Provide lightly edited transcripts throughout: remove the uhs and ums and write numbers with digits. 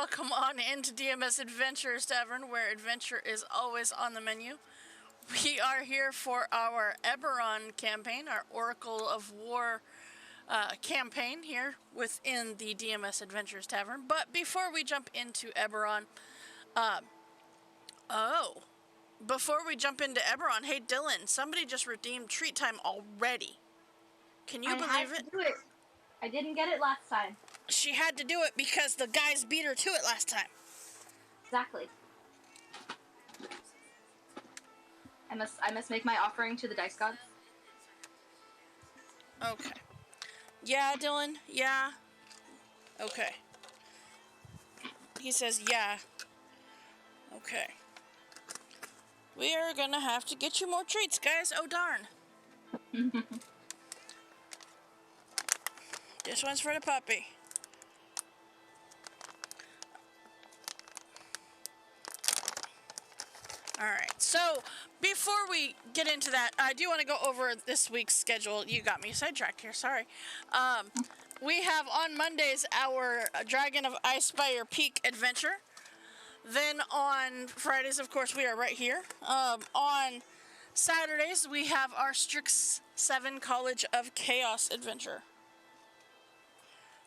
welcome on into DMS Adventures Tavern, where adventure is always on the menu. We are here for our Eberron campaign, our Oracle of War campaign here within the DMS Adventures Tavern. But before we jump into Eberron, hey Dylan, somebody just redeemed treat time already. Can you believe it? Do it. I didn't get it last time. She had to do it because the guys beat her to it last time. Exactly. I must make my offering to the dice gods. Okay. Yeah, Dylan. Yeah. Okay. He says yeah. Okay. We are gonna have to get you more treats, guys. Oh darn. This one's for the puppy. Alright, so before we get into that, I do want to go over this week's schedule. You got me sidetracked here, sorry. We have on Mondays our Dragon of Icefire Peak adventure. Then on Fridays, of course, we are right here. On Saturdays, we have our Strix 7 College of Chaos adventure.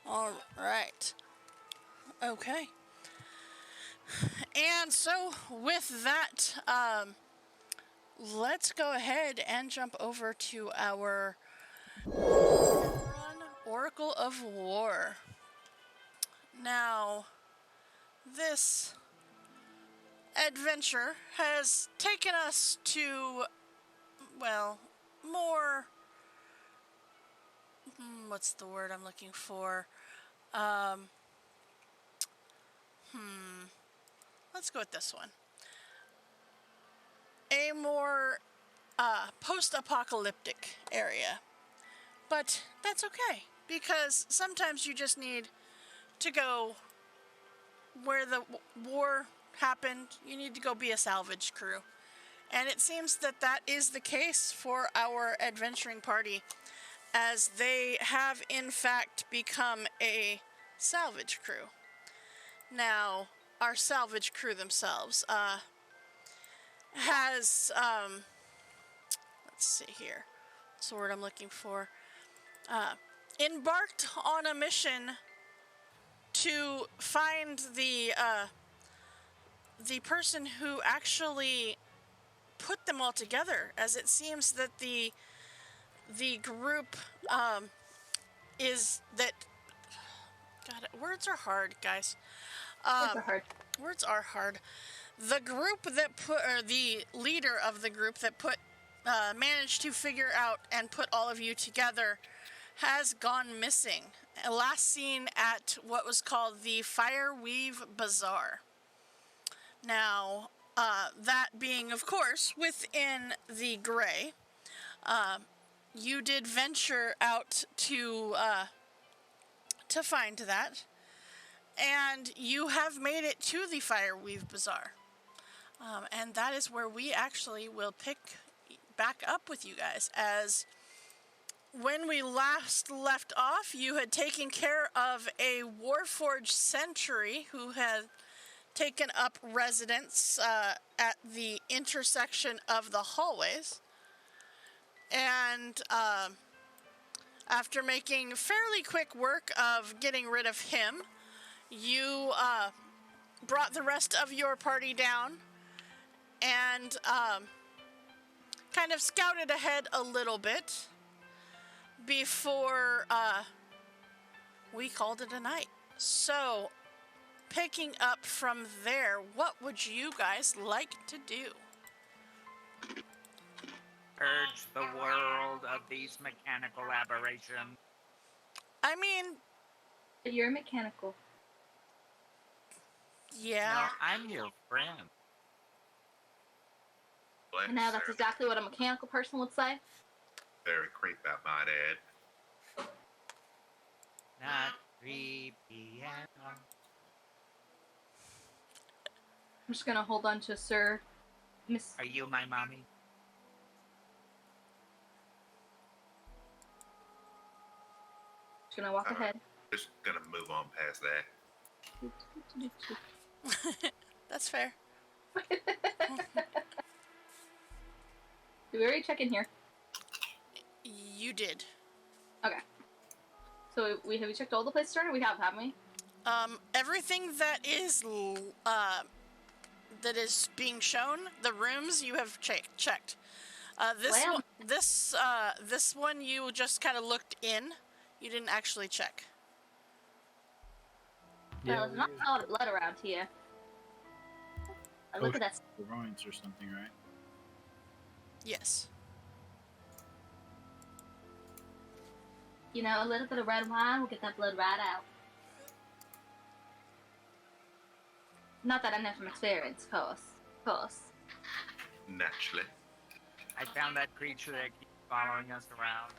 Alright. Okay. And so, with that, let's go ahead and jump over to our Oracle of War. Now, this adventure has taken us to, well, more, what's the word I'm looking for? Let's go with this one. A more post-apocalyptic area. But that's okay, because sometimes you just need to go where the war happened. You need to go be a salvage crew. And it seems that that is the case for our adventuring party, as they have in fact become a salvage crew. Now, our salvage crew themselves has, let's see here, what's the word I'm looking for, embarked on a mission to find the person who actually put them all together, as it seems that the group is that, God, words are hard, guys. Words are hard. The group that put, or the leader of the group that managed to figure out and put all of you together has gone missing. Last seen at what was called the Fireweave Bazaar. Now, that being, of course, within the Gray, you did venture out to find that. And you have made it to the Fireweave Bazaar. And that is where we actually will pick back up with you guys. As when we last left off, you had taken care of a Warforged sentry who had taken up residence at the intersection of the hallways. And after making fairly quick work of getting rid of him, you brought the rest of your party down and kind of scouted ahead a little bit before we called it a night. So, picking up from there, what would you guys like to do? Purge the world of these mechanical aberrations. I mean, you're mechanical. Yeah. No, I'm your friend. And now that's exactly what a mechanical person would say. Very creep, I might add. Not creepy at all. I'm just gonna hold on to Sir Miss. Are you my mommy? Just gonna walk ahead. Just gonna move on past that. That's fair. Did we already check in here? You did. Okay. So we checked all the places around? We have, haven't we? Everything that is being shown, the rooms you have checked. Well- This one you just kind of looked in. You didn't actually check. Well, there's not a lot of blood around here. Look at that. Groins or something, right? Yes. You know, a little bit of red wine will get that blood right out. Not that I know from experience, of course. Naturally. I found that creature that keeps following us around.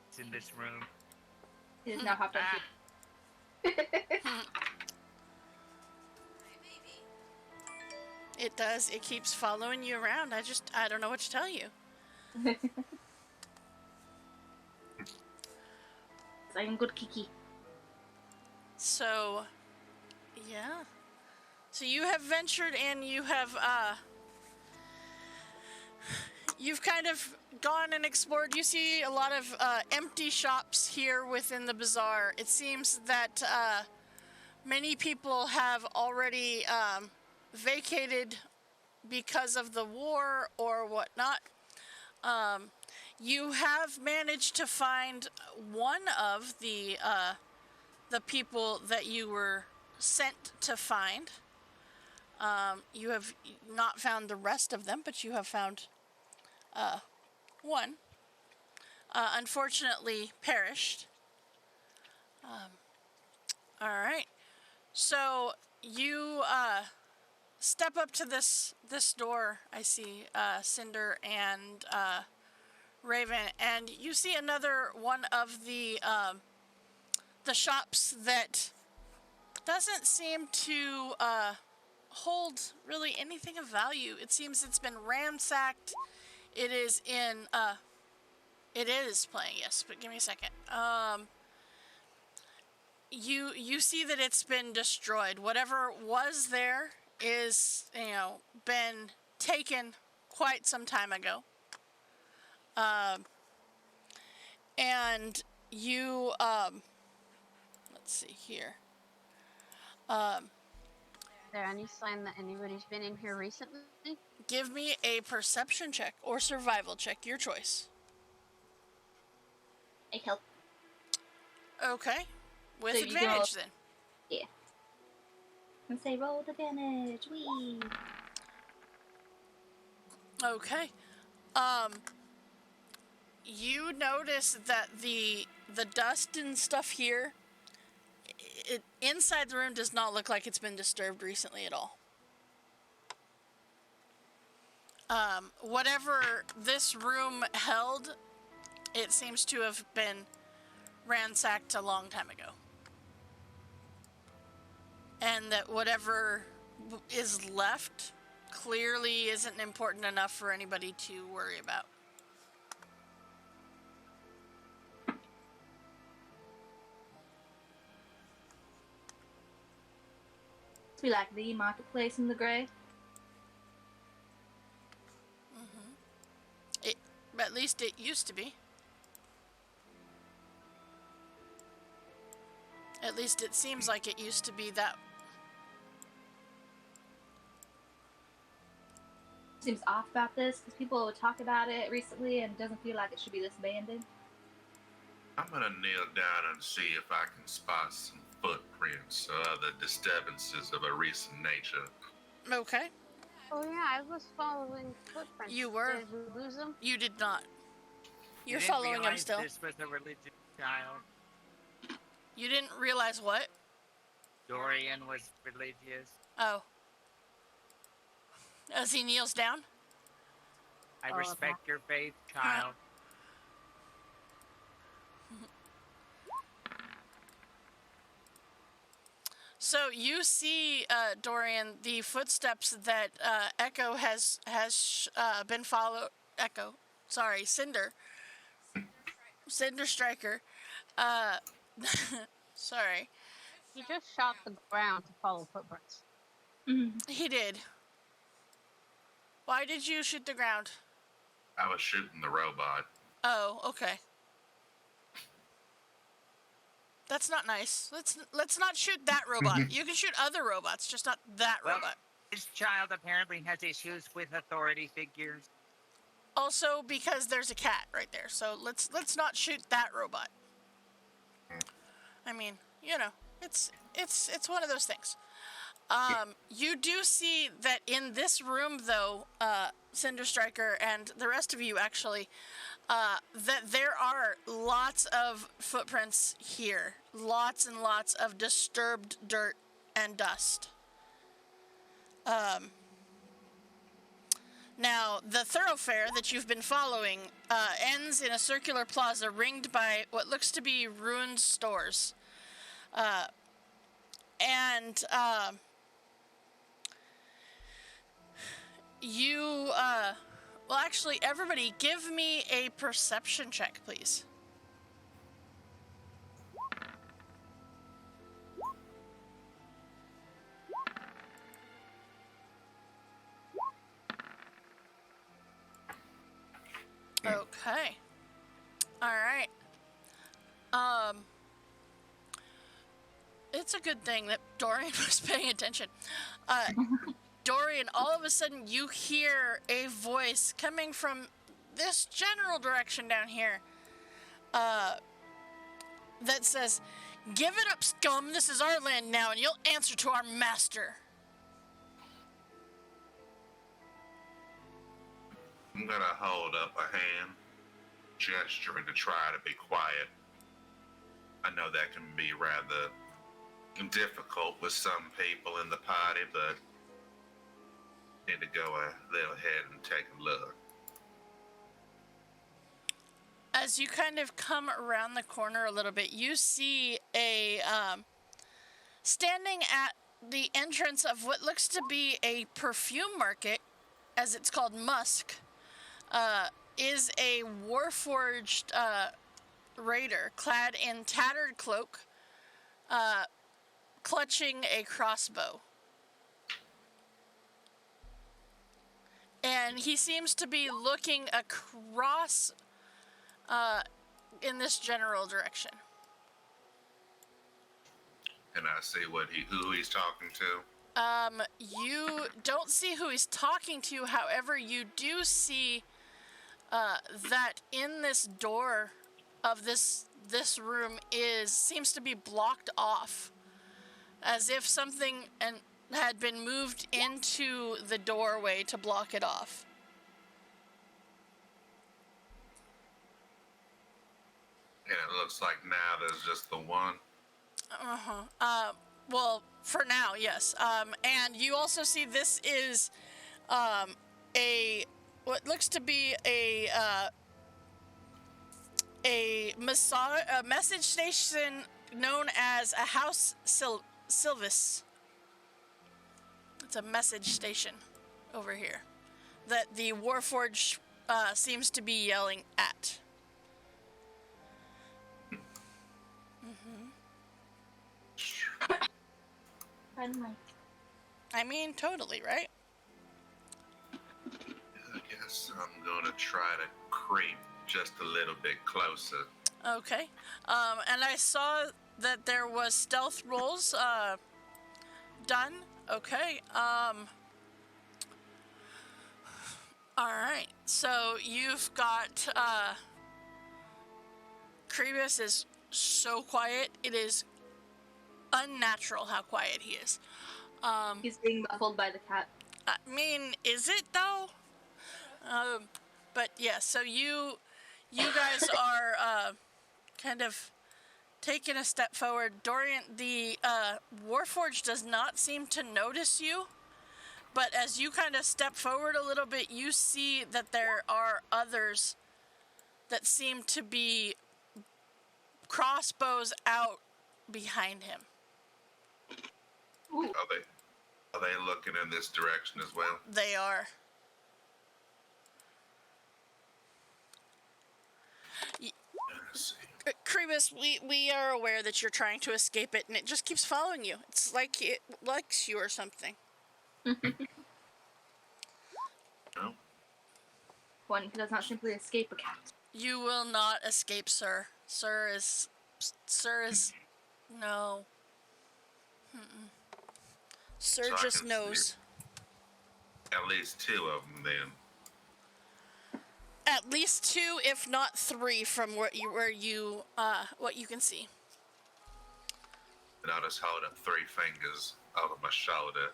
It's in this room. He is now hopped on. It does. It keeps following you around. I don't know what to tell you. I'm good, Kiki. So, yeah. So you have ventured and you have, you've kind of gone and explored. You see a lot of empty shops here within the bazaar. It seems that many people have already vacated because of the war or whatnot. You have managed to find one of the people that you were sent to find. You have not found the rest of them, but you have found one. Unfortunately, perished. All right. So you step up to this door. I see Cinder and Raven, and you see another one of the shops that doesn't seem to hold really anything of value. It seems it's been ransacked. It is in it is playing, yes, but give me a second. You see that it's been destroyed. Whatever was there is, been taken quite some time ago. And you let's see here. Is there any sign that anybody's been in here recently? Give me a perception check or survival check, your choice. I help. Okay. With So you advantage go- then. Yeah. And say roll the advantage. Wee. Okay. You notice that the dust and stuff here, inside the room does not look like it's been disturbed recently at all. Whatever this room held, it seems to have been ransacked a long time ago. And that whatever is left clearly isn't important enough for anybody to worry about. We like the marketplace in the gray. At least it used to be. At least it seems like it used to be that. Seems off about this because people would talk about it recently and it doesn't feel like it should be this abandoned. I'm gonna kneel down and see if I can spot some footprints or other disturbances of a recent nature. Okay. Oh yeah, I was following footprints. You were. Did we lose them? You did not. You're You didn't following him realize still. This was a religious child. You didn't realize what? Dorian was religious. Oh. As he kneels down? I Oh, respect your faith, child. So you see, Dorian, the footsteps that Echo has been followed. Cinder Striker Uh, sorry. He just shot the ground to follow footprints. He did. Why did you shoot the ground? I was shooting the robot. Oh, okay. That's not nice. Let's not shoot that robot. You can shoot other robots, just not that Well, robot. this child apparently has issues with authority figures. Also, because there's a cat right there, so let's not shoot that robot. I mean, you know, it's one of those things. You do see that in this room, though, Cinder Striker and the rest of you actually, that there are lots of footprints here. Lots and lots of disturbed dirt and dust. Now, the thoroughfare that you've been following ends in a circular plaza ringed by what looks to be ruined stores. You, well, actually, everybody, give me a perception check, please. Okay. All right. It's a good thing that Dorian was paying attention. Dorian, all of a sudden you hear a voice coming from this general direction down here that says, "Give it up, scum. This is our land now, and you'll answer to our master." I'm gonna hold up a hand, gesturing to try to be quiet. I know that can be rather difficult with some people in the party, but need to go a little ahead and take a look. As you kind of come around the corner a little bit, you see a standing at the entrance of what looks to be a perfume market, as it's called Musk, is a warforged raider clad in tattered cloak, clutching a crossbow. And he seems to be looking across in this general direction. Can I see who he's talking to? You don't see who he's talking to. However, you do see that in this door of this room seems to be blocked off, as if something had been moved into the doorway to block it off. And it looks like now there's just the one. Well, for now, yes. And you also see this is what looks to be a message station known as a House Silvis. It's a message station over here that the Warforged seems to be yelling at. Finally. I mean, totally, right? I guess I'm gonna try to creep just a little bit closer. Okay. And I saw that there was stealth rolls done. Okay. Alright. So you've got Kribus is so quiet. It is unnatural how quiet he is. He's being muffled by the cat. I mean, is it though? But yeah, so you guys are kind of taking a step forward. Dorian, the Warforged does not seem to notice you, but as you kind of step forward a little bit, you see that there are others that seem to be crossbows out behind him. Ooh. Are they looking in this direction as well? They are. Let's see. Kribus, we are aware that you're trying to escape it, and it just keeps following you. It's like it likes you or something. No. One does not simply escape a cat. You will not escape, sir. Sir is no. Sir So I just can knows. At least 2 of them then. At least 2, if not 3, from what you can see. And I'll just hold up 3 fingers over my shoulder.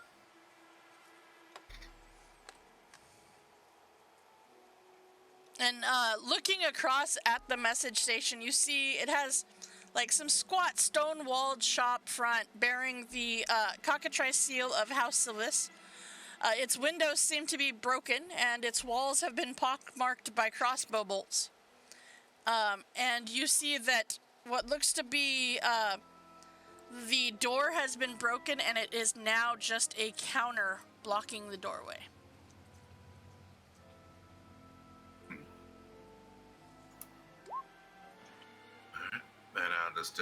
And looking across at the message station, you see it has like some squat stone-walled shop front bearing the cockatrice seal of House Silvis. Its windows seem to be broken, and its walls have been pockmarked by crossbow bolts. And you see that what looks to be the door has been broken, and it is now just a counter blocking the doorway. And I'll just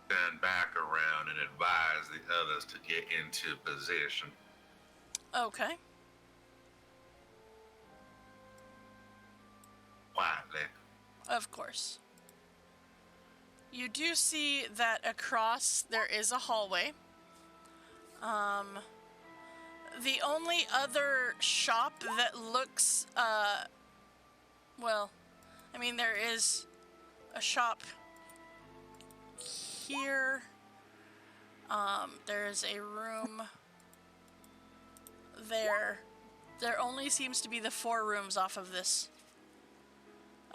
stand back around and advise the others to get into position. Okay. Quietly. Of course. You do see that across there is a hallway. The only other shop that looks, well, I mean, there is a shop here. There is a room there. There only seems to be the 4 rooms off of this.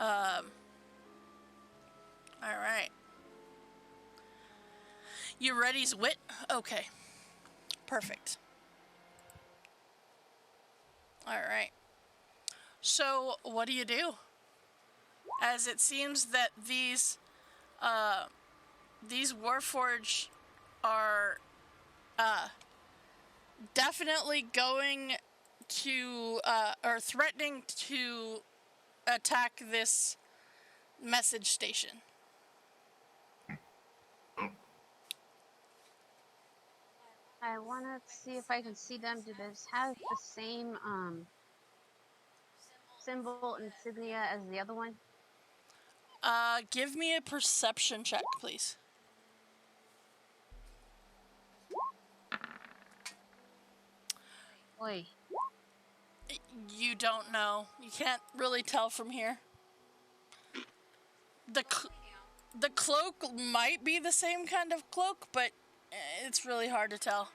All right. You ready's wit? Okay. Perfect. All right. So, what do you do? As it seems that these Warforged are definitely going to or threatening to attack this message station. I want to see if I can see them. Do they have the same symbol insignia as the other one? Give me a perception check, please. Oi. You don't know. You can't really tell from here. The cloak might be the same kind of cloak, but it's really hard to tell.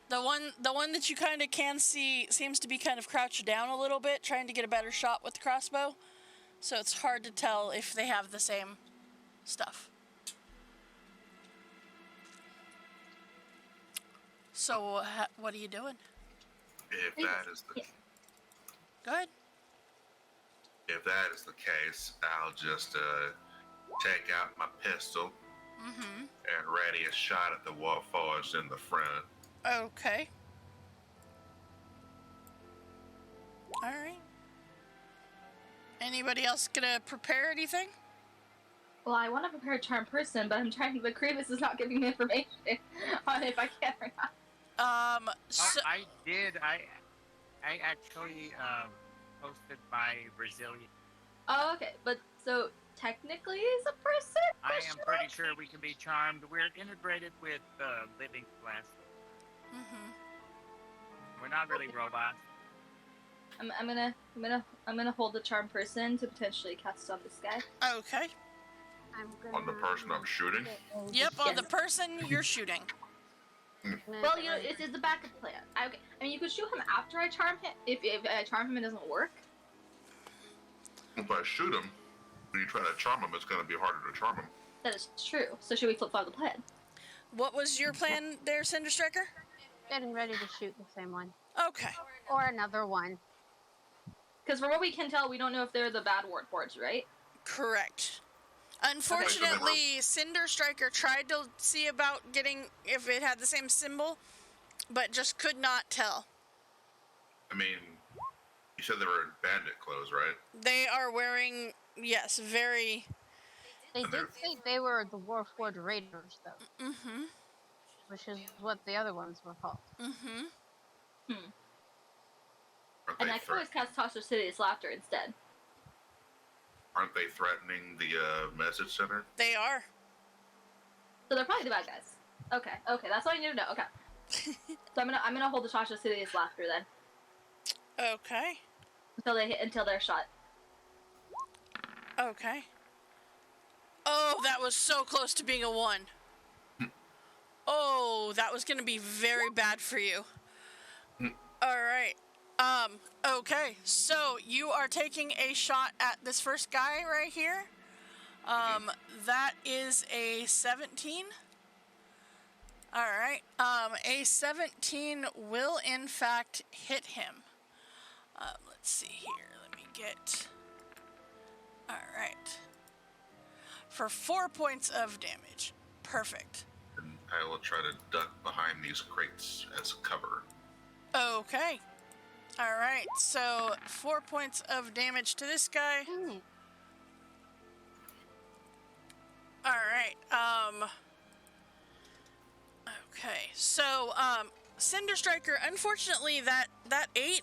The one that you kind of can see seems to be kind of crouched down a little bit, trying to get a better shot with the crossbow. So it's hard to tell if they have the same stuff. So what are you doing? If that is the Go ahead. If that is the case, I'll just take out my pistol and ready a shot at the Warforged in the front. Okay. All right. Anybody else gonna prepare anything? Well, I want to prepare a charm person, but I'm trying. But Kravis is not giving me information on if I can or not. So, I did. I actually posted my Brazilian. Oh, okay. But so technically, is a person? I am pretty sure we can be charmed. We're integrated with living glass. We're not really robots. I'm gonna hold the charm person to potentially cast on this guy. okay. I'm gonna, On the person I'm shooting? Yep, on the person you're shooting. Well, you know, it's the backup plan. I mean, you could shoot him after I charm him. If I charm him, it doesn't work. If I shoot him, when you try to charm him, it's going to be harder to charm him. That is true. So should we flip-flop the plan? What was your plan there, Cinder Striker? getting ready to shoot the same one. Okay. Or another one. Because from what we can tell, we don't know if they're the bad Warforged, right? Correct. Unfortunately, Cinder Striker tried to see about getting if it had the same symbol, but just could not tell. I mean, you said they were in bandit clothes, right? They are wearing yes, very. They did say they were the Warforged Raiders, though, Mm-hmm. which is what the other ones were called. Mm-hmm. Hmm. Aren't And they, I could always cast Tasha's Hideous Laughter instead. aren't they threatening the message center? They are. So they're probably the bad guys. Okay, that's all I need to know. Okay. So I'm gonna hold the Tasha's Hideous Laughter then. Okay. Until they're shot. Okay. Oh, that was so close to being a 1. Oh, that was gonna be very bad for you. Alright. Okay. So you are taking a shot at this first guy right here. That is a 17. Alright. A 17 will in fact hit him. Let's see here. Let me get. Alright. For 4 points of damage. Perfect. And I will try to duck behind these crates as cover. Okay. Alright, so 4 points of damage to this guy. Hmm. Alright, okay, so, Cinder Striker, unfortunately that 8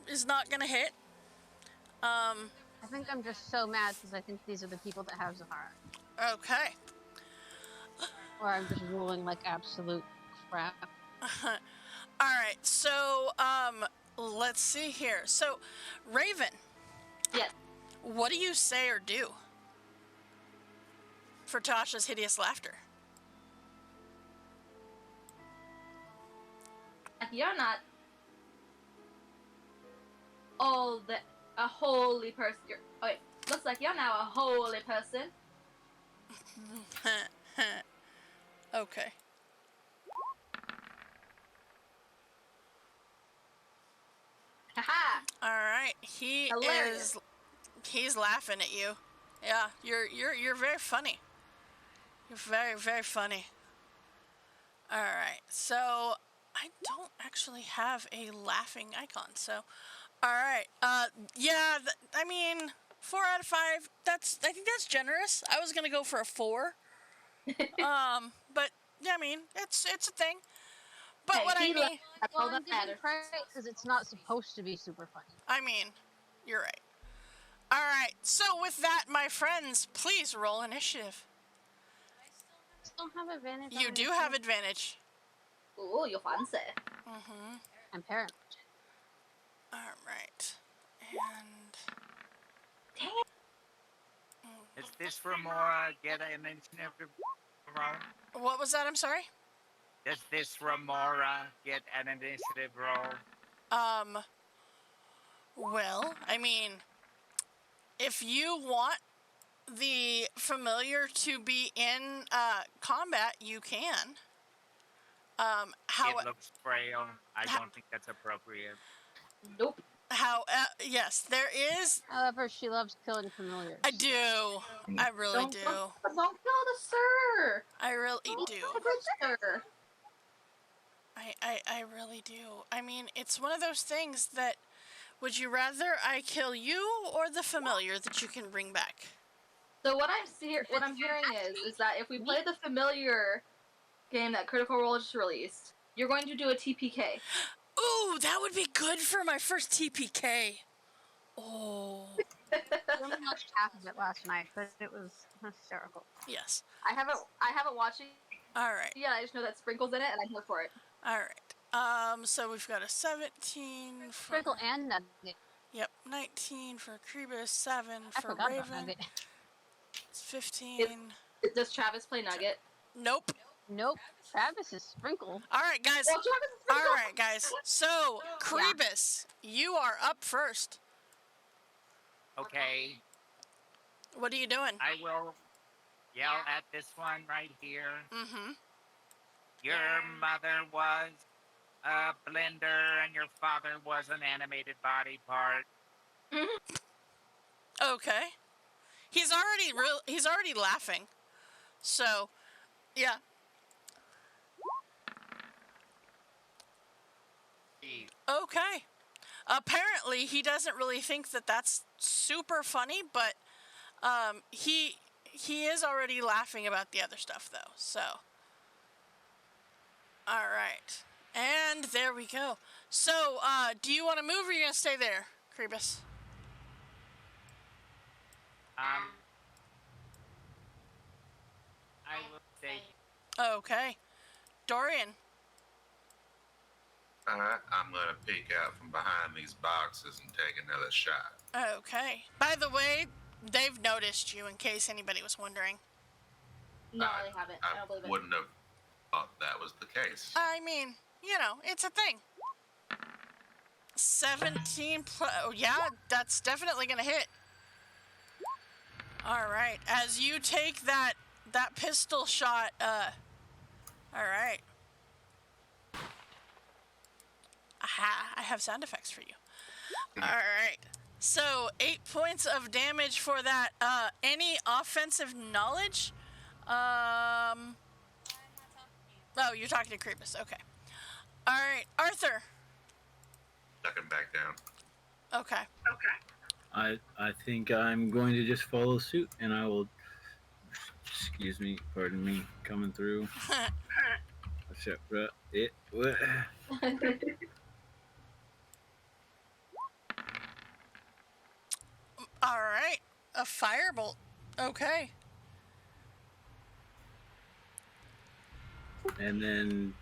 is not gonna hit. I think I'm just so mad because I think these are the people that have Zahara. Okay. Or I'm just ruling like absolute crap. Alright, so, let's see here. So, Raven. Yes. What do you say or do for Tasha's Hideous Laughter? You're not a holy person. Looks like you're now a holy person. Okay. Haha. All right. Hilarious. He's laughing at you. Yeah, you're very funny. You're very, very funny. All right. So, I don't actually have a laughing icon. So, all right. Yeah, I mean, 4 out of 5. I think that's generous. I was going to go for a 4. But yeah, I mean, it's a thing. But Hey, what I he mean, That's Well, all I'm that giving matters. credit because it's not supposed to be super funny. I mean, you're right. All right. So with that, my friends, please roll initiative. Still have advantage. You do have advantage. Ooh, you fancy. Mm-hmm. I'm parent. All right. And Dang it. Is this Remora get an initiative roll? what was that? I'm sorry. Does this Remora get an initiative roll? Well, I mean, if you want the familiar to be in combat, you can. It looks frail. I don't think that's appropriate. Nope. Yes, there is. However, she loves killing familiars. I do. I really do. Don't kill the sir. I really He's do. a good sir. I really do. I mean, it's one of those things that, would you rather I kill you or the familiar that you can bring back? So what I'm hearing is that if we play the familiar game that Critical Role just released, you're going to do a TPK. Ooh, that would be good for my first TPK. Oh. I only watched half of it last night, but it was hysterical. Yes. I haven't watched it. All right. Yeah, I just know that Sprinkle's in it, and I'm here for it. All right. So we've got a 17 for... Sprinkle and Nugget. Yep, 19 for Krebus, 7 I for forgot about Raven. Nugget. It's 15. Does Travis play Nugget? Nope. Nope. Travis is Sprinkle. All right, guys. Well, Travis is Sprinkle. All right, guys. So, Krebus, you are up first. Okay, What are you doing? I will yell at this one right here. Mm-hmm. Your mother was a blender and your father was an animated body part. Okay. He's already laughing. So, yeah. Okay. Apparently, he doesn't really think that that's super funny, but He is already laughing about the other stuff though. So, all right, and there we go. So, do you want to move or are you gonna stay there, Krebus? I will stay. Okay, Dorian. Alright, I'm gonna peek out from behind these boxes and take another shot. Okay. By the way, they've noticed you. In case anybody was wondering. No, they haven't. I don't believe it. Wouldn't have thought that was the case. I mean, you know, it's a thing. 17 plus. Oh, yeah, that's definitely gonna hit. All right. As you take that pistol shot. All right. Aha! I have sound effects for you. All right. So 8 points of damage for that. Any offensive knowledge? Oh, you're talking to Creepus. Okay. All right, Arthur. Duck him back down. Okay. I think I'm going to just follow suit, and I will. Excuse me, pardon me, coming through. What? All right. A firebolt. Okay. And then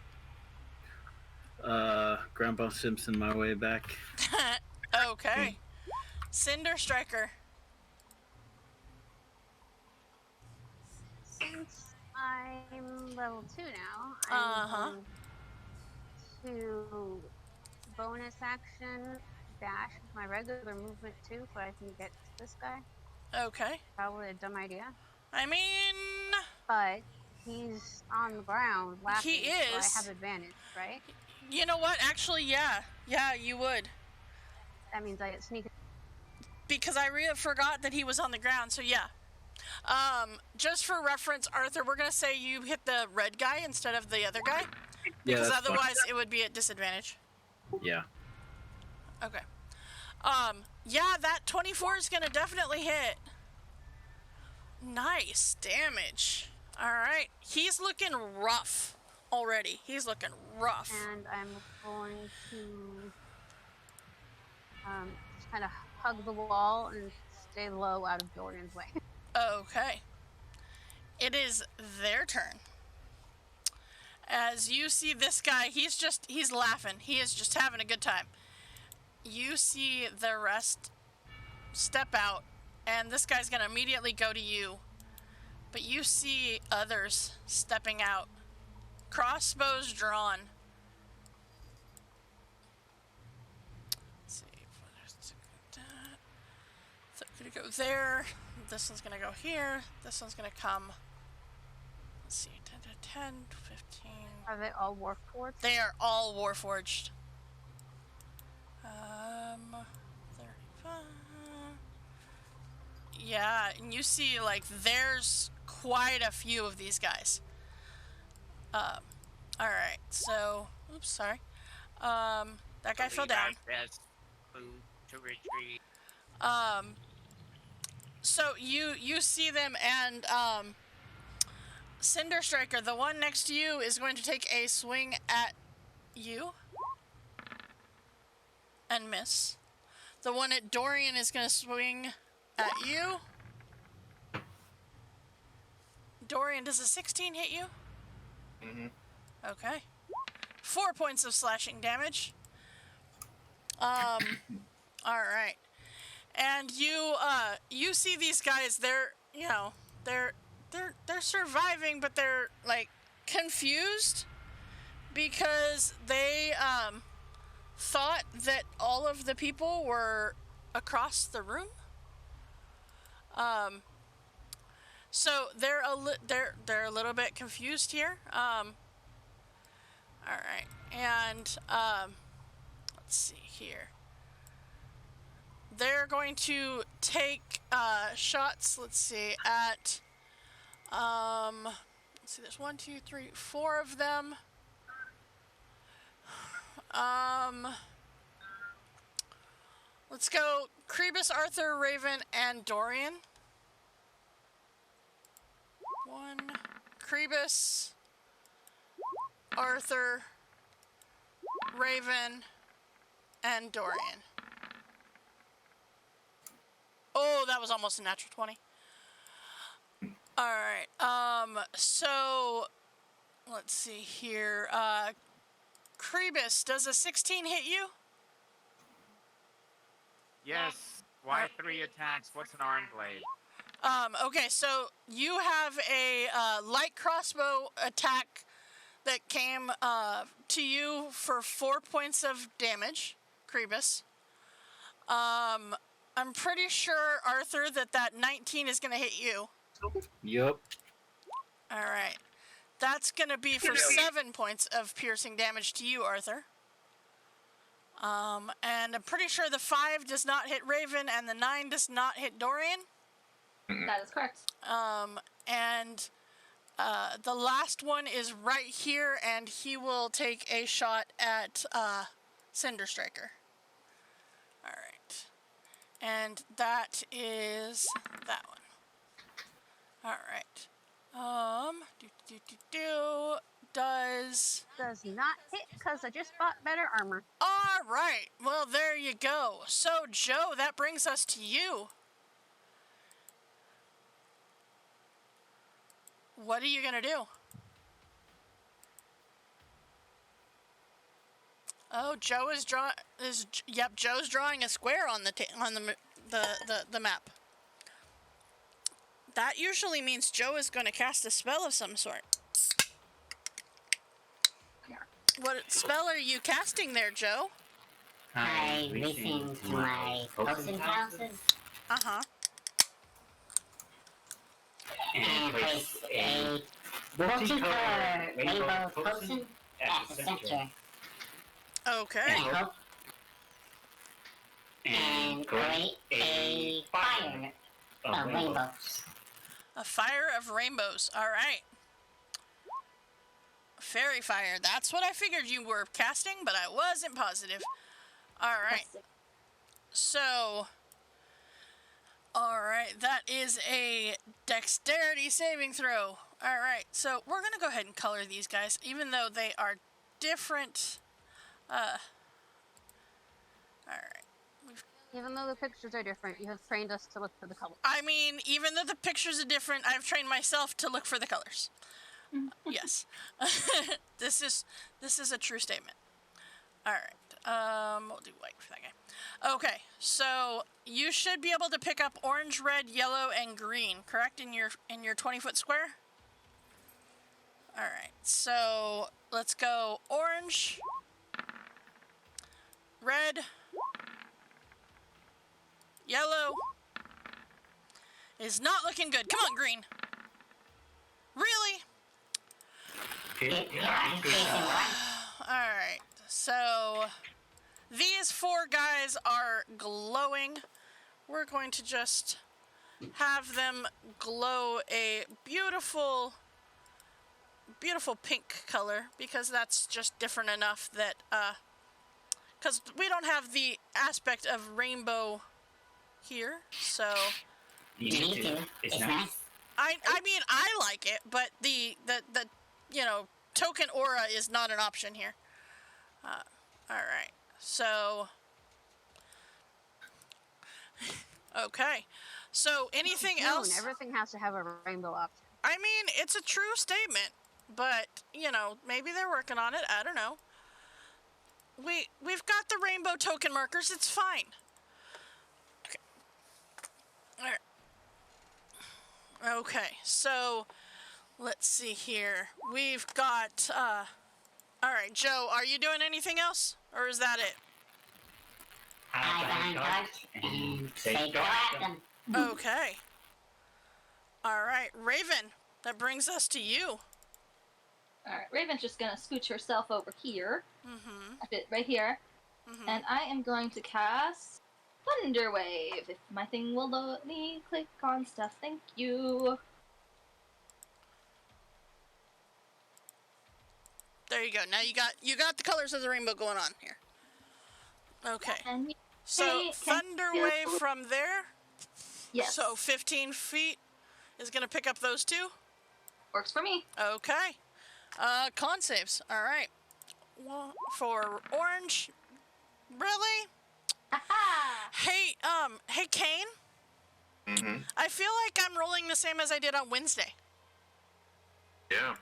Grandpa Simpson my way back. Okay. Cinder Striker. Since I'm level 2 now, Uh-huh. I'm going to bonus action dash with my regular movement too, so I can get to this guy. Okay. Probably a dumb idea. I mean, But he's on the ground laughing. He So is. I have advantage, right? you know what? Actually, yeah. Yeah, you would. That means I get sneak. Because I forgot that he was on the ground, so yeah. Just for reference, Arthur, we're going to say you hit the red guy instead of the other guy. Yeah, Because that's otherwise it would be at disadvantage. fine. Yeah. Okay. Yeah, that 24 is going to definitely hit. Nice damage. All right. He's looking rough already. He's looking rough. And I'm going to just kind of hug the wall and stay low out of Dorian's way. Okay. It is their turn. As you see this guy, he's laughing. He is just having a good time. You see the rest step out, and this guy's going to immediately go to you. But you see others stepping out. Crossbows drawn. Let's see. So I'm going to go there. This one's going to go here. This one's going to come. Let's see. 10, 15. Are they all Warforged? They are all Warforged. 35. Yeah, and you see, like, there's quite a few of these guys. Alright, so, oops, sorry. That guy fell down. Move to retreat. So you see them, and Cinder Striker, the one next to you, is going to take a swing at you and miss. The one at Dorian is going to swing at you. Dorian, does a 16 hit you? Mm-hmm. Okay. 4 points of slashing damage. All right. And you see these guys, they're surviving, but they're like confused because they thought that all of the people were across the room. So they're a little bit confused here. All right, and let's see here. They're going to take shots. Let's see at let's see. There's 1, 2, 3, 4 of them. Let's go. Krebus, Arthur, Raven, and Dorian. one. Krebus, Arthur, Raven, and Dorian. Oh, that was almost a natural 20. All right. So let's see here. Krebus, does a 16 hit you? Yes. Why 3 attacks? What's an arm blade? Okay, so you have a light crossbow attack that came to you for 4 points of damage, Krebus. I'm pretty sure, Arthur, that 19 is going to hit you. Yup. All right. That's going to be for 7 points of piercing damage to you, Arthur. And I'm pretty sure the 5 does not hit Raven and the 9 does not hit Dorian. That is correct. And the last one is right here, and he will take a shot at Cinder Striker. All right. And that is that one. All right. Does not hit because I just bought better armor. all right. Well, there you go. So, Joe, that brings us to you. What are you gonna do? Oh, Joe is Joe's drawing a square on the map. That usually means Joe is going to cast a spell of some sort. What spell are you casting there, Joe? I listen to my potion houses Uh-huh. and place a multicolor rainbow potion at the center. Okay. And hope and create a fire of rainbows. A fire of rainbows. All right. Fairy fire. That's what I figured you were casting, but I wasn't positive. All right. So, all right. That is a dexterity saving throw. All right. So we're going to go ahead and color these guys, even though they are different. All right. Even though the pictures are different, you have trained us to look for the color. I mean, even though the pictures are different, I've trained myself to look for the colors. Yes. This is a true statement. All right. We'll do white for that guy. Okay. So you should be able to pick up orange, red, yellow, and green, correct? In your 20-foot square? All right. So let's go orange, red, yellow. Is not looking good. Come on, green. Really? Alright, so these 4 guys are glowing. We're going to just have them glow a beautiful, beautiful pink color, because that's just different enough that, because we don't have the aspect of rainbow here, so... You need to. It's nice. I mean, I like it, but the token aura is not an option here. All right. So, okay. So, anything else? Everything has to have a rainbow option. I mean, it's a true statement, but maybe they're working on it. I don't know. We've got the rainbow token markers. It's fine. Okay. All right. Okay, so let's see here. We've got, all right, Joe, are you doing anything else? Or is that it? I find cards and say go at them. Okay. All right, Raven, that brings us to you. Alright, Raven's just gonna scooch herself over here. Mm-hmm. A bit right here. Mm-hmm. And I am going to cast Thunder Wave. If my thing will let me click on stuff, thank you. There you go. Now you got the colors of the rainbow going on here. Okay. And So Hey, can Thunder you- Wave from there. yes. So 15 feet is going to pick up those 2. Works for me. Okay. Con saves. All right. Well, for orange, really? Hey, Kane. Mm-hmm. I feel like I'm rolling the same as I did on Wednesday. Yeah.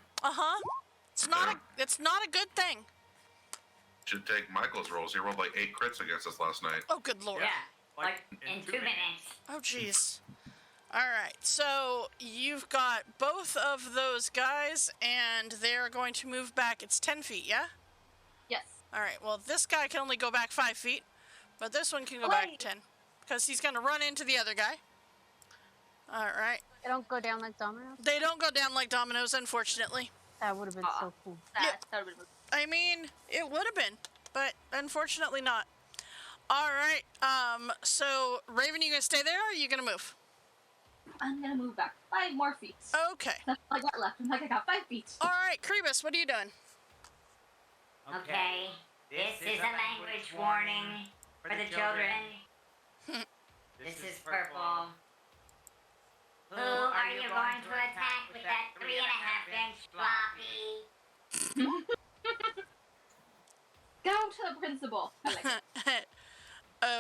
It's not a good thing. Should take Michael's rolls. He rolled like 8 crits against us last night. Oh, good lord. Yeah, like in 2 minutes. Oh, jeez. All right, so you've got both of those guys, and they're going to move back. It's 10 feet, yeah? Yes. All right, well, this guy can only go back 5 feet, but this one can go back 10, because he's going to run into the other guy. All right. They don't go down like dominoes. They don't go down like dominoes, unfortunately. That would have been so cool. That would have been. I mean, it would have been, but unfortunately not. All right, so, Raven, you going to stay there, or are you going to move? I'm gonna move back 5 more feet. Okay. That's all I got left. I'm like, I got 5 feet. All right, Krebus, what are you doing? Okay, this is a language warning for the children. This is purple. Who are you going to attack with that 3.5-inch floppy? Go to the principal. I like it.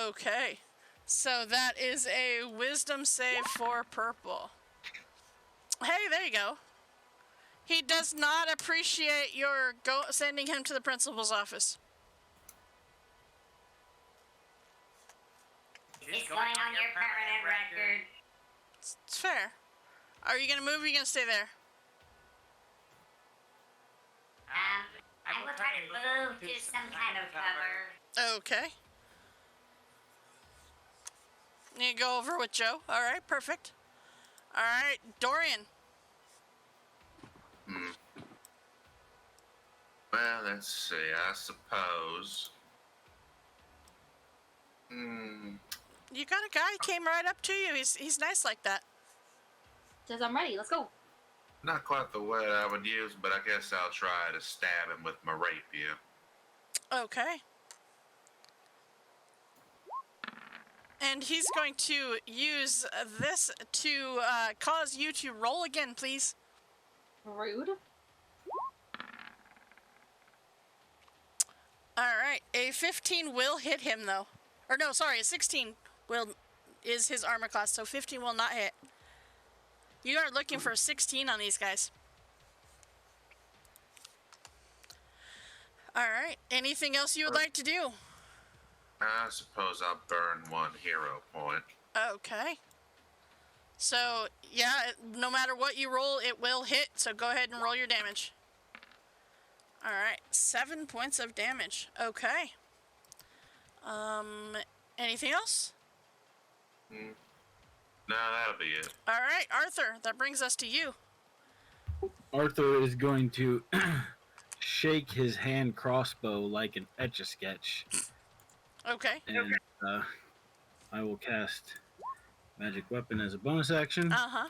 Okay. So that is a wisdom save for purple. Hey, there you go. He does not appreciate your sending him to the principal's office. It's going on your permanent record. It's fair. Are you going to move or are you going to stay there? I will try to move to some kind of cover. Okay. You go over with Joe. All right, perfect. All right, Dorian. Well, let's see. I suppose. You got a guy who came right up to you. He's nice like that. Says I'm ready. Let's go. Not quite the word I would use, but I guess I'll try to stab him with my rapier. Okay. And he's going to use this to cause you to roll again, please. Rude. All right. A 15 will hit him, though. Or no, sorry, a 16 is his armor class, so 15 will not hit. You are looking for a 16 on these guys. All right. Anything else you would like to do? I suppose I'll burn 1 hero point. Okay. So, yeah, no matter what you roll, it will hit, so go ahead and roll your damage. All right, 7 points of damage. Okay. Anything else? No, that'll be it. All right, Arthur, that brings us to you. Arthur is going to shake his hand crossbow like an Etch-a-Sketch. Okay. And I will cast Magic Weapon as a bonus action. Uh-huh.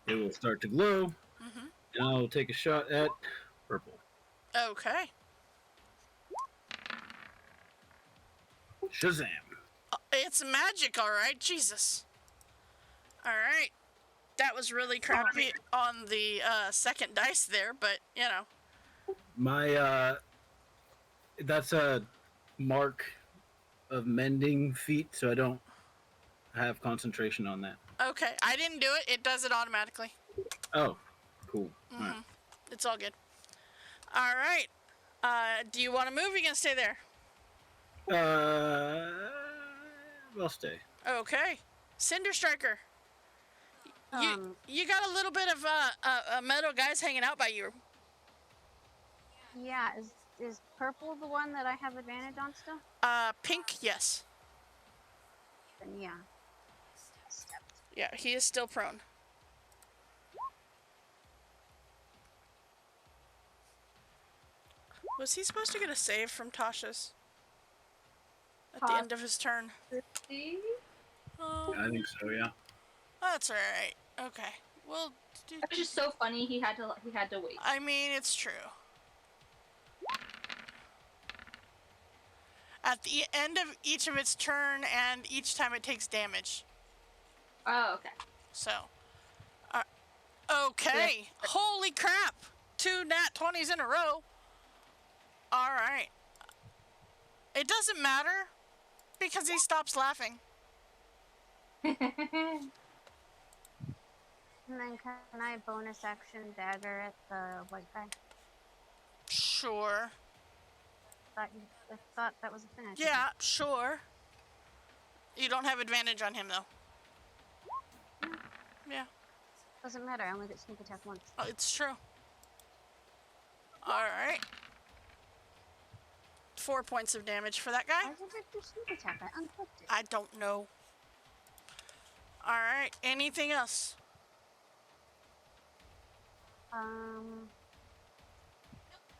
It will start to glow. Mm-hmm. And I will take a shot at purple. Okay. Shazam. It's magic, all right. Jesus. All right. That was really crappy on the second dice there, but, you know. My, that's a mark of mending feat, so I don't have concentration on that. Okay, I didn't do it. It does it automatically. Oh, cool. Mm-hmm. All right. It's all good. All right. Do you want to move or are you going to stay there? I'll stay. Okay. Cinder Striker. You got a little bit of metal guys hanging out by you. Yeah, is purple the one that I have advantage on still? Pink, yes. Then yeah. Yeah, he is still prone. Was he supposed to get a save from Tasha's? At the end of his turn? 50? I think so, yeah. That's alright. Okay. Well, It was just so funny. He had to wait. I mean, it's true. At the end of each of its turn and each time it takes damage. Oh, okay. So. Okay. Holy crap. 2 nat 20s in a row. All right. It doesn't matter because he stops laughing. And then can I bonus action dagger at the white guy? Sure. I thought that was a thing. Yeah, sure. You don't have advantage on him, though. Yeah. Doesn't matter. I only get sneak attack once. Oh, it's true. All right. 4 points of damage for that guy. Why did it do sneak attack? I unclicked it. I don't know. All right. Anything else?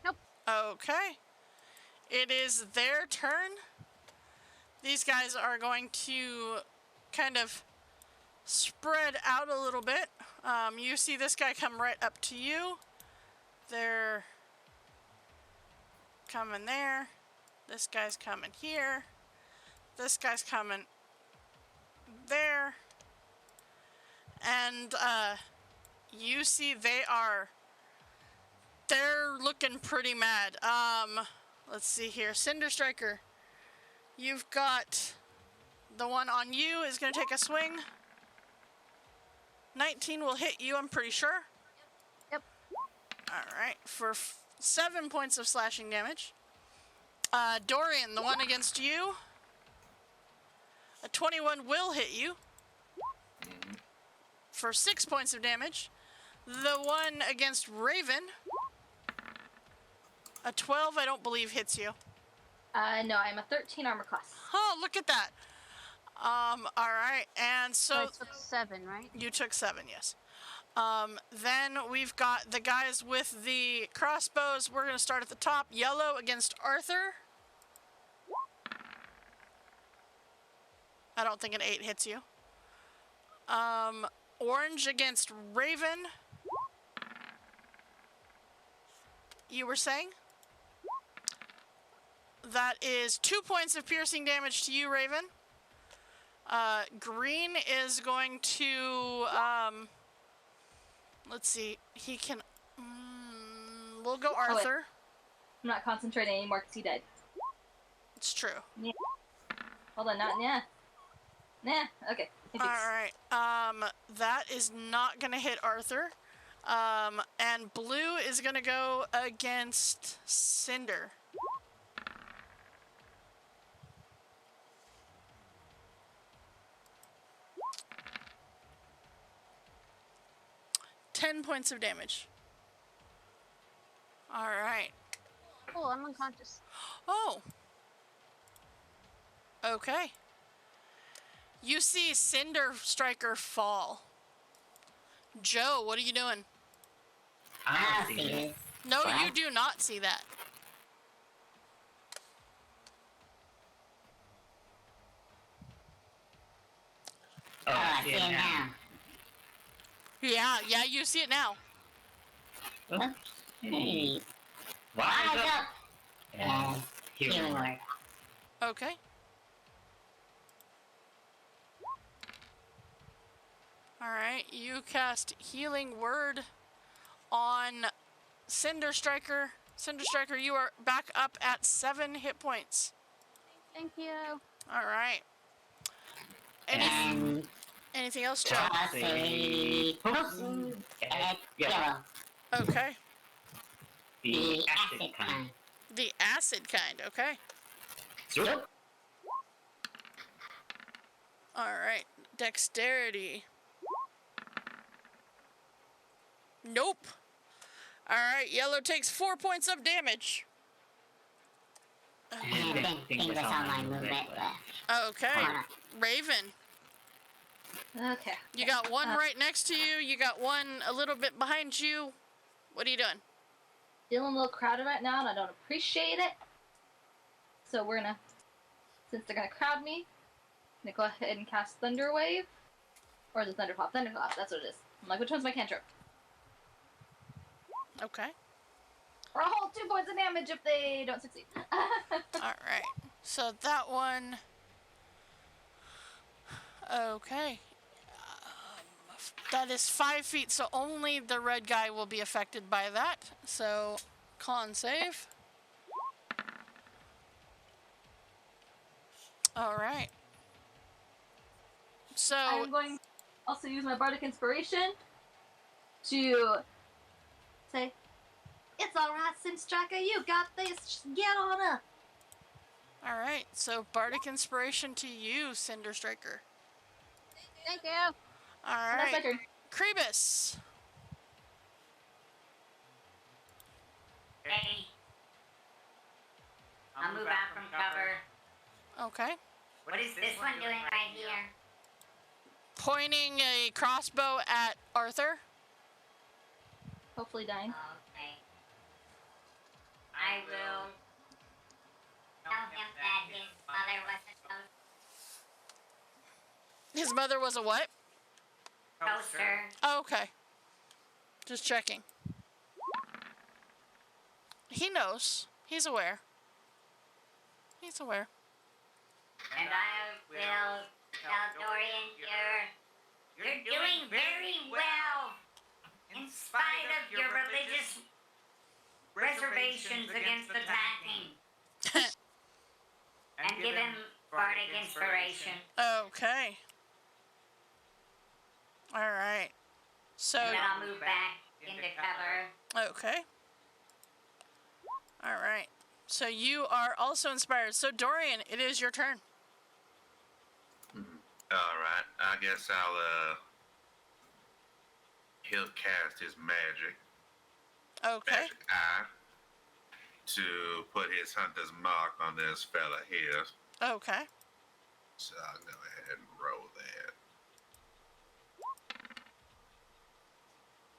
Nope. Okay. It is their turn. These guys are going to kind of spread out a little bit. You see this guy come right up to you. They're coming there. This guy's coming here. This guy's coming there. And you see they're looking pretty mad. Let's see here. Cinder Striker, you've got the one on you is going to take a swing. 19 will hit you, I'm pretty sure. Yep. All right, for 7 points of slashing damage. Dorian, the one against you. A 21 will hit you for 6 points of damage. The one against Raven. A 12, I don't believe, hits you. No, I'm a 13 armor class. Oh, look at that. All right, and so I took 7, right? you took 7, yes. Then we've got the guys with the crossbows. We're going to start at the top. Yellow against Arthur. I don't think an 8 hits you. Orange against Raven. You were saying? That is 2 points of piercing damage to you, Raven. Green is going to, let's see, he can, we'll go Arthur. I'm not concentrating anymore because he died. It's true. Yeah. Hold on, not, yeah. Nah, okay. Alright, that is not gonna hit Arthur. And blue is gonna go against Cinder. $10 points of damage. Alright. Cool, I'm unconscious. Oh. Okay. You see Cinder Striker fall. Joe, what are you doing? I'll see this. No, What? you do not see that. Oh, I see it now. Yeah, you see it now. Oops. Hey. Wise up. Yes, healing word. Okay. Alright, you cast Healing Word on Cinder Striker. Cinder Striker, you are back up at 7 hit points. Thank you. Alright. And Anything else, Joe? Crossy Potion at yellow. Okay. The acid kind. The acid kind, okay. Zoop. Alright. Dexterity. Nope. Alright, yellow takes 4 points of damage. And then think that's all my movement left. Okay. Raven. Okay. You got one right next to you. You got one a little bit behind you. What are you doing? Feeling a little crowded right now, and I don't appreciate it. So we're gonna, since they're gonna crowd me, I'm gonna go ahead and cast Thunder Wave. Or is it Thunderclap? Thunderclap, that's what it is. I'm like, which one's my cantrip? Okay. Or a whole 2 points of damage if they don't succeed. Alright. So that one. Okay. That is 5 feet, so only the red guy will be affected by that. So, con save. All right. So I'm going to also use my bardic inspiration to say, "It's all right, Simstraka. You got this. Just get on up." all right. So bardic inspiration to you, Cinder Striker. Thank you. All And that's my right. turn. Krebus. Okay. I'll move out from cover. Okay. What is this one doing right here? Pointing a crossbow at Arthur. Hopefully dying. Okay. I will tell him that his mother was a His mother was a what? toaster. Oh, okay. Just checking. He knows. He's aware. He's aware. And I will tell Dorian you're doing very well in spite of your religious reservations against attacking. And give him bardic inspiration. Okay. All right. So. And then I'll move back into cover. Okay. All right. So you are also inspired. So Dorian, it is your turn. All right. I guess he'll cast his magic Okay. eye to put his hunter's mark on this fella here. Okay. So I'll go ahead and roll that.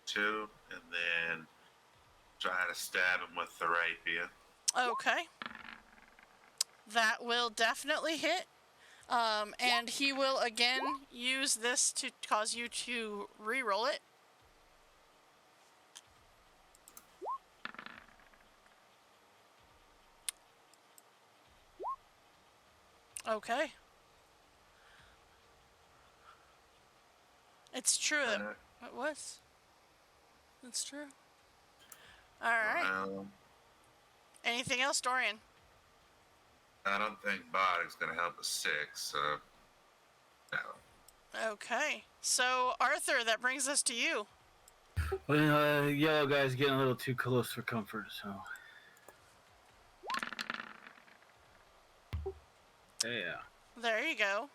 2, and then try to stab him with the rapier. Okay. That will definitely hit. And he will again use this to cause you to re-roll it. Okay. It's true that it was. It's true. All right. Anything else, Dorian? I don't think Bardic's gonna help a 6, so no. Okay. So, Arthur, that brings us to you. Well, yellow guy's getting a little too close for comfort, so. Yeah. There you go.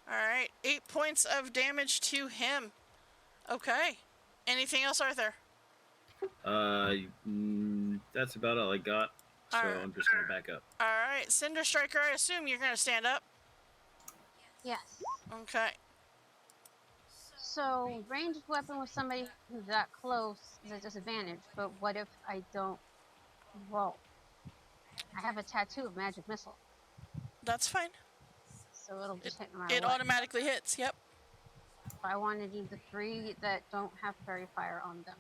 Alright. 8 points of damage to him. Okay. Anything else, Arthur? That's about all I got. So I'm just gonna back up. Alright. Cinder Striker, I assume you're going to stand up? Yes. Okay. So, ranged weapon with somebody who's that close is a disadvantage, but what if I don't roll? I have a tattoo of magic missile, That's fine. so it'll just hit no matter It what. automatically hits, yep. I want to do the 3 that don't have fairy fire on them.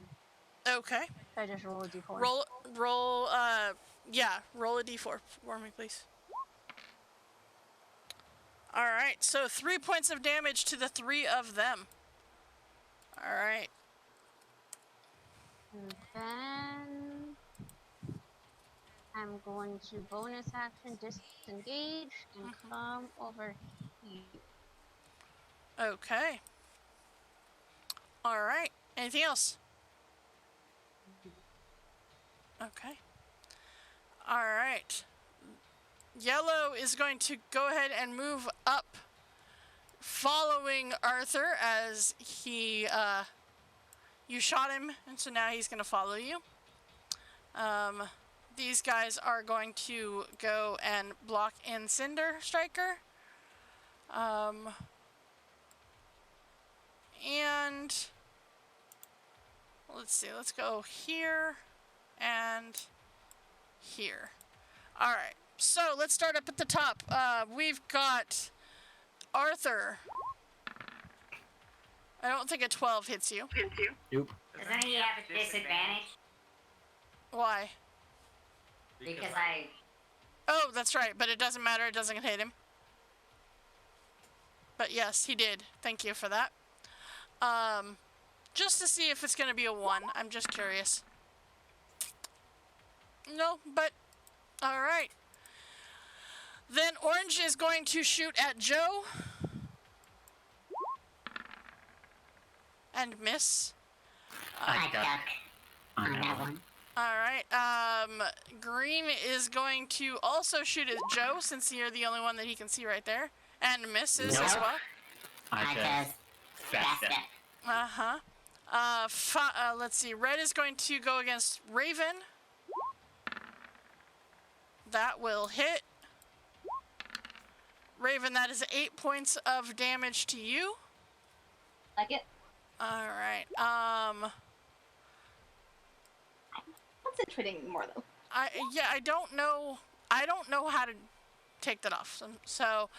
Okay. I just roll a d4. Roll a d4 for me, please. Alright, so 3 points of damage to the 3 of them. Alright. And then I'm going to bonus action disengage and come over here. Okay. Alright. Anything else? Okay. Alright. Yellow is going to go ahead and move up, following Arthur as he, you shot him, and so now he's going to follow you. These guys are going to go and block in Cinder Striker. And let's see, let's go here and here. All right, so let's start up at the top. We've got Arthur. I don't think a 12 hits you. Nope. Doesn't he have a disadvantage? Why? Because I... Oh, that's right, but it doesn't matter. It doesn't hit him. But yes, he did. Thank you for that. Just to see if it's going to be a 1. I'm just curious. No, but all right. Then Orange is going to shoot at Joe. And miss. I duck on that one. All right. Green is going to also shoot at Joe since you're the only one that he can see right there. And misses as well. I just fast step. Uh-huh. Let's see. Red is going to go against Raven. That will hit. Raven, that is 8 points of damage to you. Like it. All right. Concentrating more though. I don't know. I don't know how to take that off. So,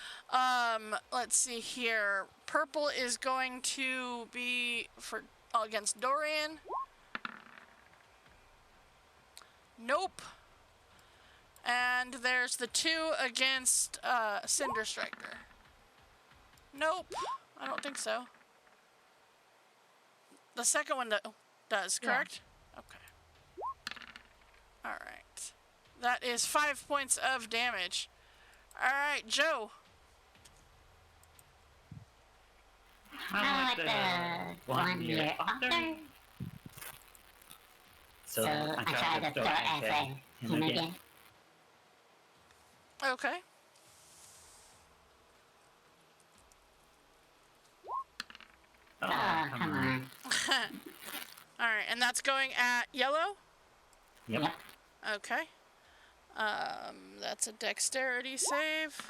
let's see here. Purple is going to be for against Dorian. Nope. And there's the 2 against Cinder Striker. Nope. I don't think so. The second one does, correct? Yeah. Okay. All right. That is 5 points of damage. All right, Joe. I like the 1 year older. So I try to throw it at him again. Okay. Oh, come on. All right, and that's going at yellow? Yep. Okay. That's a dexterity save.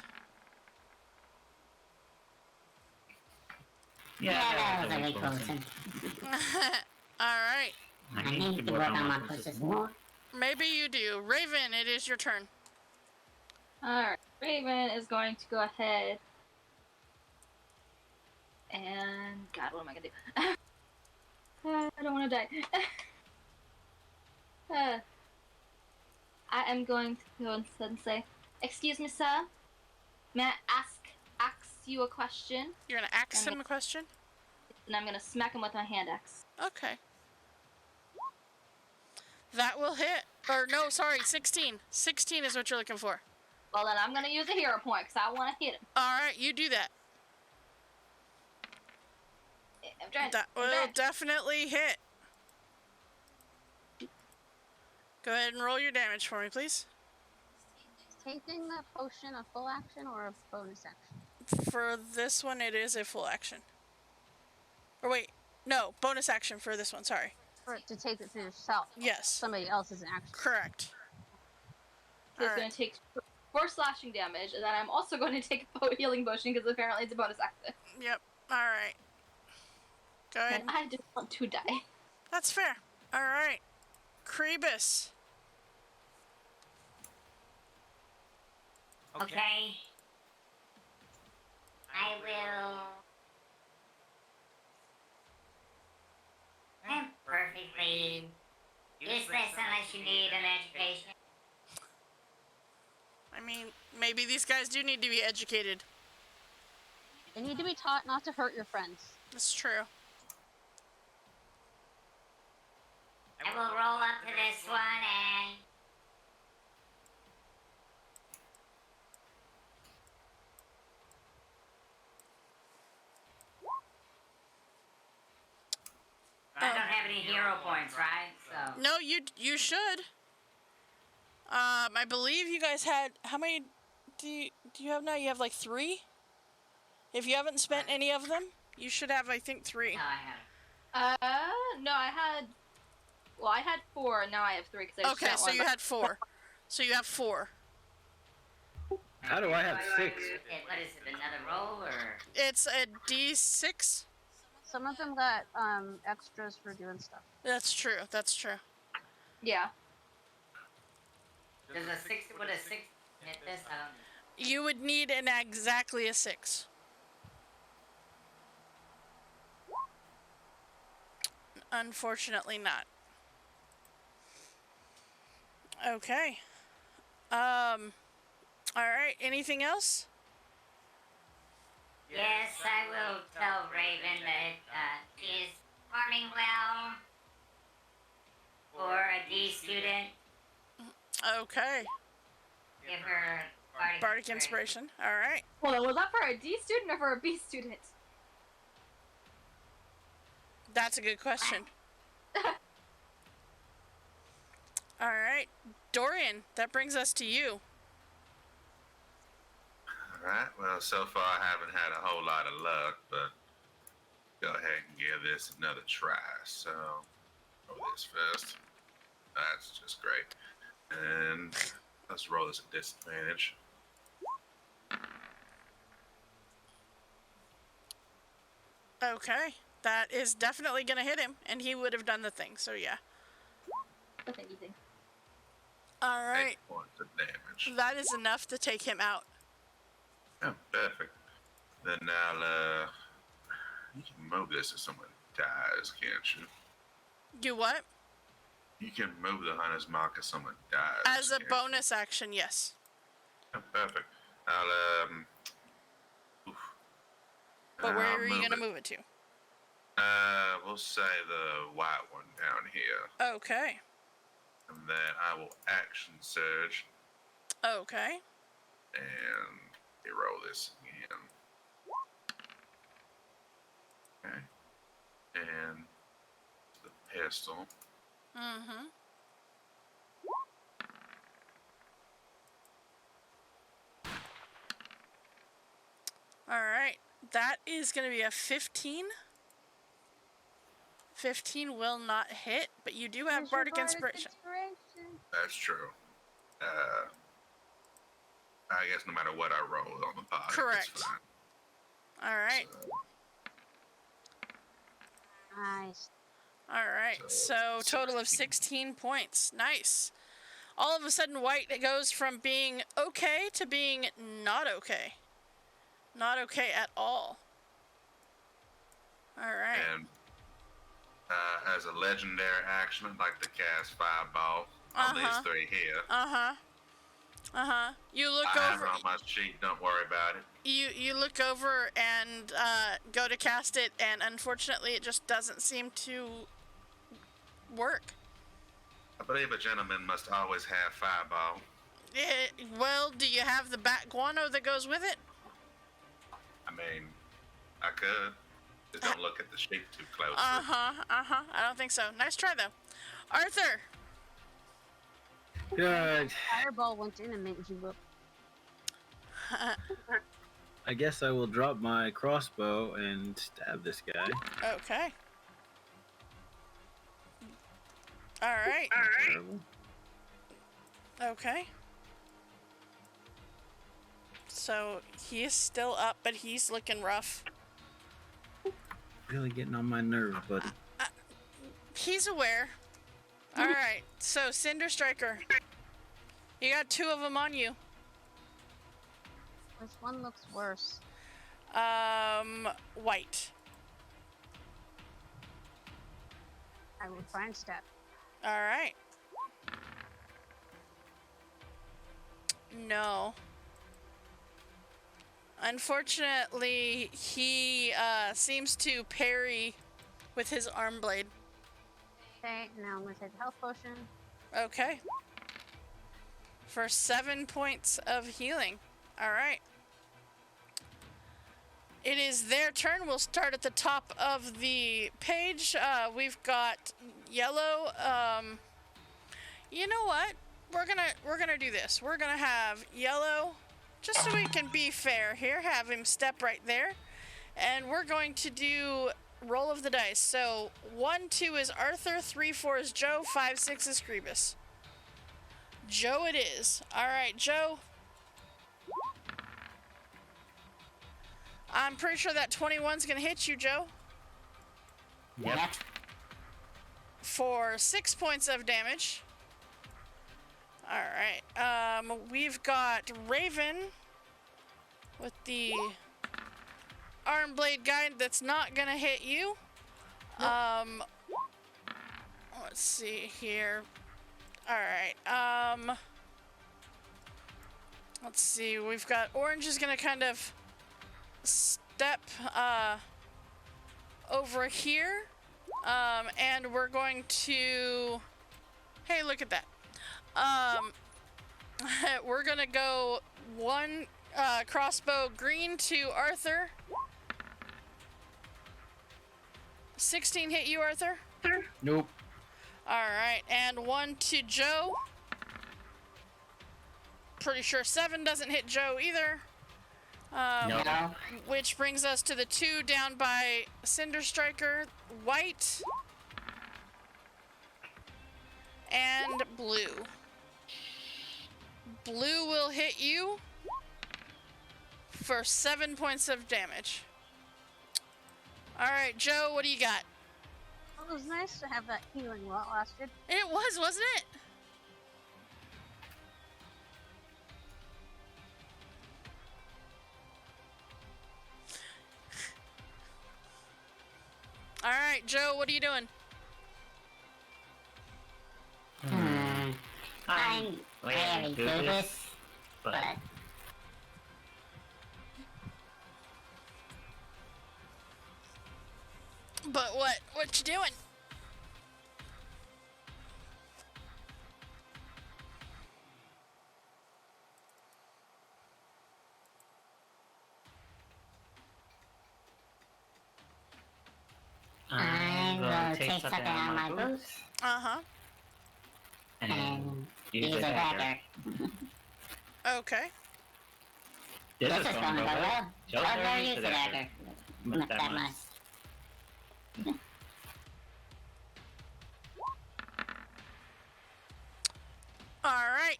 Yeah, that was a very close one. All right. I need to work on my pushes more. Maybe you do. Raven, it is your turn. Alright. Raven is going to go ahead. And God, what am I gonna do? I don't want to die. I am going to go instead and say, "Excuse me, sir. May I ask you a question?" You're gonna ask him a question? And I'm gonna smack him with my hand axe. Okay. That will hit. Or no, sorry, 16. 16 is what you're looking for. Well, then I'm gonna use a hero point because I want to hit him. All right, you do that. I'm trying. That will definitely hit. Go ahead and roll your damage for me, please. Is taking the potion a full action or a bonus action? For this one, it is a full action. Or wait, no, bonus action for this one, sorry. For to take it for yourself. Yes. Somebody else's action. Correct. So it's going to take 4 slashing damage, and then I'm also going to take a healing potion because apparently it's a bonus action. Yep. All right. Go ahead. And I just want to die. That's fair. All right. Krebus. Okay. I will. I'm perfectly useless unless you need an education. I mean, maybe these guys do need to be educated. They need to be taught not to hurt your friends. That's true. I will roll up to this one and. I don't have any hero points, right? So. No, you should. I believe you guys had how many? Do you have now? You have like 3. If you haven't spent any of them, you should have I think 3. No, I haven't. No, I had 4, and now I have 3 because I just Okay, spent so one. you had 4. So you have 4. How do I have 6? What is it? Another roll or? It's a D6. Some of them got extras for doing stuff. That's true. That's true. Yeah. Does a 6? Would a 6 hit this? I don't know. You would need exactly a 6. Unfortunately not. Okay. All right. Anything else? Yes, I will tell Raven that she is farming well for a D student. Okay. Give her Bardic inspiration. All right. Well, was that for a D student or for a B student? That's a good question. All right. Dorian, that brings us to you. Alright, well, so far I haven't had a whole lot of luck, but go ahead and give this another try. So, roll this first. That's just great. And let's roll this at disadvantage. Okay. That is definitely going to hit him, and he would have done the thing, so yeah. That's anything. All right. 8 points of damage. That is enough to take him out. Oh, perfect. Then I'll, you can move this if someone dies, can't you? You what? You can move the hunter's mark if someone dies. As a can't you? bonus action, yes. Oh, perfect. I'll, But where I'll are you going to it. move it to? We'll say the white one down here. Okay. And then I will action surge Okay. and roll this again. Okay. And the pistol. Mm-hmm. All right. That is going to be a 15. 15 will not hit, but you do have Where's your Bardic Inspiration. That's true. I guess no matter what I roll on the pod, Correct. it's fine. All right. Nice. All right. So total of 16 points. Nice. All of a sudden, White goes from being okay to being not okay. Not okay at all. All right. And as a legendary action, I'd like to cast Fireball on these three here. You look I have over. it on my sheet. Don't worry about it. You look over and go to cast it, and unfortunately, it just doesn't seem to work. I believe a gentleman must always have Fireball. Well, do you have the bat guano that goes with it? I mean, I could. Just don't look at the sheet too closely. I don't think so. Nice try, though. Arthur. Good. Fireball went in and made you look. I guess I will drop my crossbow and stab this guy. Okay. All right. Terrible. Okay. So he is still up, but he's looking rough. Really getting on my nerves, buddy. He's aware. All right. So Cinder Striker, you got 2 of them on you. Which one looks worse? White. I will try and stab. All right. No. Unfortunately, he seems to parry with his arm blade. Okay, now I'm gonna take the health potion. Okay. For 7 points of healing. All right. It is their turn. We'll start at the top of the page. We've got yellow. You know what? We're gonna do this. We're gonna have yellow, just so we can be fair here. Have him step right there, and we're going to do roll of the dice. So 1, 2 is Arthur, 3, 4 is Joe, 5, 6 is Screebus. Joe it is. All right, Joe. I'm pretty sure that 21's gonna hit you, Joe. Yep. For 6 points of damage. All right. We've got Raven with the arm blade guide that's not gonna hit you. Let's see here. All right. Let's see. We've got Orange is gonna kind of step over here, and we're going to. Hey, look at that. We're gonna go one crossbow green to Arthur. 16 hit you, Arthur? Nope. Alright, and one to Joe. Pretty sure 7 doesn't hit Joe either. No. Which brings us to the 2 down by Cinder Striker, white, and blue. Blue will hit you for 7 points of damage. Alright, Joe, what do you got? It was nice to have that healing while it lasted. It was, wasn't it? Alright, Joe, what are you doing? I'm very this, but But what? What you doing? I will take something out of my boots Uh-huh. and use a dagger. Okay. This is going to go well. I'll use a dagger. Not that much. Alright.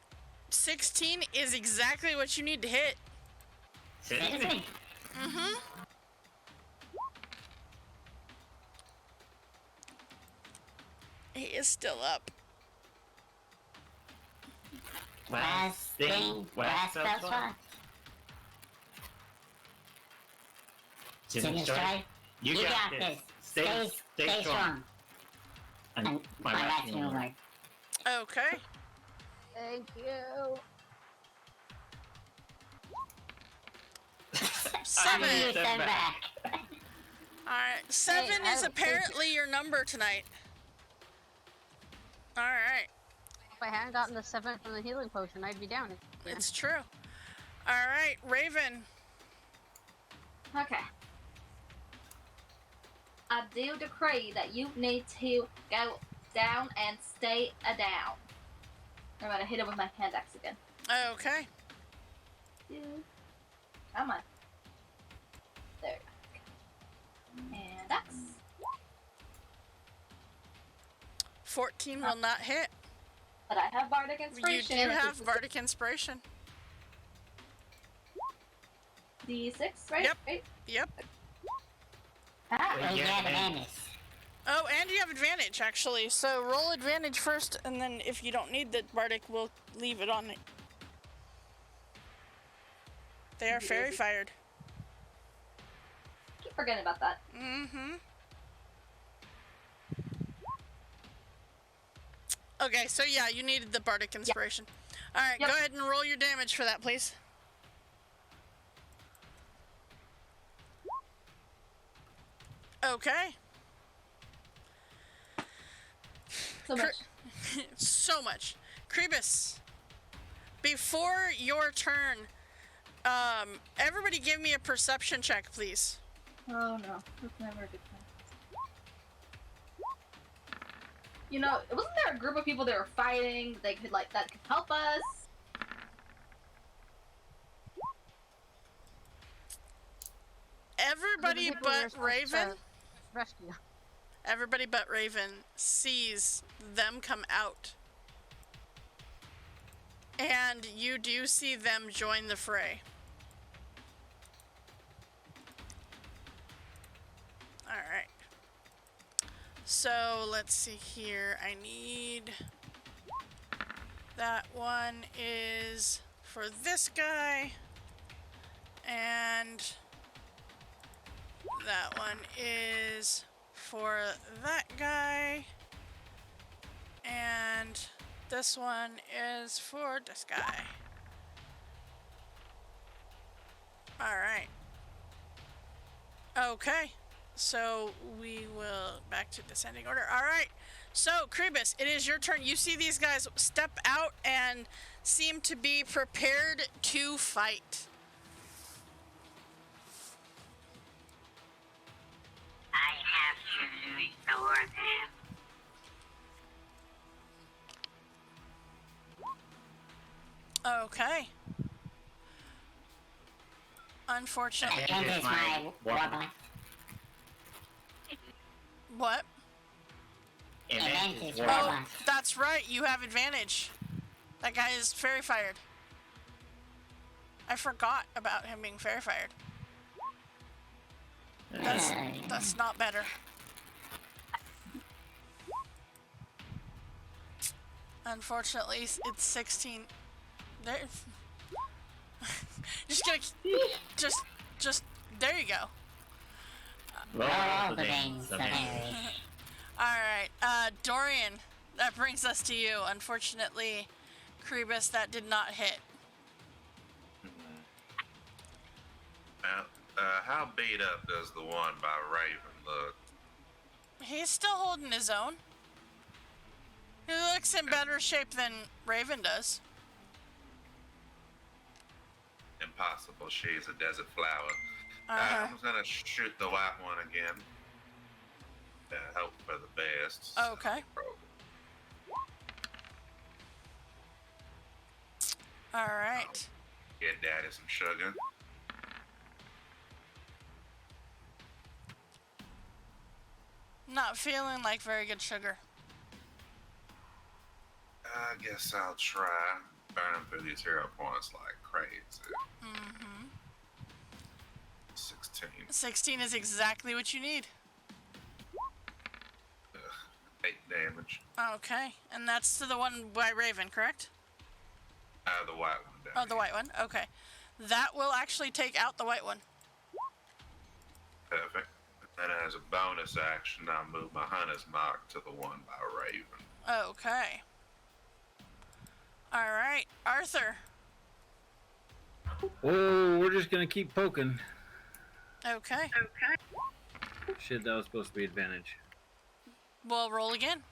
16 is exactly what you need to hit. Seriously? Mm-hmm. He is still up. Last thing, last spell slot. Sinister Strike, you got this. Stay strong. And my last healing word. Okay. Thank you. 7. Use them back. Alright. 7 I is don't apparently your number tonight. Alright. If I hadn't gotten the 7 from the healing potion, I'd be down. It's true. Alright, Raven. Okay. I do decree that you need to go down and stay down. I'm gonna hit him with my hand axe again. Okay. Come on. There we go. And axe. 14 will not hit. But I have Bardic You Inspiration. do have Bardic Inspiration. D6, right? Yep. Right? Yep. Ah, We get advantage. Oh, and you have advantage, actually. So roll advantage first, and then if you don't need the Bardic, we'll leave it on it. They are fairy fired. keep forgetting about that. Mm-hmm. Okay, so yeah, you needed the Bardic Inspiration. Alright, Yep. go ahead and roll your damage for that, please. Okay. So much. So much. Krebus, before your turn, everybody give me a perception check, please. Oh no, that's never a good thing. You know, wasn't there a group of people that were fighting that could help us? Everybody The people we were but supposed to Raven, rescue. everybody but Raven sees them come out. And you do see them join the fray. Alright. So, let's see here. I need... That one is for this guy. And... That one is for that guy. And this one is for this guy. Alright. Okay. So we will back to descending order. All right. So Kribis, it is your turn. You see these guys step out and seem to be prepared to fight. I have to ignore them. Okay. Unfortunately. Advantage my warlock. What? Advantage Oh, warlock. that's right. You have advantage. That guy is fairy fired. I forgot about him being fairy fired. That's not better. Unfortunately, it's 16. There. just there you go. Roll the veins of Mary. All right, Dorian. That brings us to you. Unfortunately, Kribis, that did not hit. Now, how beat up does the one by Raven look? He's still holding his own. He looks in better shape than Raven does. Impossible. She's a desert flower. Uh-huh. I'm gonna shoot the white one again. Hope for the best. Okay. All right. Get Daddy some sugar. Not feeling like very good sugar. I guess I'll try burning through these hero points like crazy. Mm-hmm. 16. 16 is exactly what you need. 8 damage. Okay, and that's to the one by Raven, correct? The white one down. Oh, the white one? Okay. That will actually take out the white one. Perfect. And as a bonus action, I'll move my hunter's mark to the one by Raven. Okay. All right, Arthur. Oh, we're just gonna keep poking. Okay. Shit, that was supposed to be advantage. We'll roll again.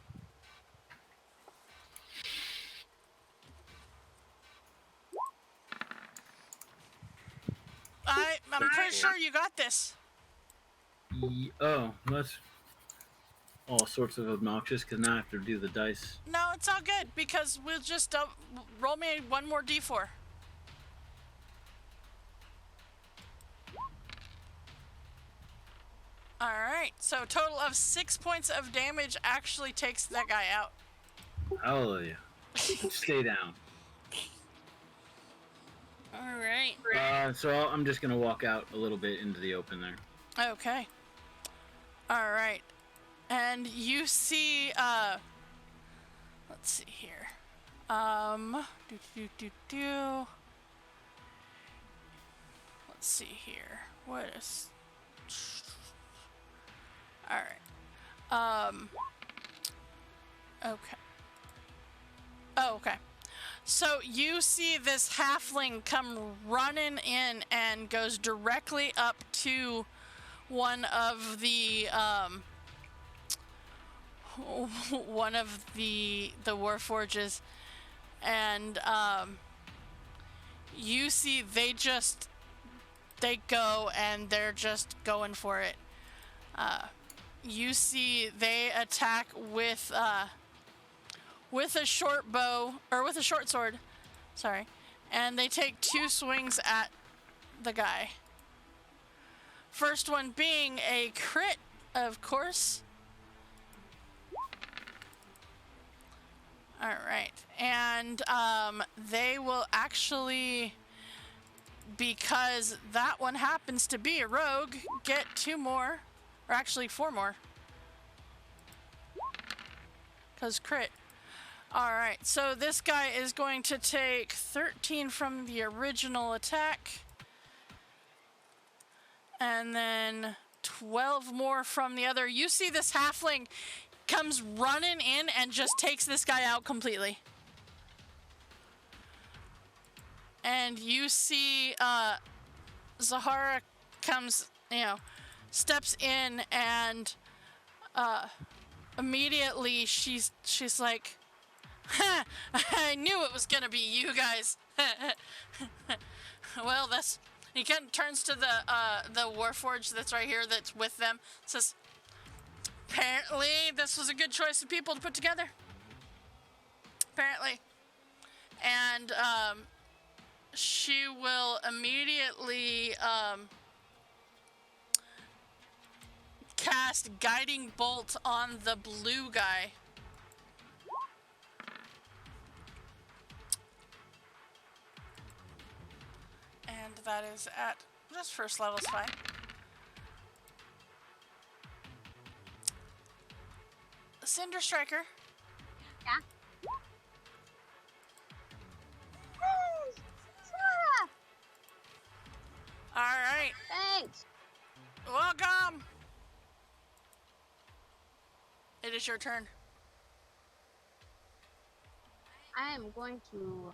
I'm pretty sure you got this. Oh, that's all sorts of obnoxious because now I have to do the dice. No, it's all good because we'll just roll me one more d4. All right, so total of 6 points of damage actually takes that guy out. Hallelujah. Stay down. All right. So I'm just gonna walk out a little bit into the open there. Okay. All right. And you see, let's see here. Let's see here. What is... All right. Okay. Oh, okay. So you see this halfling come running in and goes directly up to one of the warforges, and you see they go and they're just going for it. You see they attack with a short bow, or with a short sword, sorry, and they take 2 swings at the guy. First one being a crit, of course. All right, and they will actually, because that one happens to be a rogue, get 2 more, or actually 4 more, because crit. All right, so this guy is going to take 13 from the original attack, and then 12 more from the other. You see this halfling comes running in and just takes this guy out completely. And you see Zahara comes, steps in and immediately she's like, "Ha! I knew it was gonna be you guys." Well, that's. He kind of turns to the Warforged that's right here, that's with them. Says, "Apparently, this was a good choice of people to put together. Apparently." And she will immediately cast Guiding Bolt on the blue guy. And that is at just first level's fine. Cinder Striker. Yeah. Alright. Thanks. Welcome. It is your turn. I am going to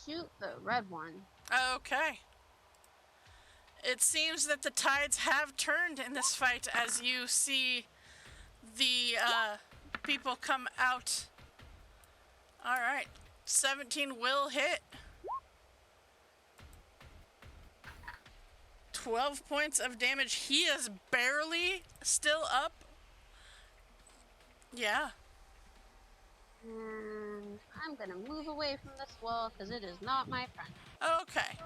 shoot the red one. Okay. It seems that the tides have turned in this fight as you see the people come out. Alright. 17 will hit. 12 points of damage. He is barely still up. Yeah. And I'm gonna move away from this wall because it is not my friend. Okay.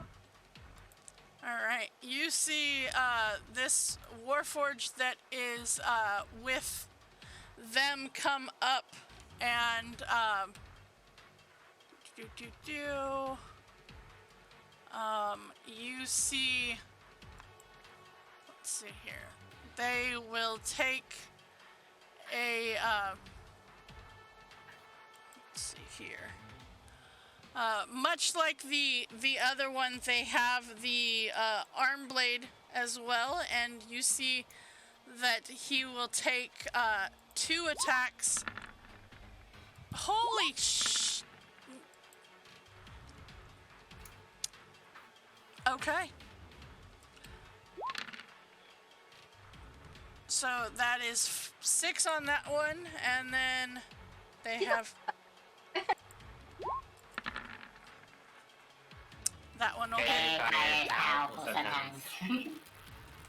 Alright. You see this Warforged that is with them come up and you see, let's see here. They will take a let's see here. Much like the other one, they have the arm blade as well, and you see that he will take 2 attacks. Holy sh! Okay. So that is 6 on that one, and then they have that one will hit.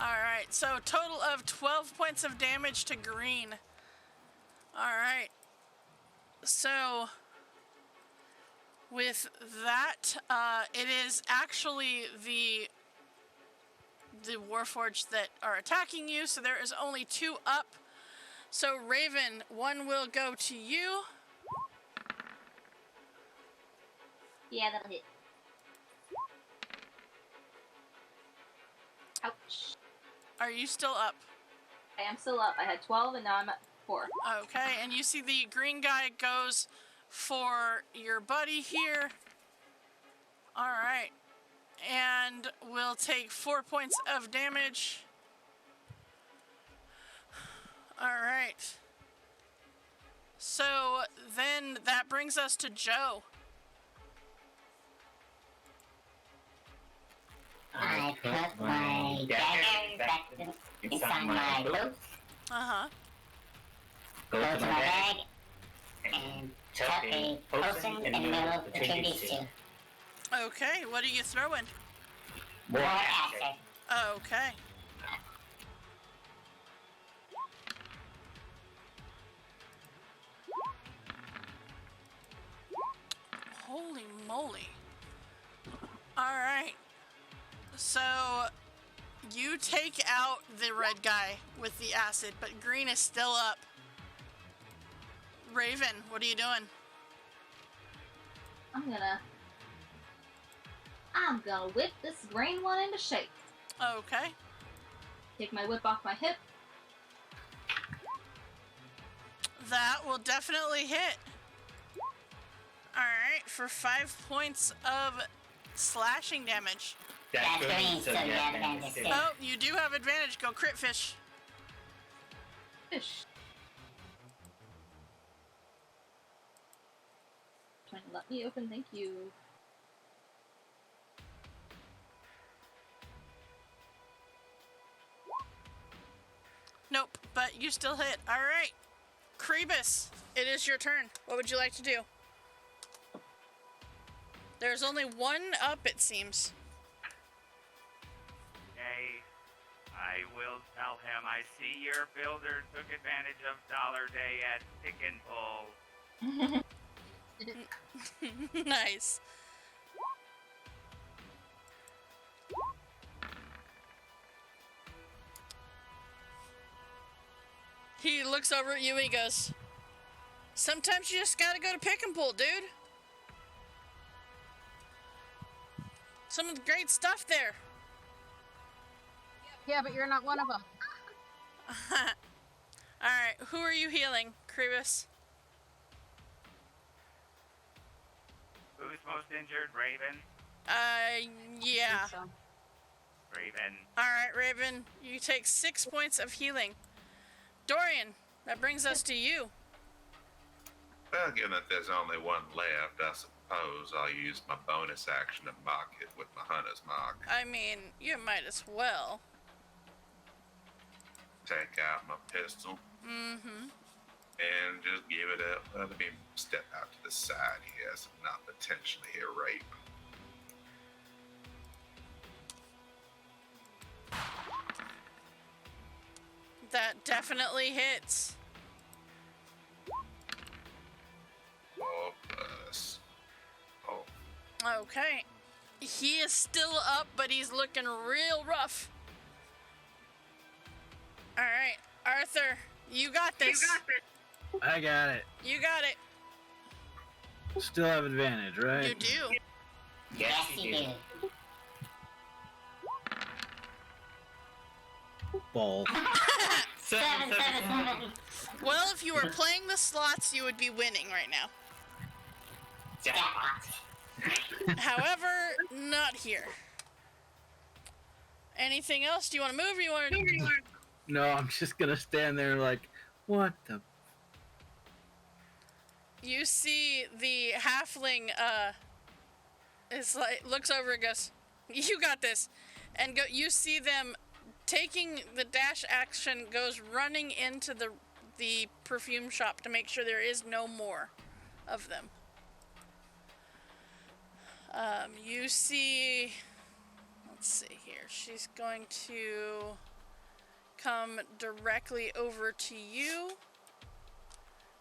Alright, so total of 12 points of damage to green. Alright. So with that, it is actually the Warforged that are attacking you, so there is only 2 up. So Raven, 1 will go to you. Yeah, that'll hit. Ouch. Are you still up? I am still up. I had 12 and now I'm at 4. Okay, and you see the green guy goes for your buddy here. Alright. And we'll take 4 points of damage. Alright. So then that brings us to Joe. I put my dagger back inside my boots, Uh-huh. go to my bag, and tuck a potion in the middle between these 2. Okay, what are you throwing? More acid. Okay. Holy moly. Alright. So, you take out the red guy with the acid, but green is still up. Raven, what are you doing? I'm gonna whip this green one into shape. Okay. Take my whip off my hip. That will definitely hit. Alright, for 5 points of slashing damage. That's green, so you have advantage too. Oh, you do have advantage. Go crit fish. Fish. Trying to let me open, thank you. You still hit. All right. Krebus, it is your turn. What would you like to do? There's only one up, it seems. Okay. I will tell him I see your builder took advantage of Dollar Day at Pick and Pull. Nice. He looks over at you and he goes, sometimes you just gotta go to Pick and Pull, dude. Some of the great stuff there. Yeah, but you're not one of them. Alright, who are you healing, Krebus? Who's most injured? Raven? Yeah. So. Raven. Alright, Raven, you take 6 points of healing. Dorian, that brings us to you. Well, given that there's only one left, I suppose I'll use my bonus action to mock it with my hunter's mark. I mean, you might as well. Take out my pistol. Mm-hmm. And just give it a, well, let me step out to the side here so I'm not potentially here rape. That definitely hits. 4 plus. Oh, Okay. He is still up, but he's looking real rough. Alright, Arthur, you got this. I got it. You got it. Still have advantage, right? You do. Yes, you do. Ball. 777. Well, if you were playing the slots, you would be winning right now. Jackpot. However, not here. Anything else? Do you want to move or you want to... No, I'm just gonna stand there like, what the? You see the halfling, is like, looks over and goes, you got this. And you see them taking the dash action, goes running into the perfume shop to make sure there is no more of them. You see, let's see here, she's going to come directly over to you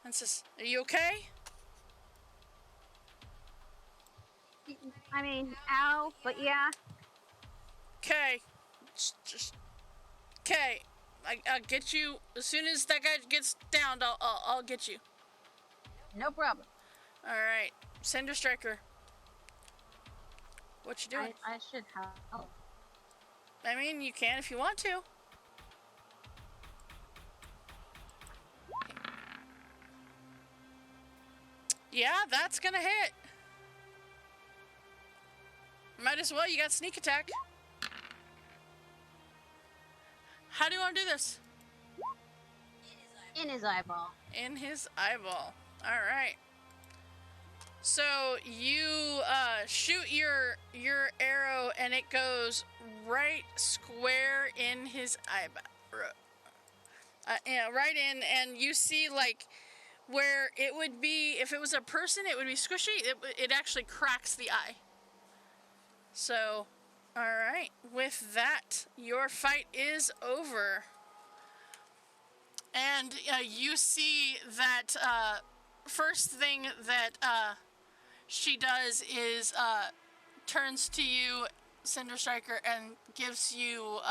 and says, are you okay? I mean, ow, but yeah. Okay. Just okay. I'll get you as soon as that guy gets downed. I'll get you. No problem. All right, Cinder Striker. What you doing? I should help. I mean, you can if you want to. Yeah, that's gonna hit. Might as well. You got sneak attack. How do you want to do this? In his eyeball. In his eyeball. All right. So you shoot your arrow and it goes right square in his eyeball. Yeah, right in, and you see like where it would be if it was a person, it would be squishy. It actually cracks the eye. So, all right. With that, your fight is over. And you see that first thing that she does is turns to you, Cinder Striker, and gives you.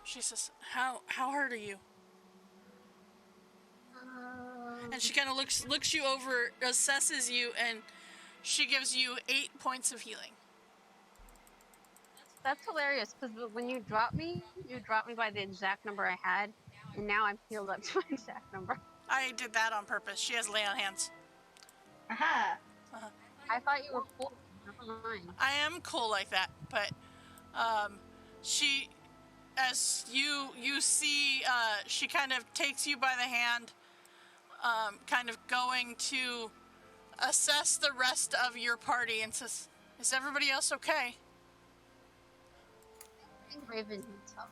She says, "How hurt are you?" And she kind of looks you over, assesses you, and she gives you 8 points of healing. That's hilarious, because when you dropped me by the exact number I had, and now I'm healed up to my exact number. I did that on purpose. She has lay on hands. Aha. I thought you were cool. Never mind. I am cool like that, but she, as you see, she kind of takes you by the hand, kind of going to assess the rest of your party and says, "Is everybody else okay?" I think Raven needs help.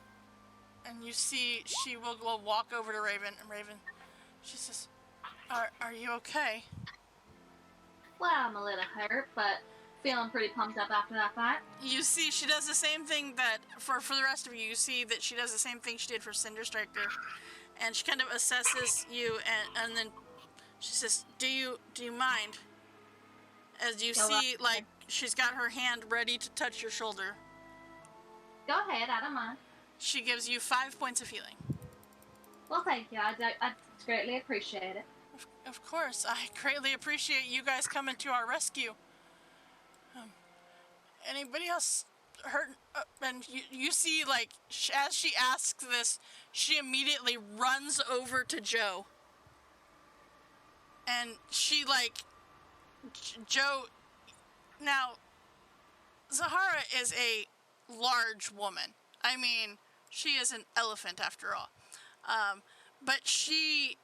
and you see she will walk over to Raven, and Raven, she says, "Are you okay?" Well, I'm a little hurt, but feeling pretty pumped up after that fight. You see she does the same thing that for the rest of you. You see that she does the same thing she did for Cinder Striker, and she kind of assesses you, and then she says, "Do you mind?" As you see, like she's got her hand ready to touch your shoulder. Go ahead, I don't mind. She gives you 5 points of healing. Well, thank you. I greatly appreciate it. Of course, I greatly appreciate you guys coming to our rescue. Anybody else hurt? And you see, like, as she asks this, she immediately runs over to Joe. And she, like, Joe... Now, Zahara is a large woman. I mean, she is an elephant after all. But she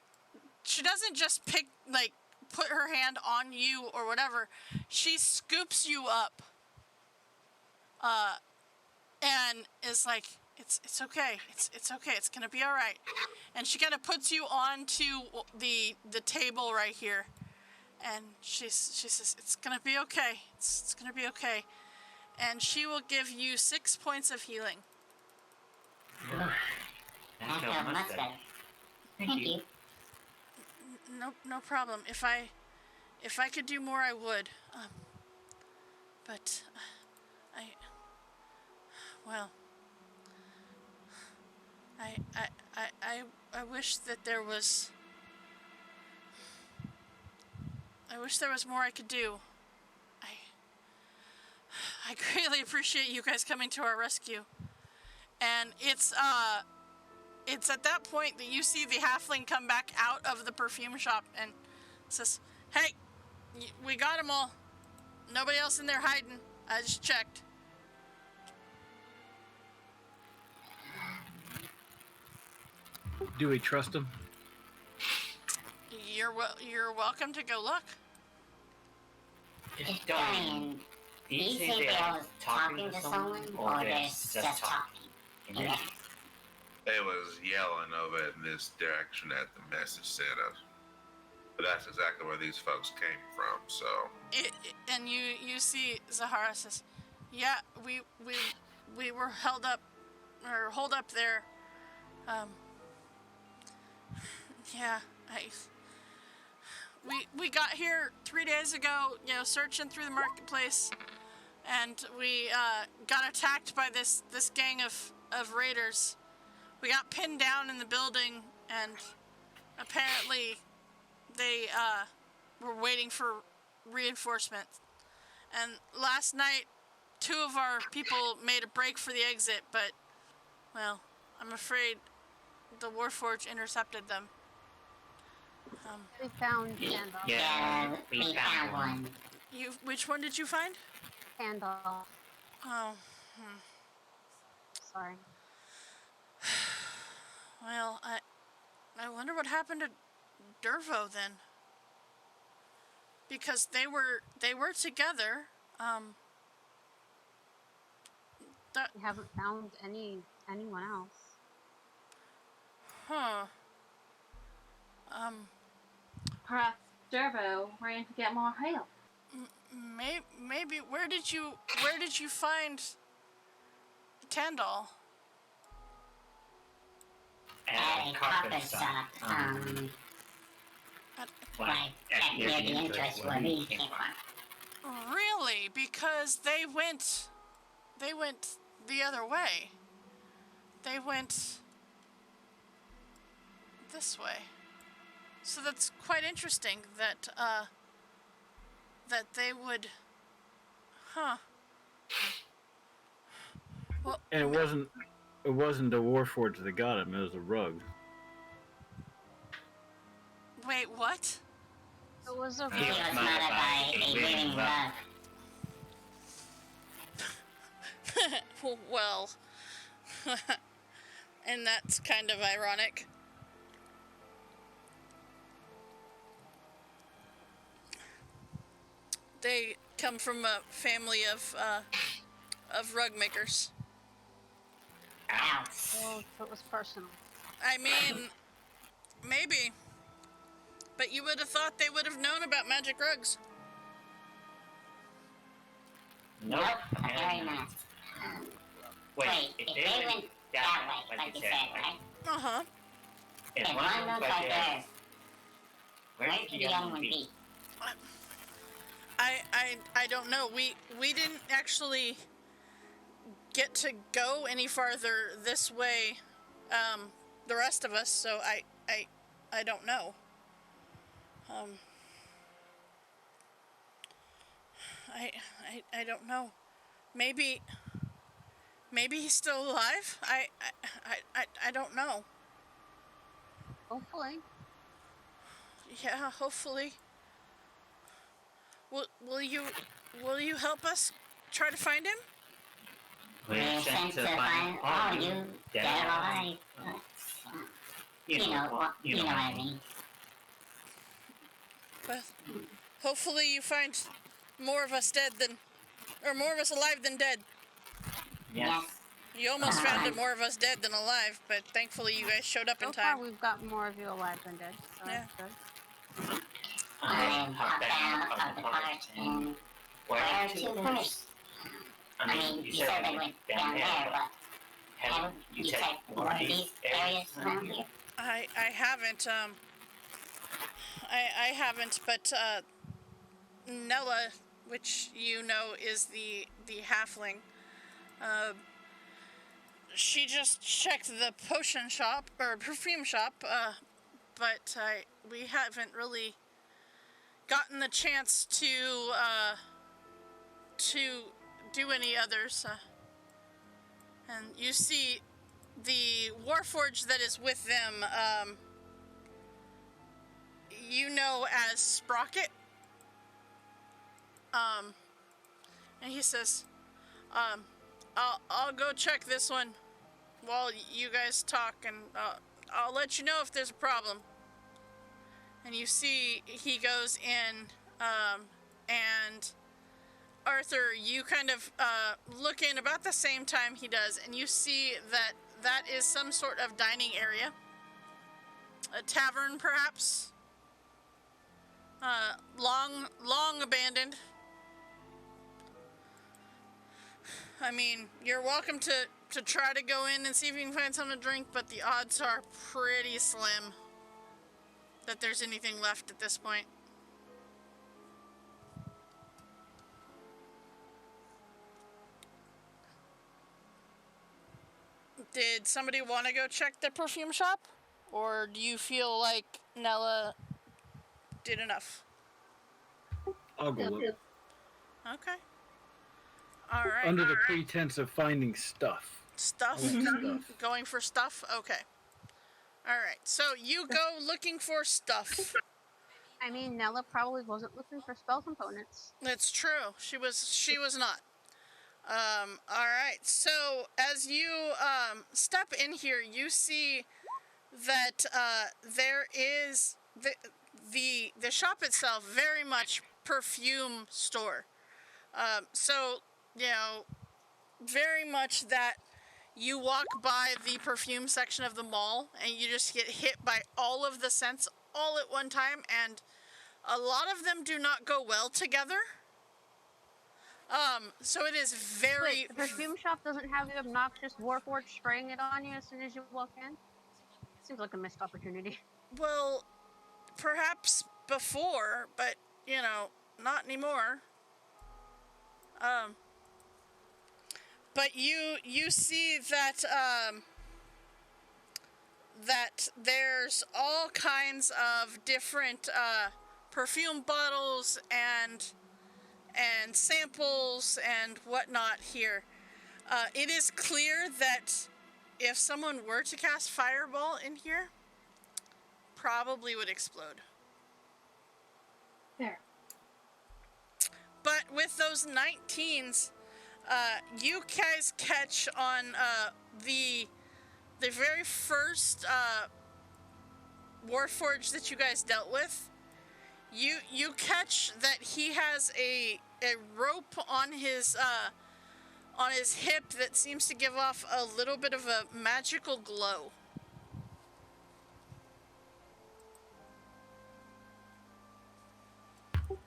doesn't just put her hand on you or whatever. She scoops you up. And is like, it's okay. It's okay. It's gonna be all right. And she kind of puts you onto the table right here. And she says, it's gonna be okay. It's gonna be okay. And she will give you 6 points of healing. I feel much better. Thank you. No problem. If I could do more, I would. But I wish that there was. I wish there was more I could do. I greatly appreciate you guys coming to our rescue. And it's at that point that you see the halfling come back out of the perfume shop and says, "Hey, we got them all. Nobody else in there hiding. I just checked." Do we trust him? You're welcome to go look. Dorian, do you think they was talking to someone, or they're just talking? They was yelling over in this direction that the message sent us. But that's exactly where these folks came from, so... And you see Zahara says, "Yeah, we were holed up there. Yeah, we got here 3 days ago, searching through the marketplace, and we got attacked by this gang of raiders. We got pinned down in the building, and apparently they were waiting for reinforcements. And last night, 2 of our people made a break for the exit, but, well, I'm afraid the Warforged intercepted them." We found Gandalf. Yeah, we found one. Which one did you find? Gandalf. Oh, Sorry. well, I wonder what happened to Dervo then. Because they were together. We haven't found anyone else. Huh. Perhaps Dervo ran to get more help. Maybe. Where did you find Tandal? At a carpet shop, right near the entrance where we came from. Really? Because they went the other way. They went this way. So that's quite interesting that they would. Huh. Well, And it wasn't the Warforged that got him. It was a rug. wait, what? It was a He was murdered by a living rug. Well, and that's kind of ironic. They come from a family of rug makers. Ouch. Oh, so it was personal. I mean, maybe. But you would have thought they would have known about magic rugs. Nope, apparently not. Wait, if they went that way, like you said, right? Uh-huh. If one looks like theirs, where could the other one be? I don't know. We didn't actually get to go any farther this way, the rest of us, so I don't know. I don't know. Maybe he's still alive? I don't know. Hopefully. Yeah, hopefully. Will you help us try to find him? We're sent to find all you dead or alive. You know what I mean. But hopefully you find more of us alive than dead. Yes. You almost found it more of us dead than alive, but thankfully you guys showed up So in time. far, we've got more of you alive than dead. So Yeah. that's good. I hopped down of the cart and where to first? I mean, you said they went down there, but haven't you checked one of these areas around here? I haven't, I haven't, but, Nella, which you know is the halfling, she just checked the potion shop, or perfume shop, but we haven't really gotten the chance to do any others, and you see the warforge that is with them, you know as Sprocket, and he says, I'll go check this one while you guys talk, and I'll let you know if there's a problem. And you see he goes in, and Arthur, you kind of look in about the same time he does, and you see that is some sort of dining area. A tavern, perhaps. Long abandoned. I mean, you're welcome to try to go in and see if you can find something to drink, but the odds are pretty slim that there's anything left at this point. Did somebody want to go check the perfume shop? Or do you feel like Nella did enough? I'll go look. Okay. Alright. Under the pretense of finding stuff. Stuff? I want stuff. Going for stuff? Okay. Alright, so you go looking for stuff. I mean, Nella probably wasn't looking for spell components. It's true. She was not. Alright, so as you step in here, you see that there is the shop itself very much perfume store. So, you know, very much that you walk by the perfume section of the mall and you just get hit by all of the scents all at one time, and a lot of them do not go well together. So it is very... Wait, the perfume shop doesn't have the obnoxious Warforged spraying it on you as soon as you walk in? Seems like a missed opportunity. Well, perhaps before, but, you know, not anymore. But you see that, that there's all kinds of different, perfume bottles and samples and whatnot here. It is clear that if someone were to cast Fireball in here, probably would explode. There. But with those 19s, you guys catch on the very first Warforged that you guys dealt with. You catch that he has a rope on his on his hip that seems to give off a little bit of a magical glow.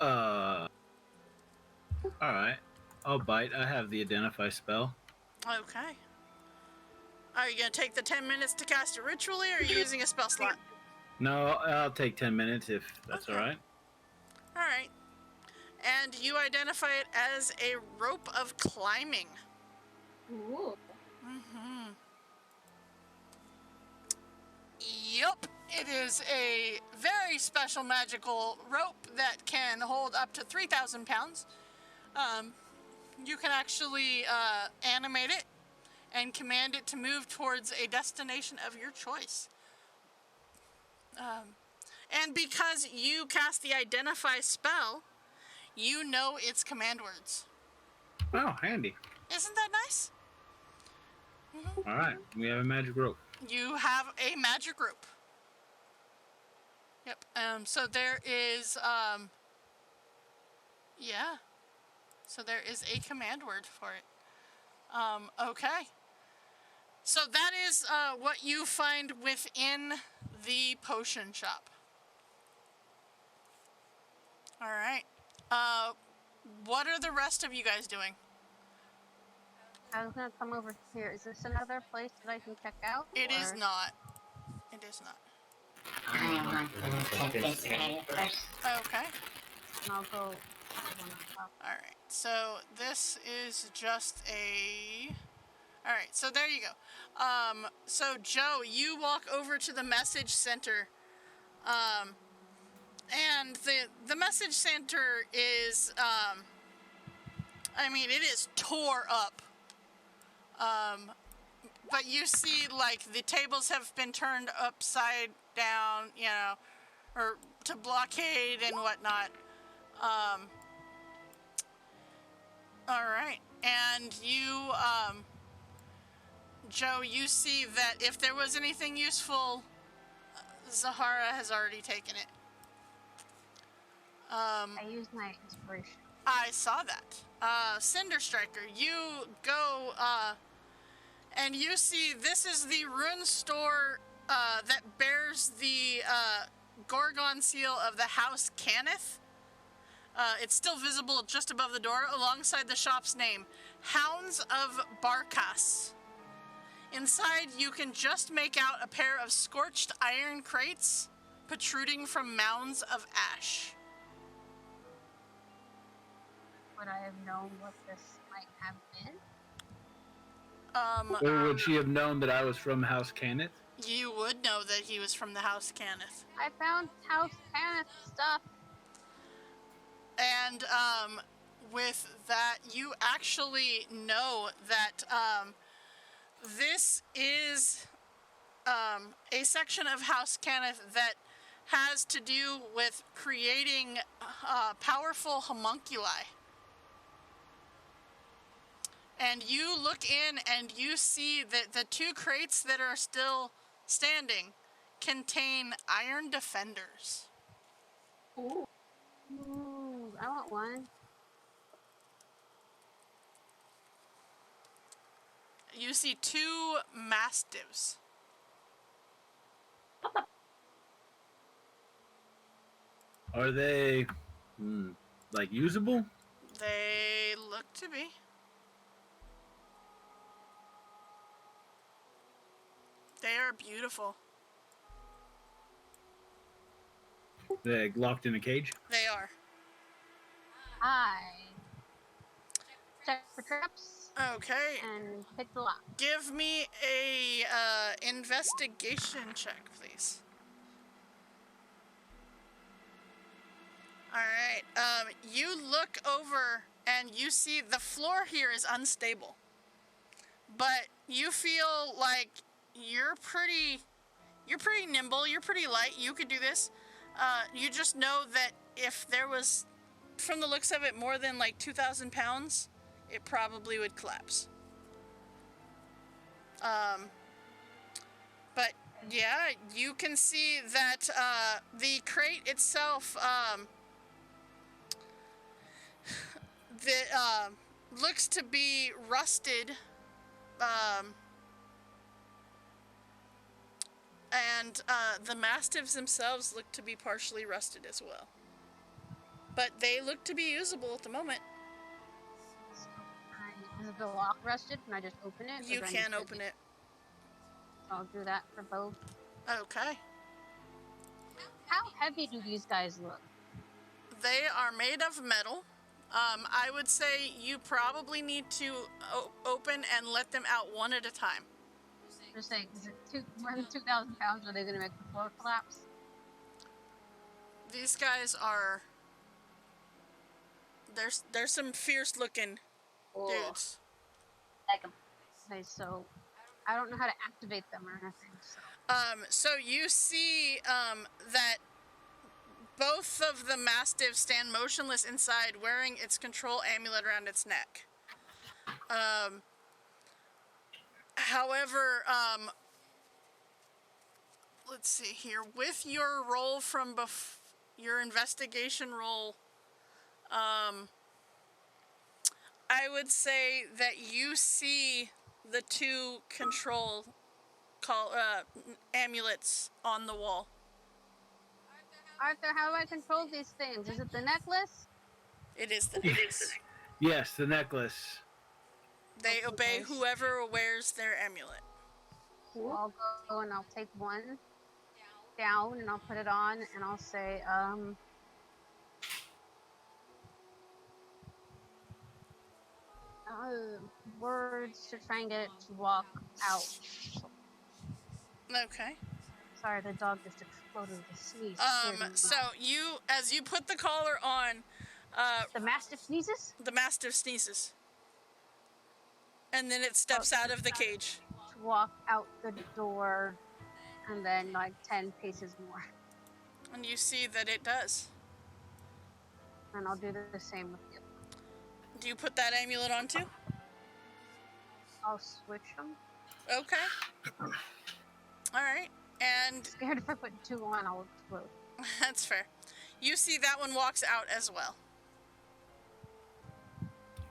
Alright. I'll bite. I have the identify spell. Okay. Are you going to take the 10 minutes to cast it ritually, or are you using a spell slot? No, I'll take 10 minutes if that's Okay. alright. Alright. And you identify it as a rope of climbing. Ooh. Mm-hmm. Yup. It is a very special magical rope that can hold up to 3,000 pounds. You can actually animate it and command it to move towards a destination of your choice. And because you cast the Identify spell, you know its command words. Oh, handy. Isn't that nice? Mm-hmm. Alright, we have a magic rope. You have a magic rope. Yep. So there is, yeah. So there is a command word for it. Okay. So that is what you find within the potion shop. All right. What are the rest of you guys doing? I was gonna come over here. Is this another place that I can check out? It is not. It is not. I want to take this area first. Okay. I'll go. All right. So this is just a... All right. So there you go. So Joe, you walk over to the message center. And the message center is, I mean, it is tore up. But you see, like, the tables have been turned upside down, you know, or to blockade and whatnot. All right. And you, Joe, you see that if there was anything useful, Zahara has already taken it. I used my inspiration. I saw that. Cinder Striker, you go, and you see this is the rune store that bears the Gorgon seal of the House Cannith. It's still visible just above the door alongside the shop's name, Hounds of Barkas. Inside, you can just make out a pair of scorched iron crates protruding from mounds of ash. Would I have known what this might have been? Or would she have known that I was from House Cannith? You would know that he was from the House Cannith. I found House Kenneth stuff. And with that, you actually know that this is a section of House Cannith that has to do with creating powerful homunculi. And you look in and you see that the two crates that are still standing contain iron defenders. Ooh. Ooh, I want one. You see two mastiffs. Are they, like, usable? They look to be. They are beautiful. They're locked in a cage? They are. I check for traps Okay. and pick the lock. Give me a investigation check, please. All right. You look over and you see the floor here is unstable, but you feel like you're pretty nimble. You're pretty light. You could do this. You just know that if there was, from the looks of it, more than like 2,000 pounds, it probably would collapse. But yeah, you can see that the crate itself, looks to be rusted, and the mastiffs themselves look to be partially rusted as well. But they look to be usable at the moment. Is the lock rusted? Can I just open it? You can open it. I'll do that for both. Okay. How heavy do these guys look? They are made of metal. I would say you probably need to open and let them out one at a time. Just saying, is it more than 2,000 pounds? Are they going to make the floor collapse? These guys are... There's some fierce-looking dudes. Like 'em. Okay, so I don't know how to activate them or anything. So you see that both of the mastiffs stand motionless inside, wearing its control amulet around its neck. However, let's see here. With your roll from your investigation roll, I would say that you see the two control amulets on the wall. Arthur, how do I control these things? Is it the necklace? It is the necklace. Yes, the necklace. They obey whoever wears their amulet. Cool. I'll go and I'll take one down and I'll put it on and I'll say, words to try and get it to walk out. Okay. Sorry, the dog just exploded with a sneeze. So as you put the collar on, the mastiff sneezes? The mastiff sneezes. And then it steps out of the cage. To walk out the door and then like 10 paces more. And you see that it does. And I'll do the same with you. Do you put that amulet on too? I'll switch them. Okay. Alright. And Scared if I put two on, I'll explode. That's fair. You see that one walks out as well.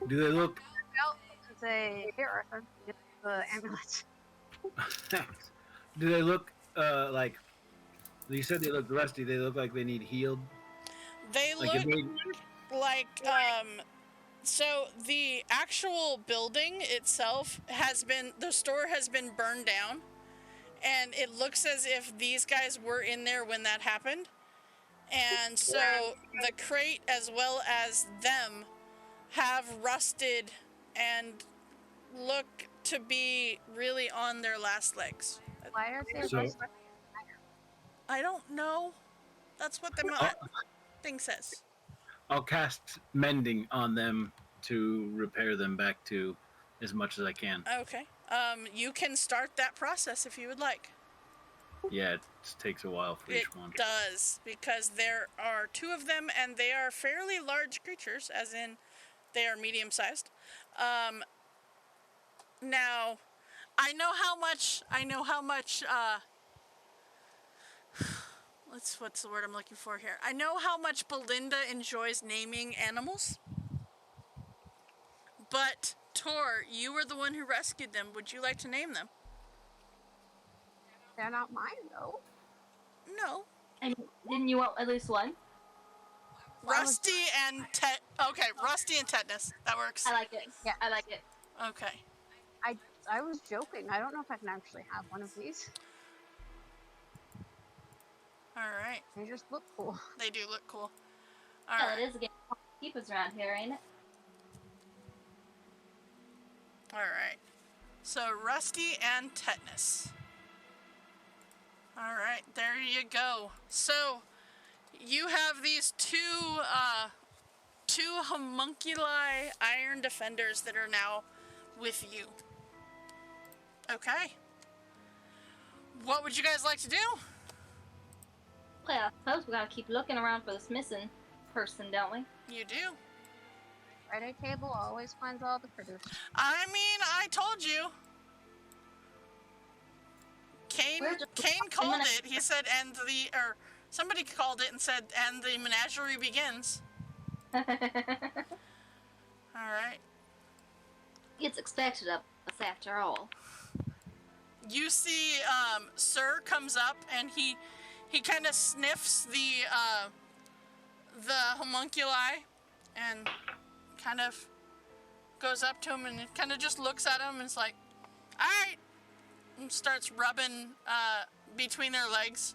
Do they look? Out and say, "Here, Arthur, get the amulet." Thanks. Do they look like? You said they look rusty. They look like they need healed. They Like look like so the actual building itself the store has been burned down, and it looks as if these guys were in there when that happened. And so the crate as well as them have rusted and look to be really on their last legs. Why are they So- rusted? I don't know. That's what the thing says. I'll cast mending on them to repair them back to as much as I can. Okay. You can start that process if you would like. Yeah, it takes a while for It each one. does, because there are two of them, and they are fairly large creatures, as in they are medium-sized. Now, I know how much, what's the word I'm looking for here? I know how much Belinda enjoys naming animals. But, Tor, you were the one who rescued them. Would you like to name them? They're not mine, though. No. And didn't you want at least one? Rusty and Okay, Rusty and Tetanus. That works. I like it. Yeah. I like it. Okay. I was joking. I don't know if I can actually have one of these. Alright. They just look cool. They do look cool. Yeah, Alright. it is a game. Keep us around here, ain't it? Alright. So, Rusty and Tetanus. Alright, there you go. So, you have these two homunculi iron defenders that are now with you. Okay. What would you guys like to do? Well, I suppose we gotta keep looking around for this missing person, don't we? You do. Friday table always finds all the critters. I mean, I told you. Kane called it. He said, somebody called it and said, and the menagerie begins. All right. It's expected of us after all. You see, Sir comes up and he kind of sniffs the homunculi and kind of goes up to him and kind of just looks at him and is like, all right, and starts rubbing between their legs.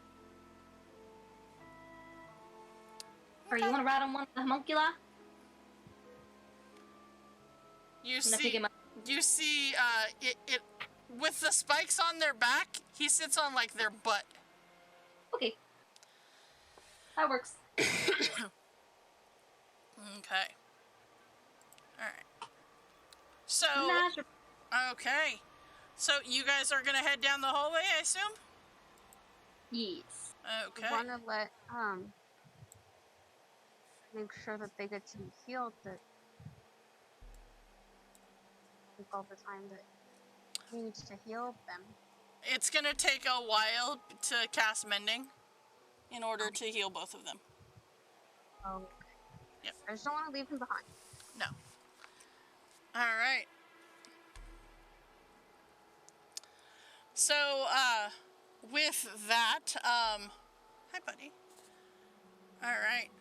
Or you want to ride on one of the homunculi? You see it with the spikes on their back, he sits on like their butt. Okay. That works. Okay. Alright. So, okay. So, you guys are gonna head down the hallway, I assume? Yes. Okay. I want to let, make sure that they get to be healed, that all the time that he needs to heal them. It's gonna take a while to cast Mending in order to heal both of them. Oh. Yep. I just don't want to leave him behind. No. Alright. So, with that, hi buddy. Alright.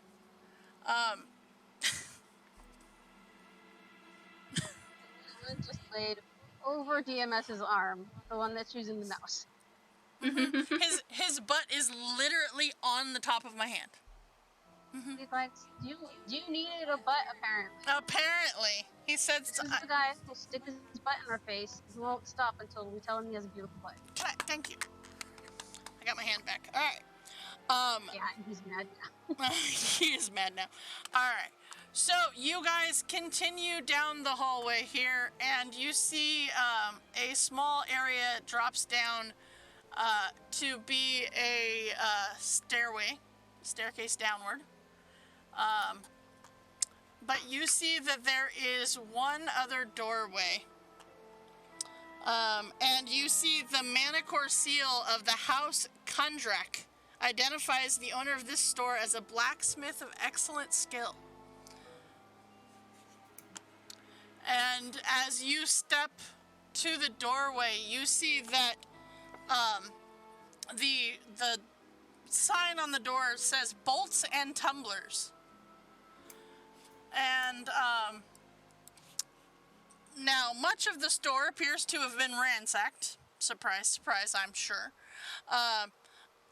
Someone just laid over DMS's arm, the one that's using the mouse. His butt is literally on the top of my hand. He's like, you needed a butt, apparently. Apparently. He said... This is the guy who'll stick his butt in our face. He won't stop until we tell him he has a beautiful butt. Thank you. I got my hand back. Alright. Yeah, he's mad now. He is mad now. Alright. So, you guys continue down the hallway here, and you see a small area drops down to be a staircase downward. But you see that there is one other doorway. And you see the Manicore seal of the House Kundrak identifies the owner of this store as a blacksmith of excellent skill. And as you step to the doorway, you see that the sign on the door says bolts and tumblers. And now much of the store appears to have been ransacked. Surprise, surprise, I'm sure.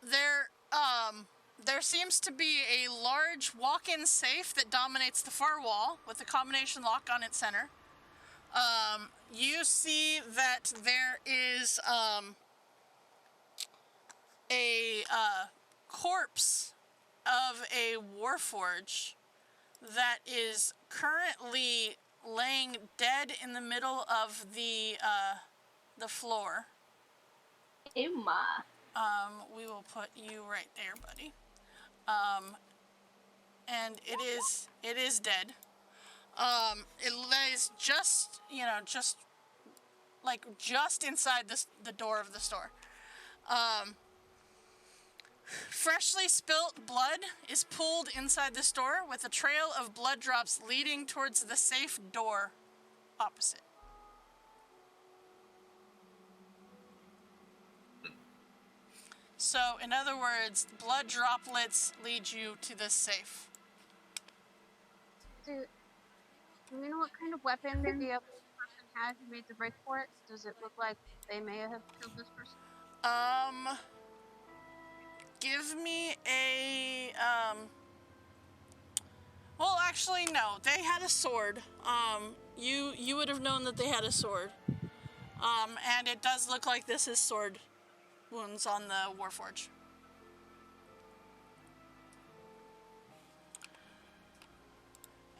There seems to be a large walk-in safe that dominates the far wall with a combination lock on its center. You see that there is a corpse of a warforge that is currently laying dead in the middle of the floor. Ew, ma. We will put you right there, buddy. And it is dead. It lays just inside the door of the store. Freshly spilt blood is pooled inside the store with a trail of blood drops leading towards the safe door opposite. So, in other words, blood droplets lead you to this safe. Do you know what kind of weapon the other person had who made the break for it? Does it look like they may have killed this person? Give me a, well, actually, no. They had a sword. You would have known that they had a sword. And it does look like this is sword wounds on the warforge.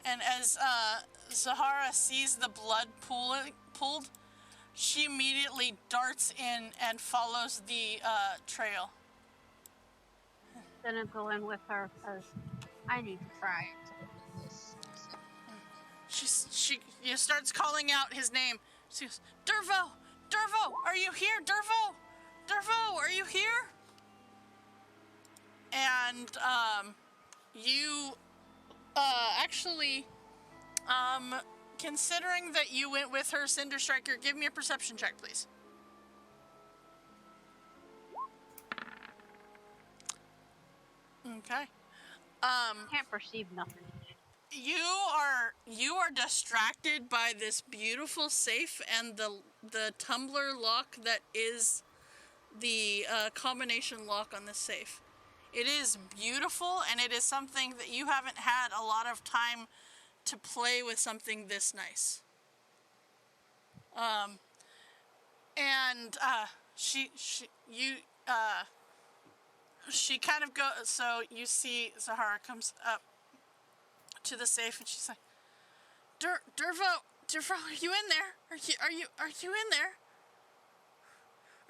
And as Zahara sees the blood pooled, she immediately darts in and follows the trail. Gonna go in with her because I need to try to do this. She starts calling out his name. She goes, Dervo! Dervo! Are you here? Dervo! Dervo! Are you here? And, you, actually, considering that you went with her, Cinder Striker, give me a perception check, please. Okay. Can't perceive nothing. You are distracted by this beautiful safe and the tumbler lock that is the combination lock on this safe. It is beautiful, and it is something that you haven't had a lot of time to play with something this nice. She kind of goes, so you see Zahara comes up to the safe, and she's like, Dervo, are you in there? Are you in there?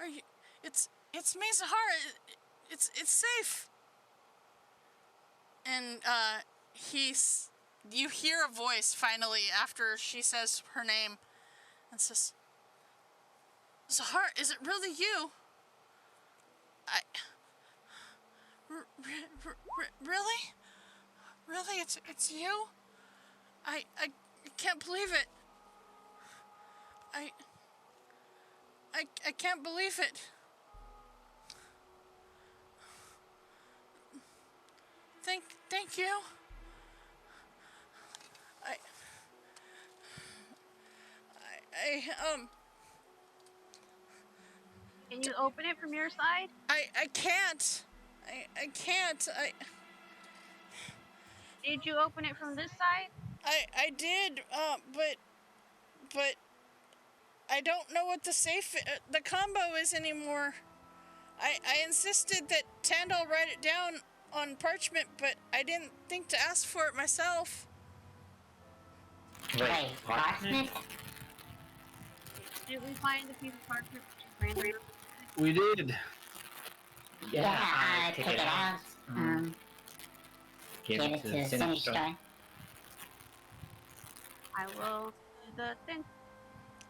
Are you, it's me, Zahara, it's safe. And, you hear a voice finally after she says her name and says, Zahara, is it really you? Really? Really? It's you? I can't believe it. I can't believe it. Thank you. Can you open it from your side? I can't. I can't. Did you open it from this side? I did, but I don't know what the combo is anymore. I insisted that Tandal write it down on parchment, but I didn't think to ask for it myself. Wait, parchment? Did we find the piece of parchment? Random? We did. Yeah, take it out. Give it to Sinister. I will do the thing.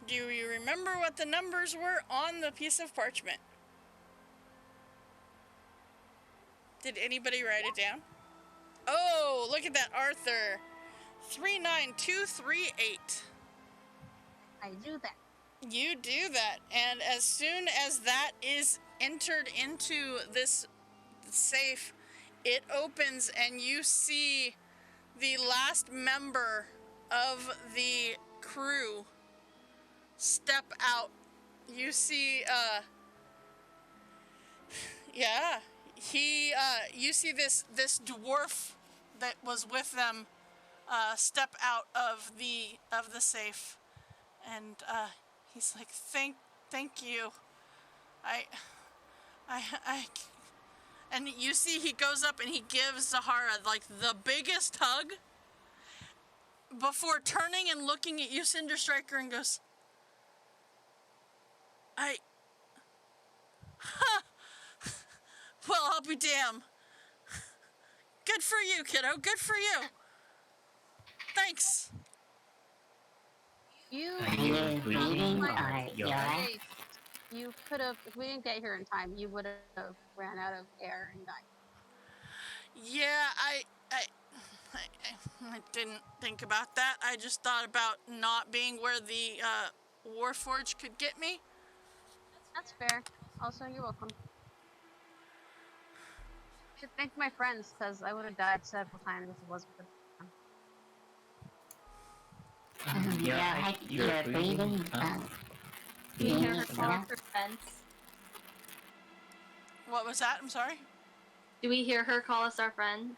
Do you remember what the numbers were on the piece of parchment? Did anybody write it down? Oh, look at that, Arthur. 39238. I do that. You do that, and as soon as that is entered into this safe, it opens and you see the last member of the crew step out. You see, you see this dwarf that was with them step out of the safe, and he's like, thank you. And you see he goes up and he gives Zahara like the biggest hug before turning and looking at you, Cinder Striker, and goes, well, I'll be damned. Good for you, kiddo. Good for you. Thanks. You breathing or you're right? You could have, if we didn't get here in time, you would have ran out of air and died. Yeah, I didn't think about that. I just thought about not being where the Warforged could get me. That's fair. Also, you're welcome. I should thank my friends, because I would have died several times if it wasn't for them. You're breathing. Do you hear her call us her friends? What was that? I'm sorry? Do we hear her call us her friends?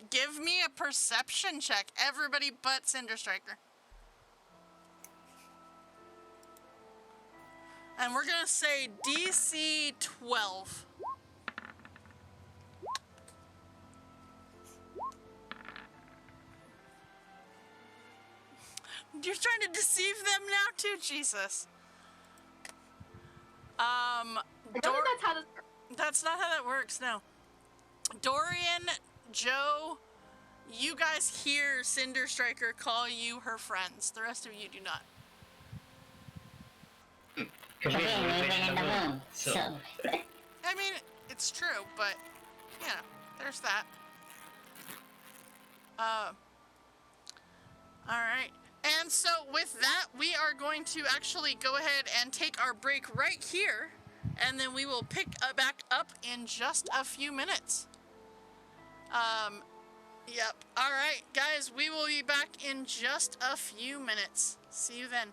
Give me a perception check. Everybody but Cinder Striker. And we're gonna say DC 12. You're trying to deceive them now too, Jesus. I don't think that's how this works. That's not how that works, no. Dorian, Joe, you guys hear Cinder Striker call you her friends. The rest of you do not. Because we're living in the moon, so... I mean, it's true, but, you know, there's that. All right. And so with that, we are going to actually go ahead and take our break right here, and then we will pick back up in just a few minutes. Yep. All right, guys, we will be back in just a few minutes. See you then.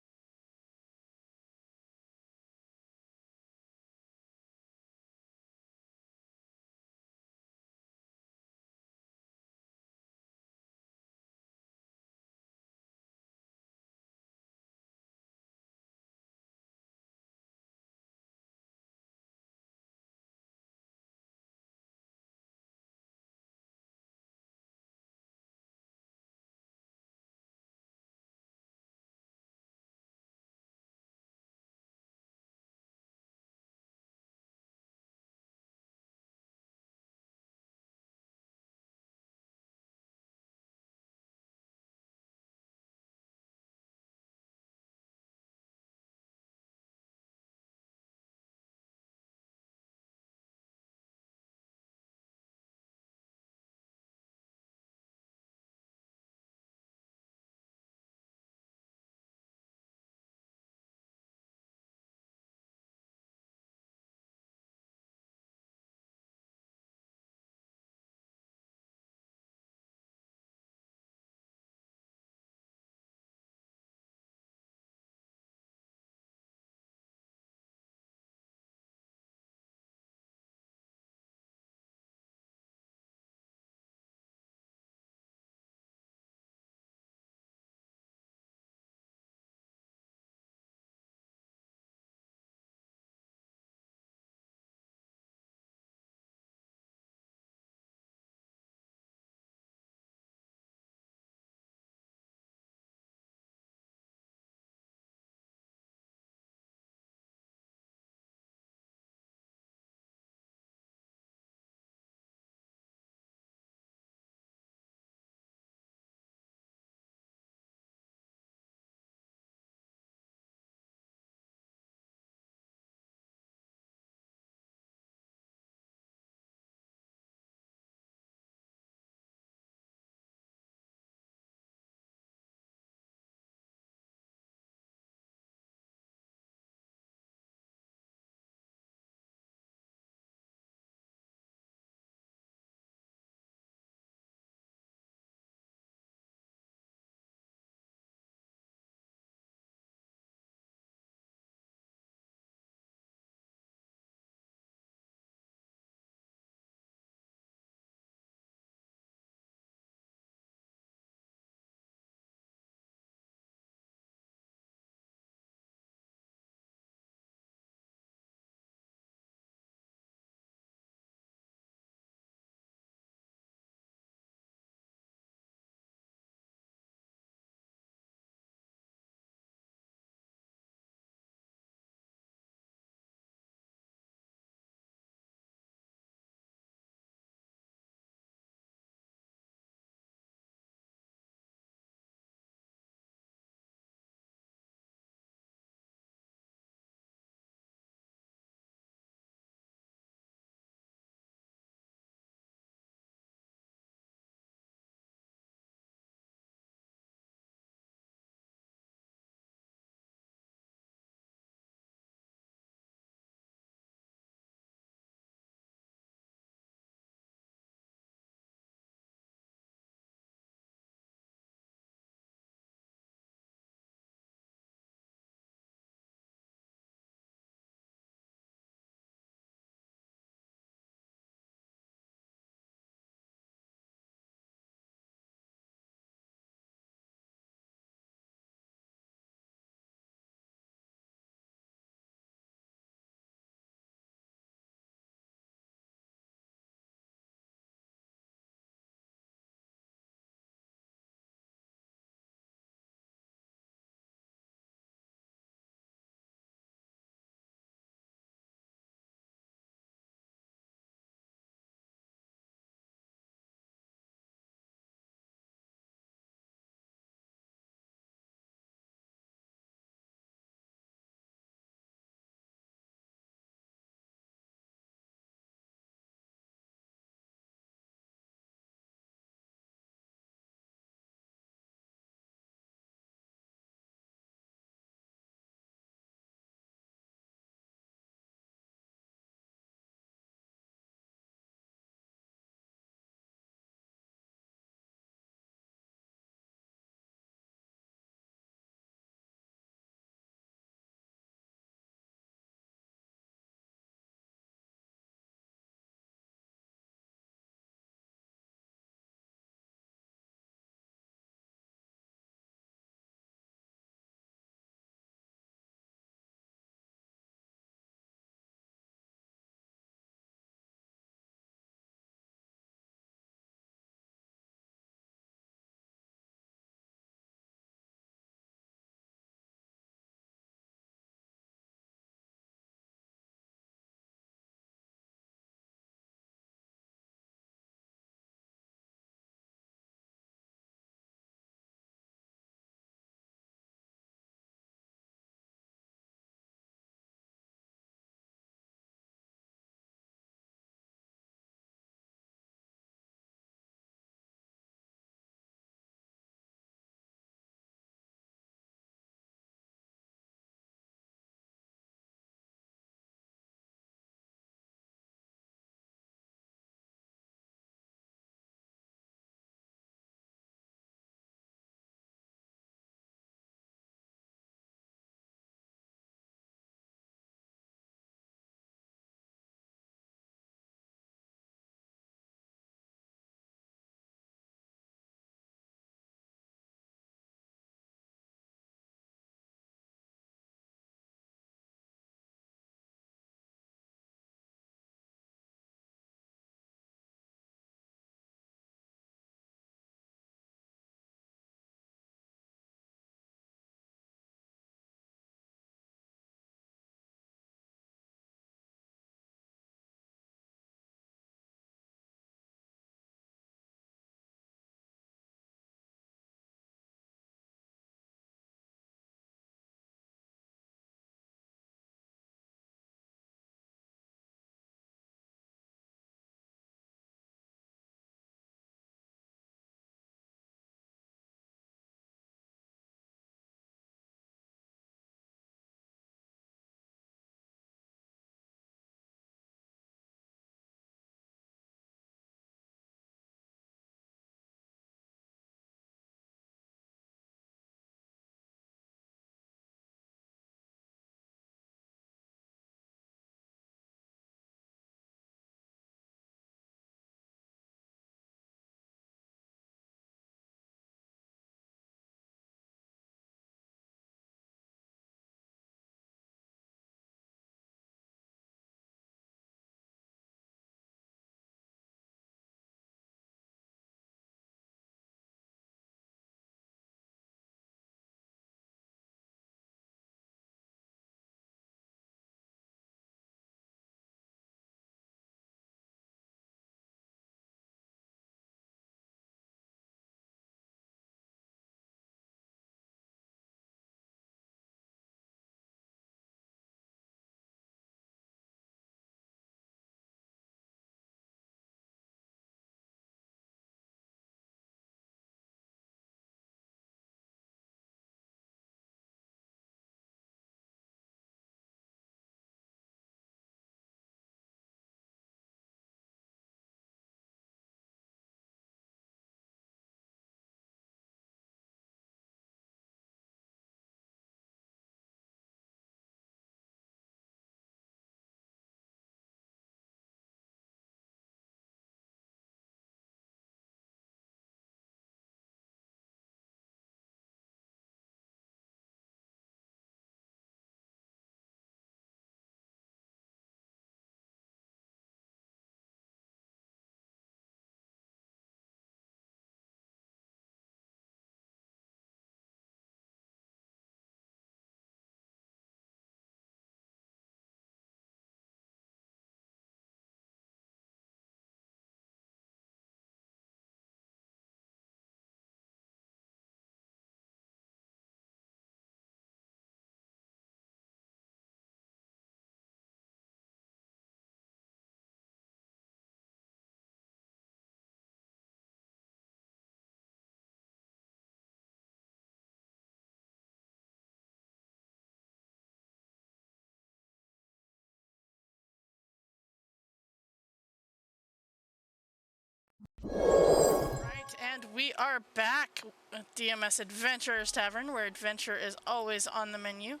And we are back at DMS Adventurers Tavern, where adventure is always on the menu.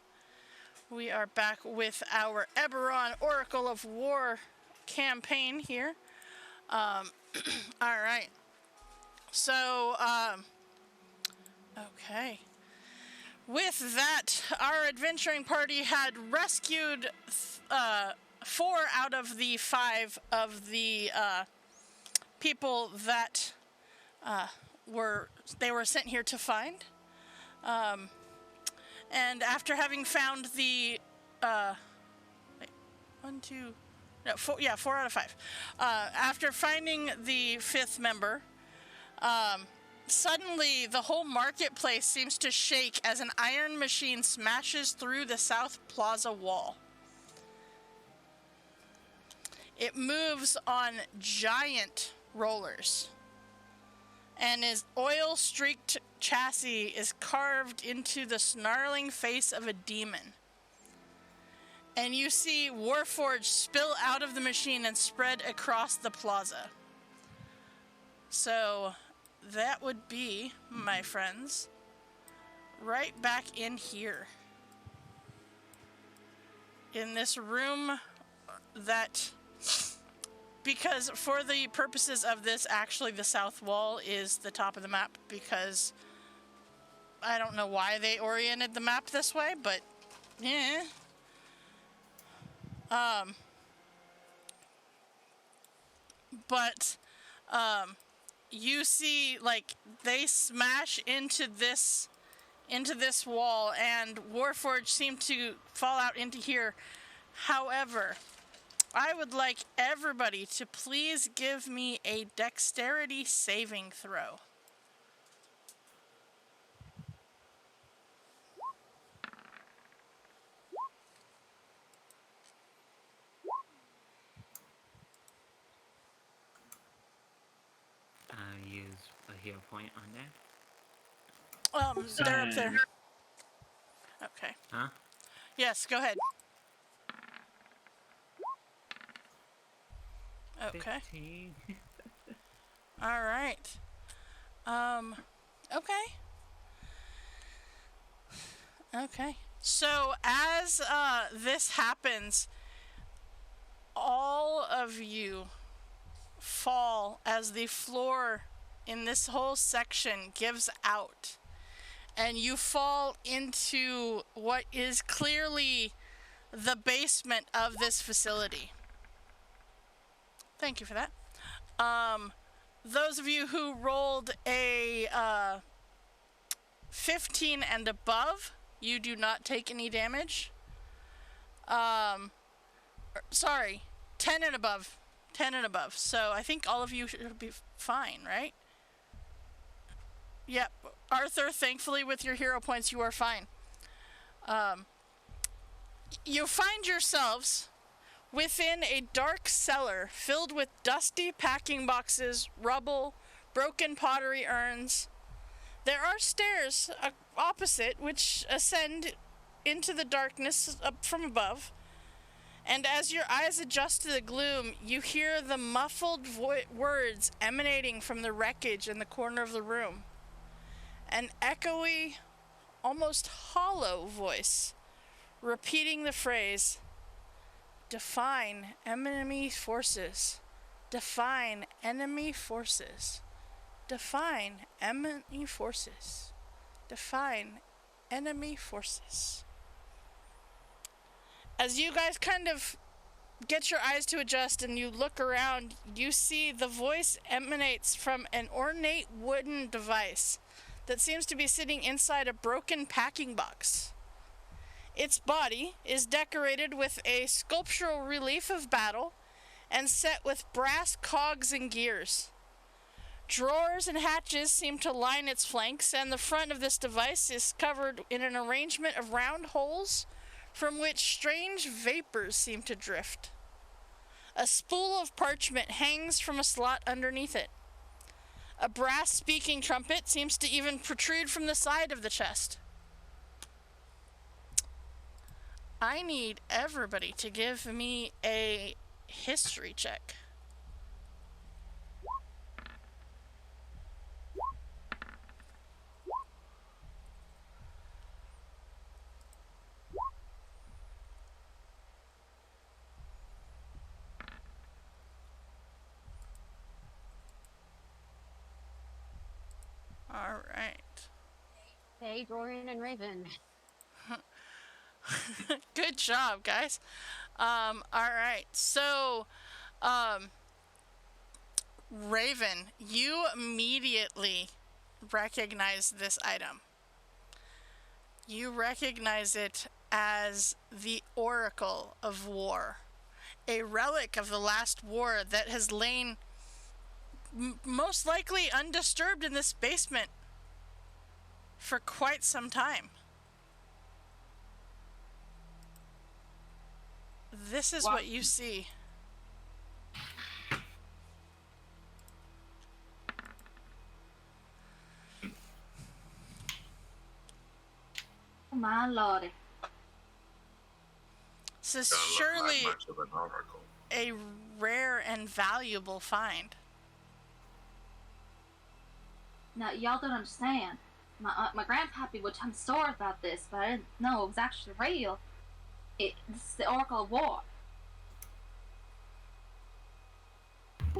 We are back with our Eberron Oracle of War campaign here. Alright. So, okay. With that, our adventuring party had rescued 4 out of the 5 of the people that were sent here to find. And after having found the 4 out of 5. After finding the 5th member, suddenly the whole marketplace seems to shake as an iron machine smashes through the South Plaza wall. It moves on giant rollers, and his oil-streaked chassis is carved into the snarling face of a demon. And you see Warforged spill out of the machine and spread across the plaza. So that would be, my friends, right back in here. In this room that, because for the purposes of this, actually the south wall is the top of the map, because I don't know why they oriented the map this way, but yeah. You see, like, they smash into this wall, and Warforged seem to fall out into here. However, I would like everybody to please give me a dexterity saving throw. Use a heal point on there. They're up there. Okay. Huh? Yes, go ahead. Okay. 15. All right. Okay. Okay. So as this happens, all of you fall as the floor in this whole section gives out, and you fall into what is clearly the basement of this facility. Thank you for that. Those of you who rolled a 15 and above, you do not take any damage. Sorry, 10 and above. 10 and above. So I think all of you should be fine, right? Yep. Arthur, thankfully with your hero points, you are fine. You find yourselves within a dark cellar filled with dusty packing boxes, rubble, broken pottery urns. There are stairs opposite which ascend into the darkness up from above. And as your eyes adjust to the gloom, you hear the muffled words emanating from the wreckage in the corner of the room. An echoey, almost hollow voice repeating the phrase, "Define enemy forces. Define enemy forces. Define enemy forces. Define enemy forces." As you guys kind of get your eyes to adjust and you look around, you see the voice emanates from an ornate wooden device that seems to be sitting inside a broken packing box. Its body is decorated with a sculptural relief of battle and set with brass cogs and gears. Drawers and hatches seem to line its flanks, and the front of this device is covered in an arrangement of round holes from which strange vapors seem to drift. A spool of parchment hangs from a slot underneath it. A brass speaking trumpet seems to even protrude from the side of the chest. I need everybody to give me a history check. day, Dorian and Raven. Good job, guys. All right. So, Raven, you immediately recognize this item. You recognize it as the Oracle of War, a relic of the last war that has lain most likely undisturbed in this basement for quite some time. This is what you see. Oh, my lordy. This is Doesn't look surely like much of an oracle. a rare and valuable find. Now, y'all don't understand. My grandpappy would tell me stories about this, but I didn't know it was actually real. This is the Oracle of War.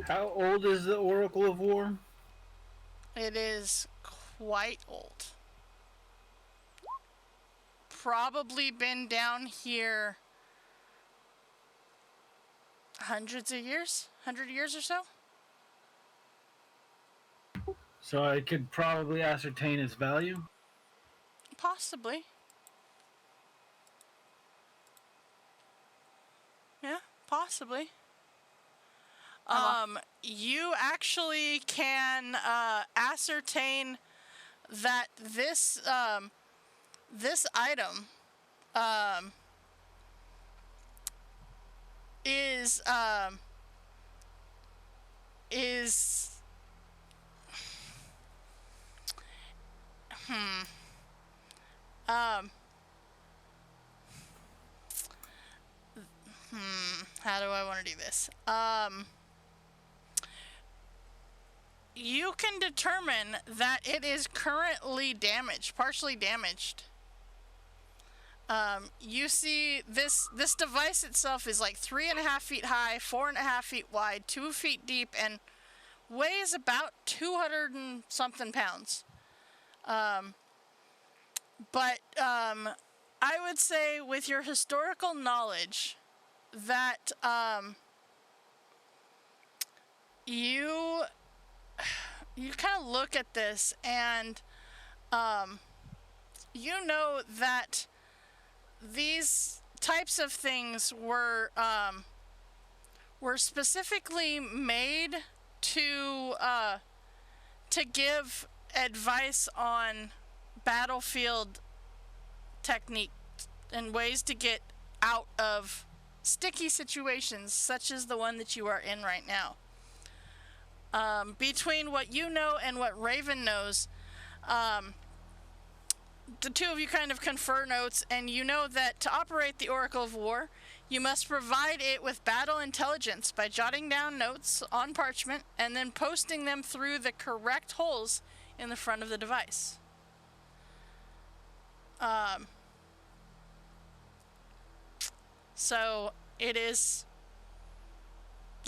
How old is the Oracle of War? It is quite old. Probably been down here hundreds of years, 100 years or so. So I could probably ascertain its value. Possibly. Yeah, possibly. You actually can ascertain that this this item is how do I want to do this? You can determine that it is currently damaged, partially damaged. You see this device itself is like 3.5 feet high, 4.5 feet wide, 2 feet deep, and weighs about 200 and something pounds. But I would say with your historical knowledge that you kind of look at this and you know that these types of things were specifically made to give advice on battlefield technique and ways to get out of sticky situations such as the one that you are in right now. Between what you know and what Raven knows, the two of you kind of confer notes, and you know that to operate the Oracle of War, you must provide it with battle intelligence by jotting down notes on parchment and then posting them through the correct holes in the front of the device. So it is,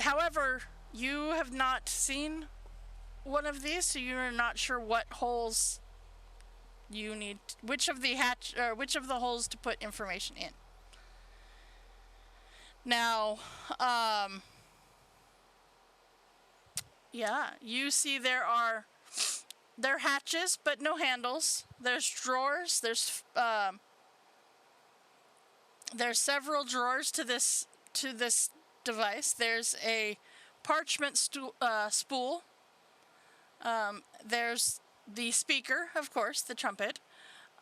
however, you have not seen one of these, so you're not sure what holes you need, which of the holes to put information in. Now, yeah, you see there are hatches, but no handles. There's drawers. There's several drawers to this device. There's a parchment spool. There's the speaker, of course, the trumpet,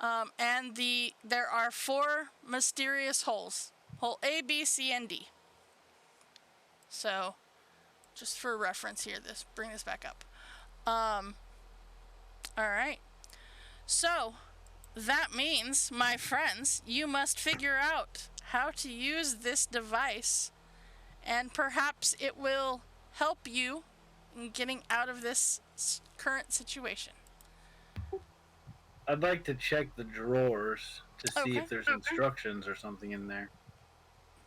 and there are 4 mysterious holes: hole A, B, C, and D. So, just for reference here, bring this back up. All right. So, that means, my friends, you must figure out how to use this device, and perhaps it will help you in getting out of this current situation. I'd like to check the drawers to see Okay. if there's instructions or something in there.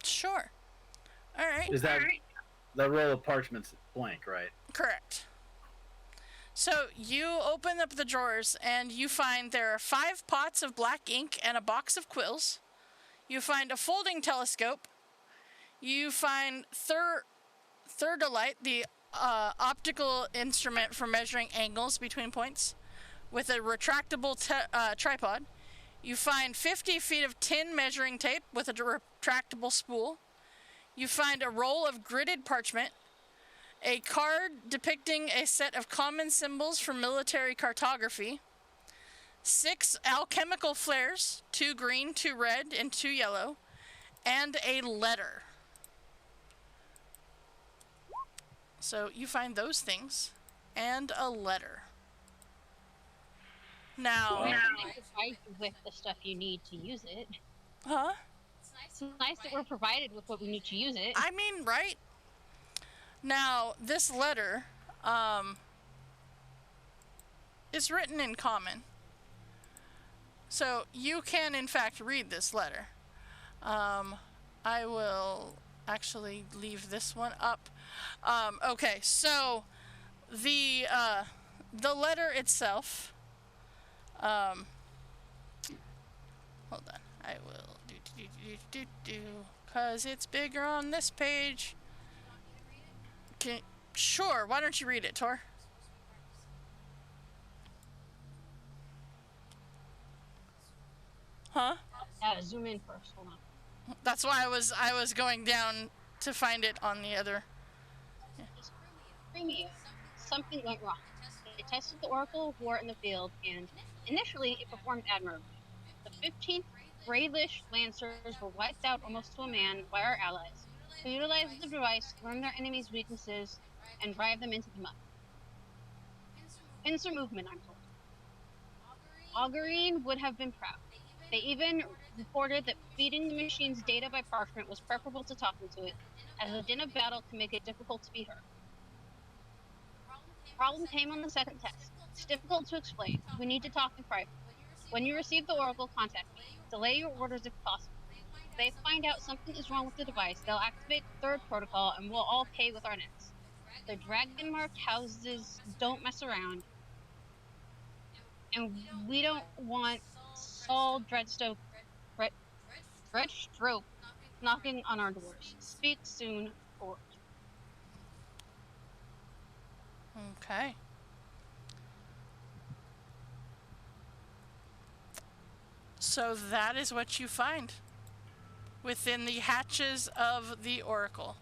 Sure. All right. Is that roll of parchment's blank, right? Correct. So you open up the drawers and you find there are 5 pots of black ink and a box of quills. You find a folding telescope. You find Theodolite, the optical instrument for measuring angles between points, with a retractable tripod. You find 50 feet of tin measuring tape with a retractable spool. You find a roll of gridded parchment, a card depicting a set of common symbols for military cartography, 6 alchemical flares, 2 green, 2 red, and 2 yellow, and a letter. So you find those things and a letter. Now, They provide you with the stuff you need to use it. huh? It's nice that we're provided with what we need to use it. I mean, right? Now, this letter is written in common. So you can, in fact, read this letter. I will actually leave this one up. Okay, so the letter itself. Hold on. I will do because it's bigger on this page. Sure. Why don't you read it, Tor? Huh? Zoom in first. Hold on. That's why I was going down to find it on the other. Premium. Something went wrong. They tested the Oracle of War in the field, and initially it performed admirably. The 15th Graylish Lancers were wiped out almost to a man by our allies, who utilized the device to learn their enemies' weaknesses and drive them into the mud. Pincer movement, I'm told. Auguryne would have been proud. They even reported that feeding the machine's data by parchment was preferable to talking to it, as the din of battle can make it difficult to be heard. The problem came on the second test. It's difficult to explain. We need to talk in private. When you receive the Oracle, contact me. Delay your orders if possible. If they find out something is wrong with the device, they'll activate the 3rd protocol and we'll all pay with our necks. The dragon-marked houses don't mess around. And we don't want Saul Dreadstroke knocking on our doors. Speak soon, Ford. Okay. So that is what you find within the hatches of the Oracle.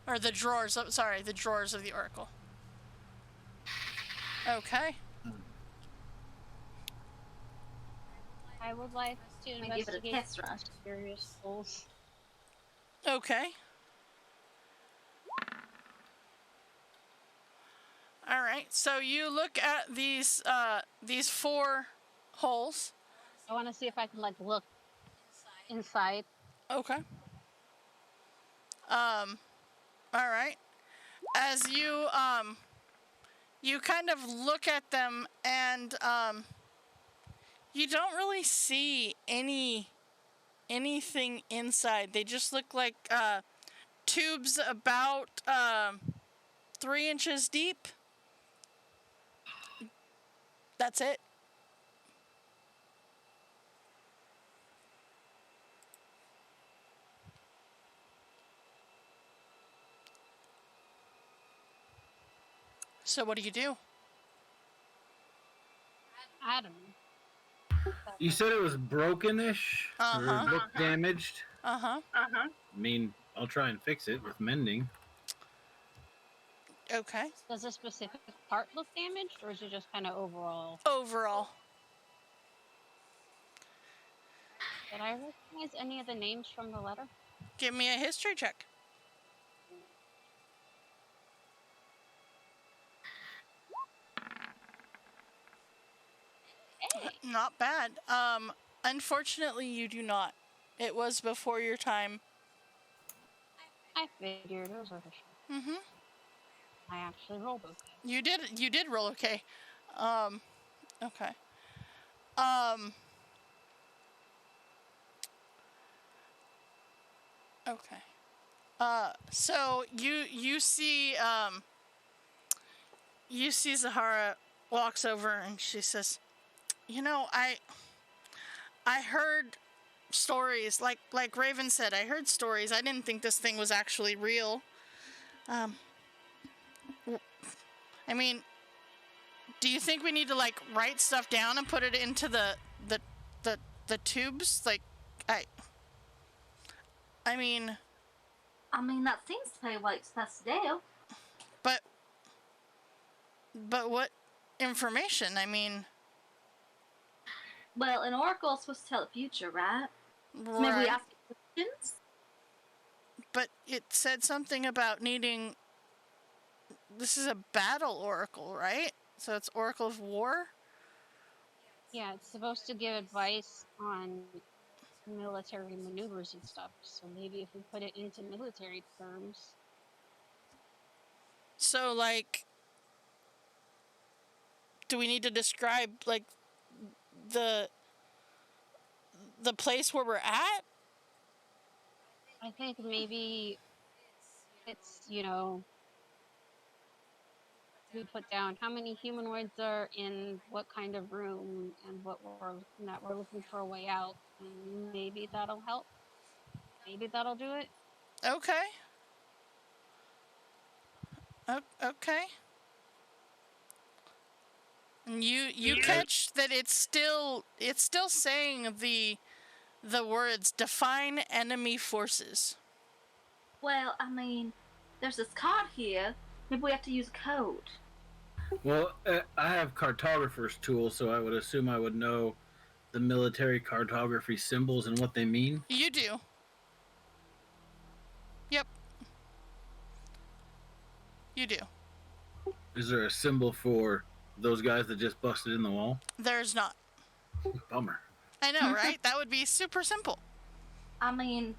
Or the drawers, the drawers of the Oracle. Okay. I would like to investigate various holes. Okay. All right. So you look at these 4 holes. I want to see if I can look inside. Okay. All right. As you you kind of look at them and you don't really see anything inside. They just look like tubes about 3 inches deep. That's it. So what do you do? I don't know. You said it was broken-ish? Uh-huh. Or looked damaged? Uh-huh. I mean, I'll try and fix it with mending. Okay. Does a specific part look damaged, or is it just kind of overall? Overall. Did I recognize any of the names from the letter? Give me a history check. Hey. Not bad. Unfortunately, you do not. It was before your time. I figured it was worth a shot. Mm-hmm. I actually rolled okay. You did roll okay. Okay. Okay. So you see Zahara walks over and she says, "You know, I heard stories like Raven said. I heard stories. I didn't think this thing was actually real. Um, I mean, do you think we need to like write stuff down and put it into the the tubes? Like, I mean, that seems to be what it's supposed to do. but what information? I mean, Well, an oracle is supposed to tell the future, right? So maybe we right. ask questions? But it said something about needing. This is a battle oracle, right? So it's Oracle of War? Yeah, it's supposed to give advice on military maneuvers and stuff. So maybe if we put it into military terms. So, like, do we need to describe, like, the place where we're at? I think maybe it's, you know, we put down how many humanoids are in what kind of room and that we're looking for a way out. And maybe that'll help. Maybe that'll do it. Okay. Okay. And you catch that it's still saying the words define enemy forces. Well, there's this card here. Maybe we have to use a code. Well, I have cartographer's tool, so I would assume I would know the military cartography symbols and what they mean. You do. Yep. You do. Is there a symbol for those guys that just busted in the wall? There's not. Bummer. I know, right? That would be super simple.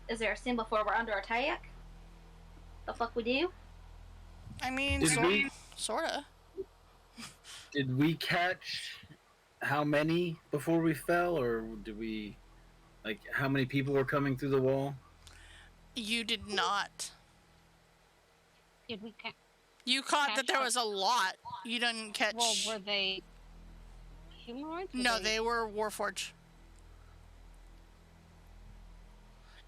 Is there a symbol for we're under attack? The fuck we do? I mean, sorta. Did we catch how many before we fell, or did we, like, how many people were coming through the wall? You did not. Did we You caught that there was a lot. You didn't catch. Well, were they humanoids? No, they were Warforged.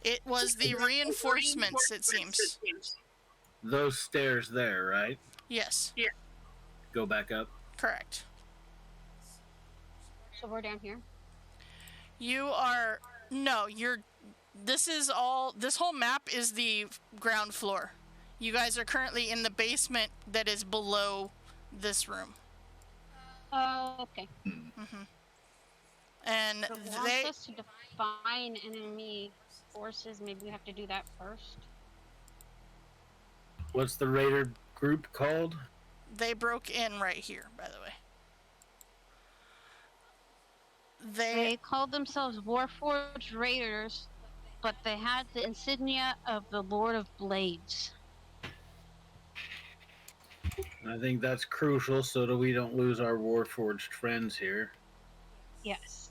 It was the reinforcements, it seems. Those stairs there, right? Yes. Yeah. Go back up. Correct. So we're down here? This whole map is the ground floor. You guys are currently in the basement that is below this room. Oh, okay. Mm-hmm. And So it wants us to define enemy forces. Maybe we have to do that first. What's the raider group called? They broke in right here, by the way. They called themselves Warforged Raiders, but they had the insignia of the Lord of Blades. I think that's crucial so that we don't lose our Warforged friends here. Yes.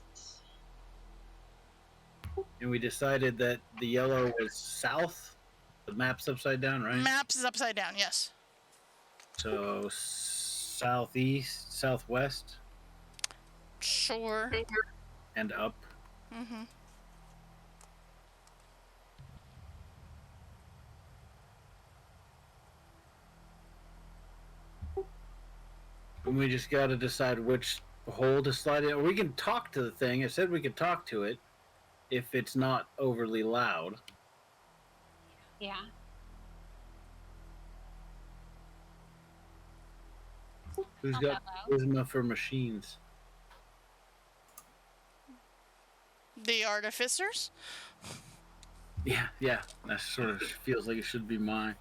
And we decided that the yellow was south. The map's upside down, right? Maps is upside down, yes. So southeast, southwest. Sure. And up. Mm-hmm. And we just got to decide which hole to slide in. We can talk to the thing. It said we could talk to it if it's not overly loud. Yeah. Who's Not got that loud. charisma for machines? The artificers? Yeah. That sort of feels like it should be mine.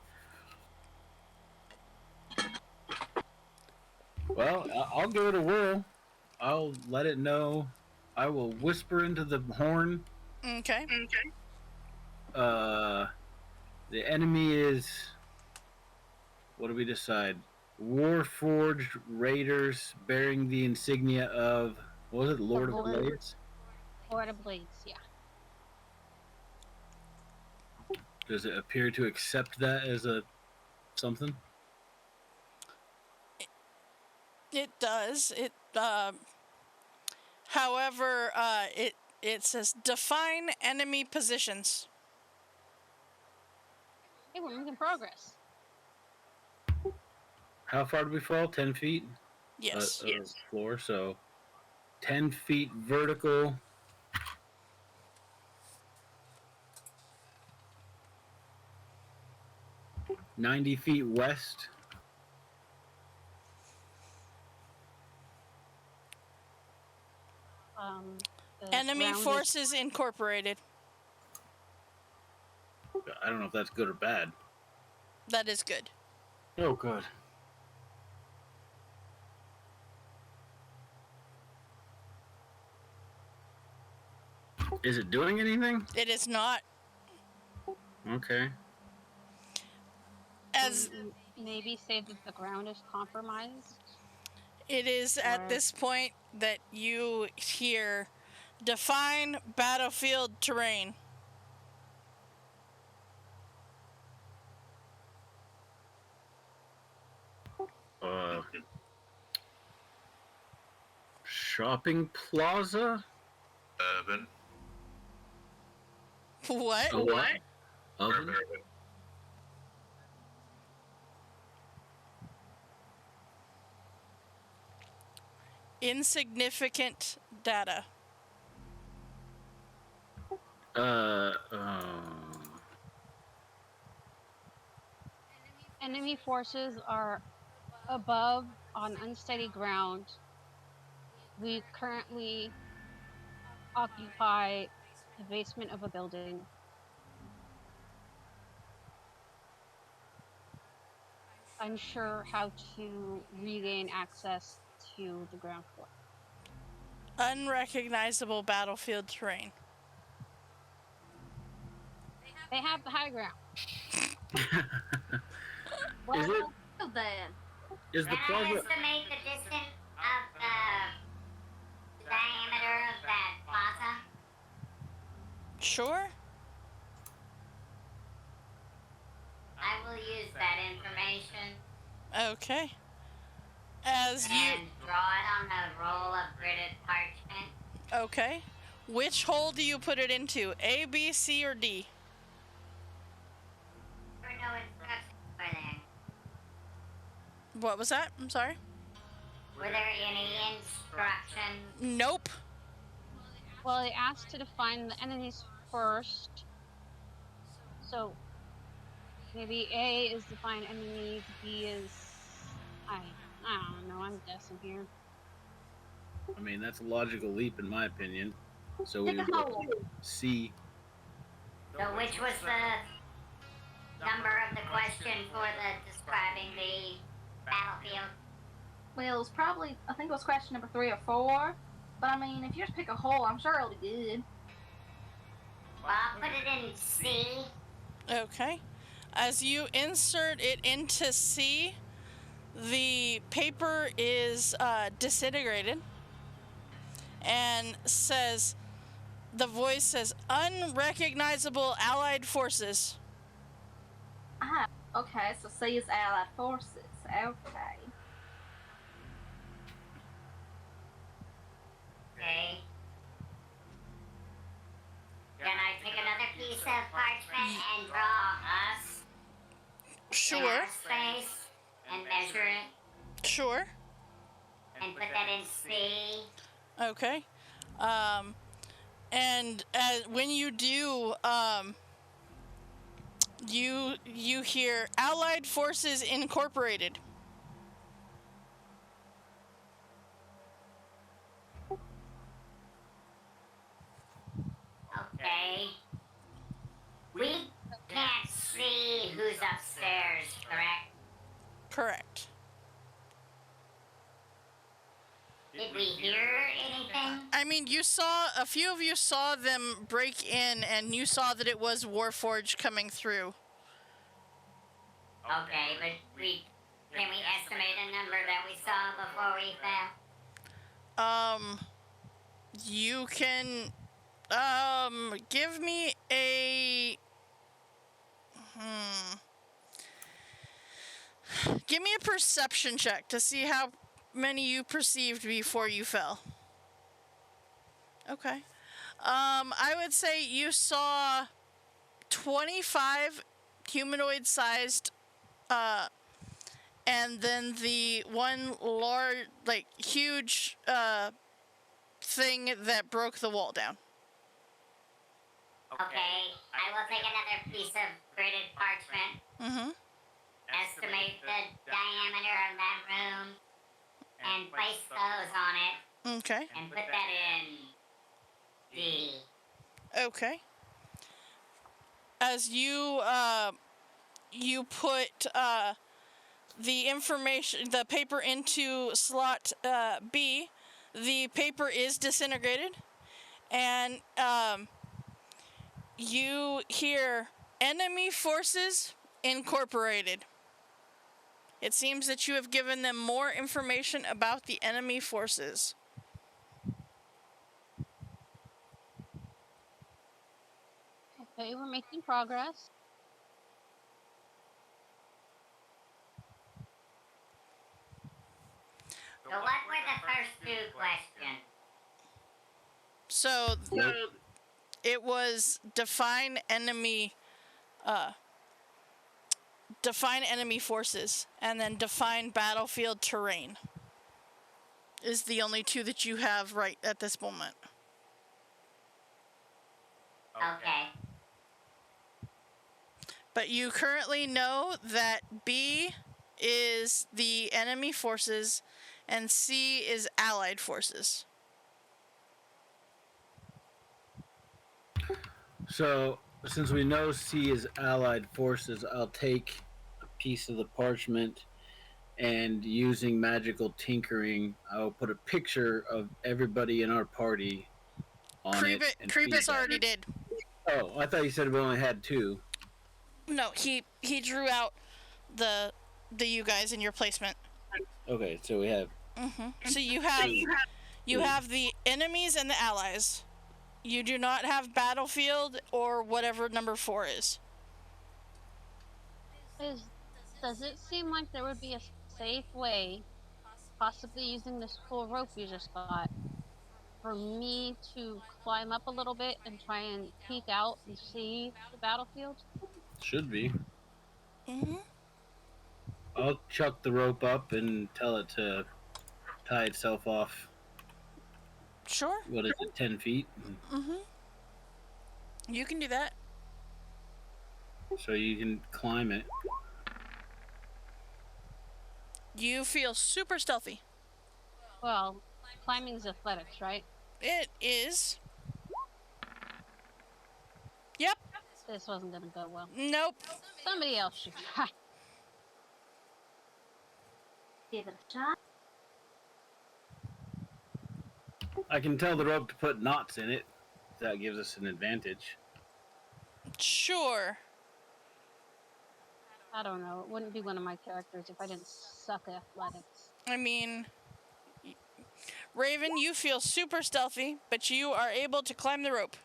Well, I'll give it a whirl. I'll let it know. I will whisper into the horn. Okay. The enemy is. What do we decide? Warforged raiders bearing the insignia of. What was it? Lord of Blades? Lord of Blades, yeah. Does it appear to accept that as a something? It does. However, it says define enemy positions. Hey, we're making progress. How far did we fall? 10 feet? Yes. Floor, so 10 feet vertical. 90 feet west. The Enemy ground is- forces incorporated. I don't know if that's good or bad. That is good. Oh, good. Is it doing anything? It is not. Okay. As maybe say that the ground is compromised. it is at Or- this point that you hear define battlefield terrain. Shopping plaza? Urban. What? A what? Oven? Urban. Insignificant data. Uh, Enemy forces are above on unsteady ground. We currently occupy the basement of a building. Unsure how to regain access to the ground floor. Unrecognizable battlefield terrain. They have the high ground. Well, Is it- then. is the Can I plaza? estimate the distance of the diameter of that plaza? Sure. I will use that information Okay. As you and draw it on a roll of gridded parchment. okay. Which hole do you put it into? A, B, C, or D? There were no instructions, were there? What was that? I'm sorry. Were there any instructions? Nope. Well, they asked to define the enemies first. So maybe A is define enemy, B is I don't know, I'm guessing here. I mean, that's a logical leap in my opinion. So we Dig a would go hole. C. So which was the number of the question for the describing the battlefield? Well, it was probably, I think it was question number 3 or 4. But I mean, if you just pick a hole, I'm sure it'll be good. Well, I'll put it in C. Okay. As you insert it into C, the paper is disintegrated and says, the voice says, unrecognizable allied forces. Ah, okay, so C is Allied forces. Okay. Okay. Can I take another piece of parchment and draw us in Sure, our space and measure it sure. and put that in C? Okay. And when you do, you hear Allied Forces Incorporated. Okay. We can't see who's upstairs, correct? Correct. Did we hear anything? I mean, a few of you saw them break in, and you saw that it was Warforged coming through. Okay, but can we estimate a number that we saw before we fell? You can, give me a Give me a perception check to see how many you perceived before you fell. Okay. I would say you saw 25 humanoid-sized, and then the one large, like, huge, thing that broke the wall down. Okay, I will take another piece of graded parchment, Mm-hmm. estimate the diameter of that room, and place those on it, Okay. and put that in D. Okay. As you put the information, the paper into slot B, the paper is disintegrated, and you hear enemy forces incorporated. It seems that you have given them more information about the enemy forces. Okay, we're making progress. So what were the first two questions? So it was define enemy forces, and then define battlefield terrain is the only two that you have right at this moment. Okay. But you currently know that B is the enemy forces and C is allied forces. So, since we know C is allied forces, I'll take a piece of the parchment and using magical tinkering, I'll put a picture of everybody in our party on it. And Creepus already did. Oh, I thought you said we only had two. No, he drew out the you guys in your placement. Okay, so we have. So you have the enemies and the allies. You do not have battlefield or whatever number 4 is. Does it seem like there would be a safe way, possibly using this cool rope you just got, for me to climb up a little bit and try and peek out and see the battlefield? Should be. Mm-hmm. I'll chuck the rope up and tell it to tie itself off. Sure. What is it, 10 feet? Mm-hmm. You can do that. So you can climb it. You feel super stealthy. Well, climbing is athletics, right? It is. Yep. This wasn't gonna go well. Nope. Somebody else should try. Give it a shot. I can tell the rope to put knots in it. That gives us an advantage. Sure. I don't know. It wouldn't be one of my characters if I didn't suck at athletics. I mean, Raven, you feel super stealthy, but you are able to climb the rope.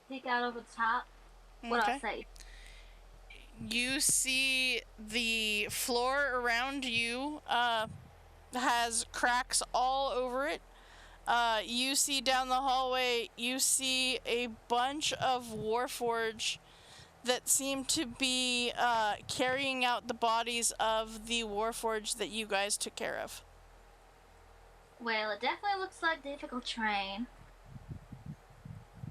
Peek out over the top. What do I say? You see the floor around you has cracks all over it. You see down the hallway, you see a bunch of Warforged that seem to be carrying out the bodies of the Warforged that you guys took care of. Well, it definitely looks like difficult terrain.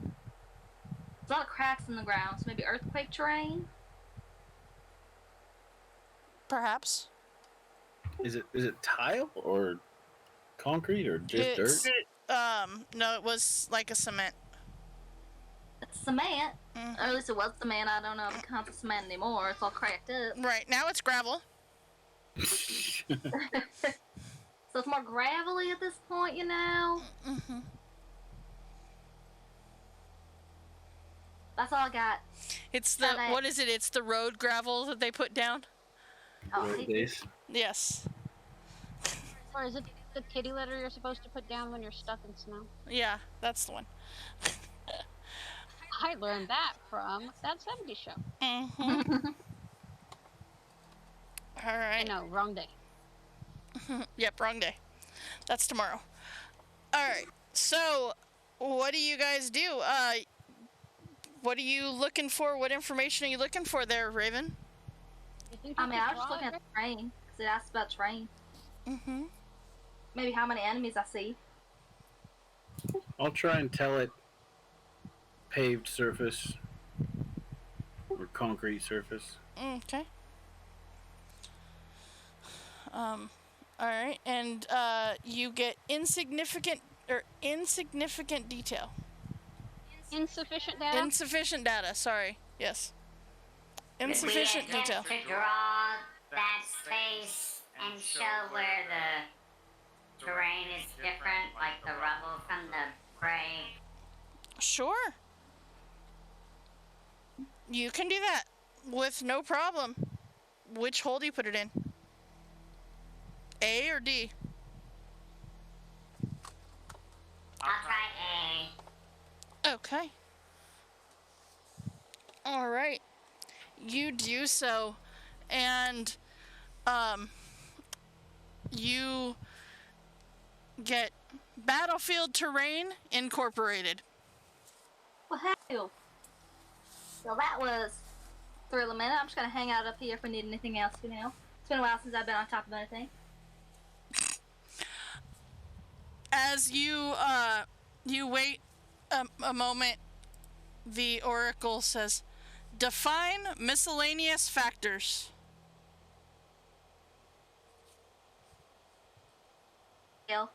There's a lot of cracks in the ground, so maybe earthquake terrain? Perhaps. Is it tile or concrete or just dirt? No, it was like a cement. It's cement. Or at least it was cement. I don't know the kinds of cement anymore. It's all cracked up. Right, now it's gravel. So it's more gravelly at this point, you know? Mm-hmm. That's all I got. It's the, what is it? It's the road gravel that they put down? Road base. Yes. Or is it the kitty litter you're supposed to put down when you're stuck in snow? Yeah, that's the one. I learned that from that 70s show. Mm-hmm. All I right. know, wrong day. Yep, wrong day. That's tomorrow. All right. So, what do you guys do? What are you looking for? What information are you looking for there, Raven? I mean, I was just looking at the train, because it asked about train. Mm-hmm. Maybe how many enemies I see. I'll try and tell it paved surface or concrete surface. Okay. All right, and you get insignificant detail. Insufficient data? Insufficient data, sorry. Yes. Insufficient we attempt detail. to draw that space and show where the terrain is different, like the rubble from the grave. Sure. You can do that with no problem. Which hole do you put it in? A or D? I'll try A. Okay. All right. You do so, and you get battlefield terrain incorporated. Well, hell. So that was thrill a minute. I'm just gonna hang out up here if we need anything else, you know. It's been a while since I've been on top of anything. As you wait a moment, the oracle says, define miscellaneous factors. Well,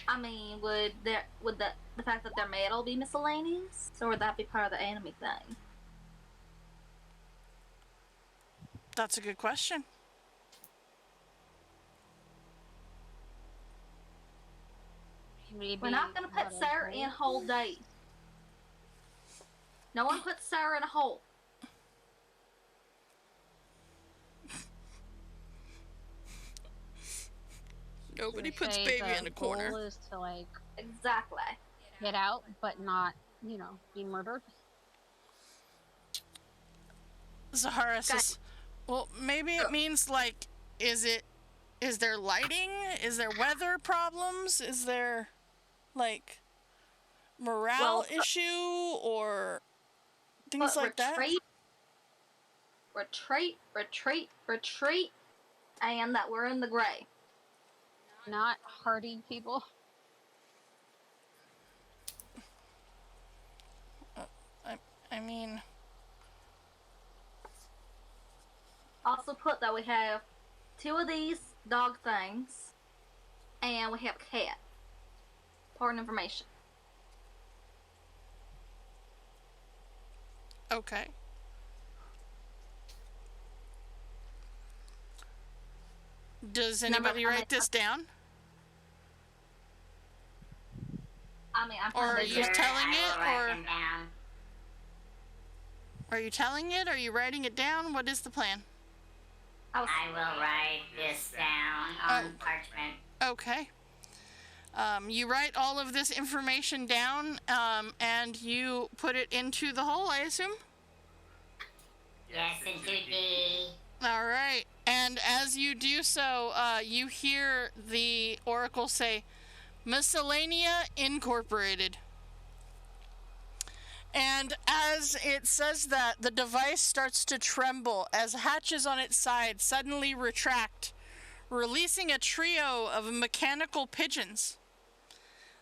I mean, would the fact that they're metal be miscellaneous, or would that be part of the enemy thing? That's a good question. Maybe We're not gonna put Sarah in whole day. No one puts Sarah in a hole. Nobody puts baby in a corner. The goal is to, like, Exactly. get out, but not, be murdered. Zahara says, well, maybe it means, like, is there lighting? Is there weather problems? Is there, like, morale issue or things like that? Retreat, and that we're in the gray. Not hardy people. I mean... Also put that we have 2 of these dog things, and we have a cat. Important information. Okay. Does anybody write this down? I mean, I'm Or are you telling it, or Down. are you telling it? Are you writing it down? What is the plan? I will write this down on parchment. Okay. You write all of this information down, and you put it into the hole, I assume? Yes, into D. All right. And as you do so, you hear the oracle say, Miscellanea Incorporated. And as it says that, the device starts to tremble as hatches on its side suddenly retract, releasing a trio of mechanical pigeons.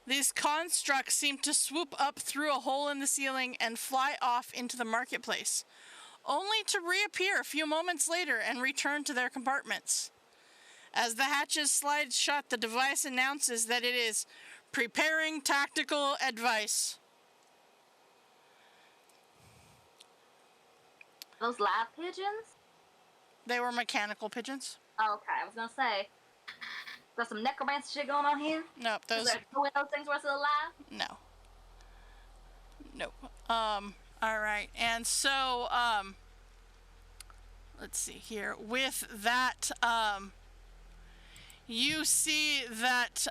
These constructs seem to swoop up through a hole in the ceiling and fly off into the marketplace, only to reappear a few moments later and return to their compartments. As the hatches slide shut, the device announces that it is preparing tactical advice. Those live pigeons? They were mechanical pigeons. Oh, okay, I was gonna say. Got some necromancy shit going on here? Nope, Is there no way those things were still alive? No. Nope. Alright, and so, let's see here. With that, you see that,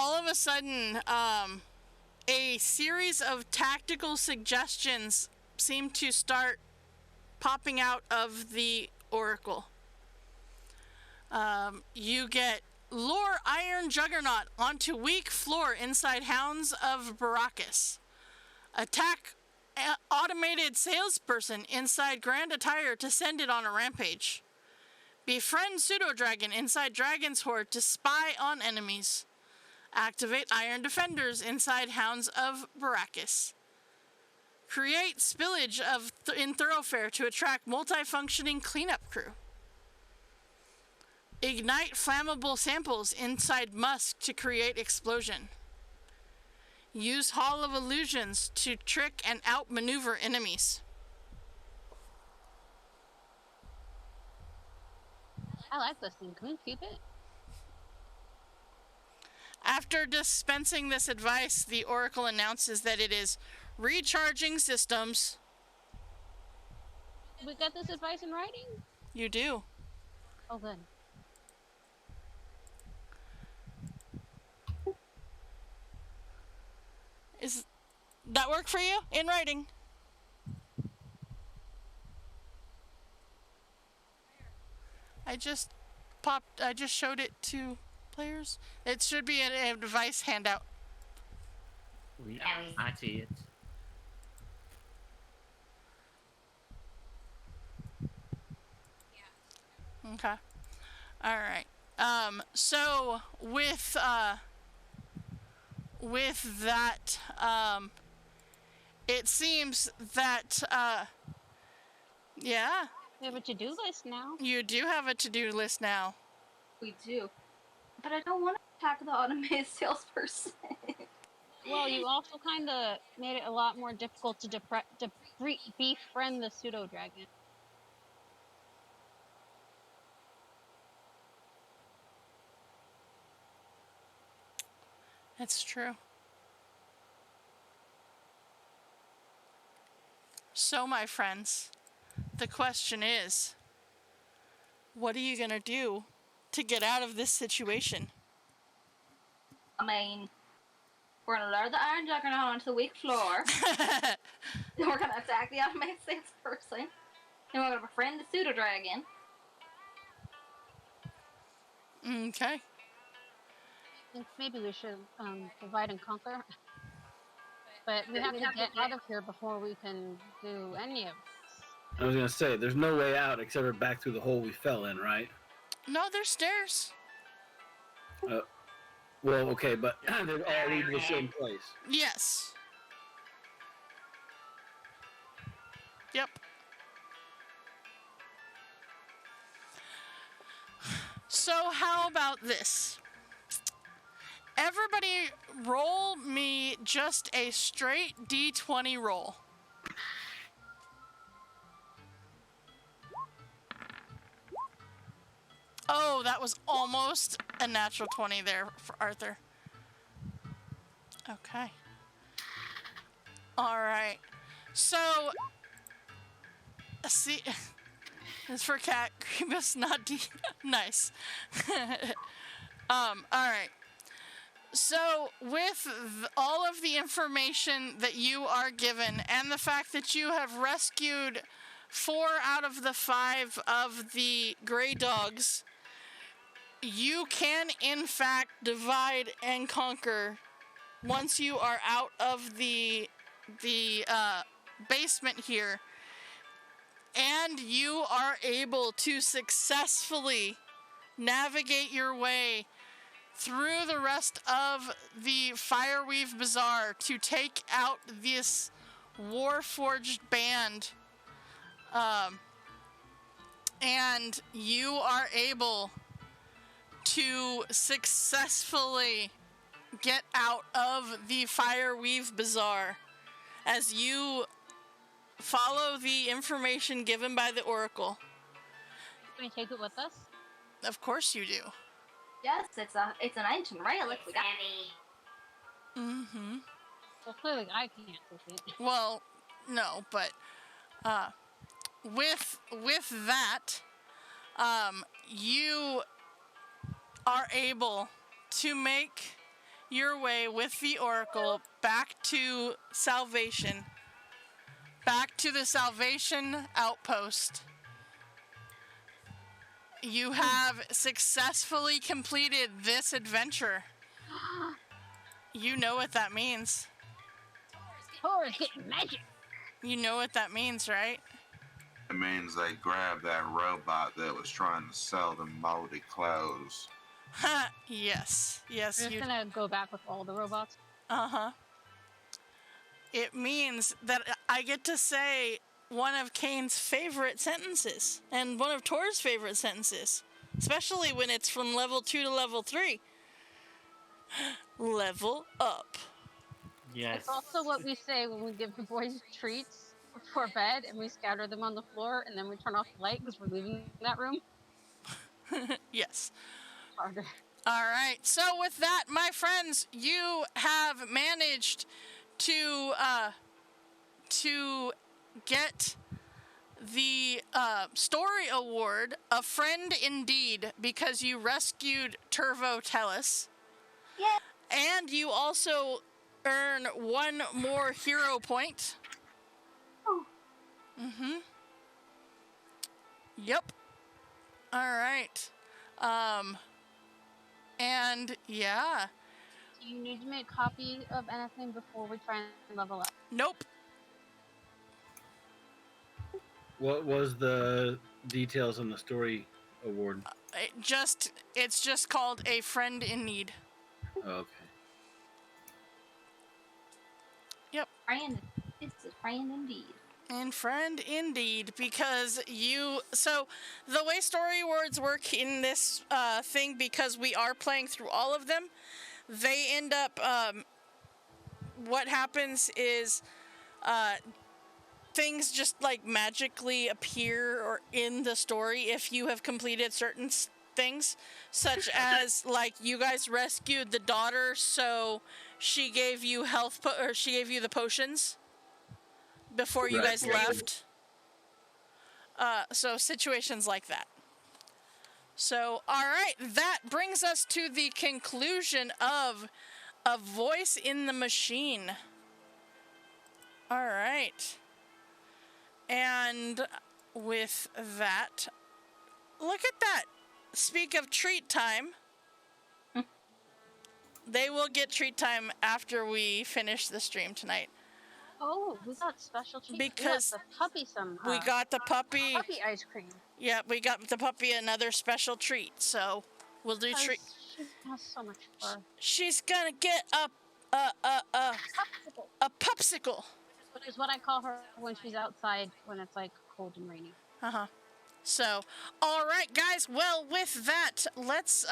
all of a sudden, a series of tactical suggestions seem to start popping out of the oracle. You get lure Iron Juggernaut onto weak floor inside Hounds of Baracus. Attack automated salesperson inside Grand Attire to send it on a rampage. Befriend Pseudo-Dragon inside Dragon's Horde to spy on enemies. Activate Iron Defenders inside Hounds of Baracus. Create spillage in Thoroughfare to attract multifunctioning cleanup crew. Ignite flammable samples inside Musk to create explosion. Use Hall of Illusions to trick and outmaneuver enemies. I like this thing. Can we keep it? After dispensing this advice, the Oracle announces that it is recharging systems. We got this advice in writing? You do. Oh, good. Is that work for you? In writing. I just showed it to players. It should be an advice handout. I see it. Okay. All right. So with that, it seems that, yeah, We have a to-do list now. you do have a to-do list now. We do. But I don't want to attack the automated salesperson. Well, you also kind of made it a lot more difficult to befriend the pseudo-dragon. It's true. So, my friends, the question is, what are you going to do to get out of this situation? I mean, we're gonna lure the Iron Juggernaut onto the weak floor. Then we're gonna attack the automated salesperson. Then we're gonna befriend the pseudo-dragon. Okay. I think maybe we should divide and conquer. But we have to get out of here before we can do any of this. I was gonna say, there's no way out except for back through the hole we fell in, right? No, there's stairs. Well, okay, but they all lead to the same place. Yes. Yep. So how about this? Everybody roll me just a straight D20 roll. Oh, that was almost a natural 20 there for Arthur. Okay. All right. So, see, it's for Cat Grievous, not D. Nice. All right. So, with all of the information that you are given, and the fact that you have rescued 4 out of the 5 of the gray dogs, you can, in fact, divide and conquer once you are out of the basement here, and you are able to successfully navigate your way through the rest of the Fireweave Bazaar to take out this Warforged band. And you are able to successfully get out of the Fireweave Bazaar as you follow the information given by the Oracle. Can we take it with us? Of course you do. Yes, it's an ancient relic. We got. Heavy. Mm-hmm. Well, clearly I can't take it. Well, no, but with that, you are able to make your way with the Oracle back to Salvation. Back to the Salvation outpost. You have successfully completed this adventure. You know what that means. Tor is getting magic. You know what that means, right? It means they grabbed that robot that was trying to sell them moldy clothes. Yes. Yes, We're just gonna go back with all the robots. Uh-huh. It means that I get to say one of Kane's favorite sentences and one of Tor's favorite sentences, especially when it's from level 2 to level 3. Level up. Yes. It's also what we say when we give the boys treats before bed and we scatter them on the floor and then we turn off the light because we're leaving that room. Yes. Harder. All right. So with that, my friends, you have managed to get the story award, A Friend Indeed, because you rescued Turvo Tellus. Yeah. And you also earn one more hero point. Oh. Mm-hmm. Yep. All right. And yeah. Do you need to make a copy of anything before we try and level up? Nope. What was the details on the story award? It's just called A Friend in Need. Okay. Yep. Friend. It's a friend indeed. And friend indeed, because so the way story awards work in this thing, because we are playing through all of them, they end up, what happens is, things just like magically appear or in the story if you have completed certain things, such as like you guys rescued the daughter, so she gave you she gave you the potions before you guys left. So situations like that. So, all right, that brings us to the conclusion of A Voice in the Machine. All right. And with that, look at that. Speak of treat time. They will get treat time after we finish the stream tonight. Oh, we got special treats. Because we got the puppy some. We got the puppy. Puppy ice cream. Yeah, we got the puppy another special treat. So we'll do treat. She has so much fur. She's gonna get a popsicle. Which is what I call her when she's outside when it's like cold and rainy. Uh-huh. So, all right, guys. Well, with that, let's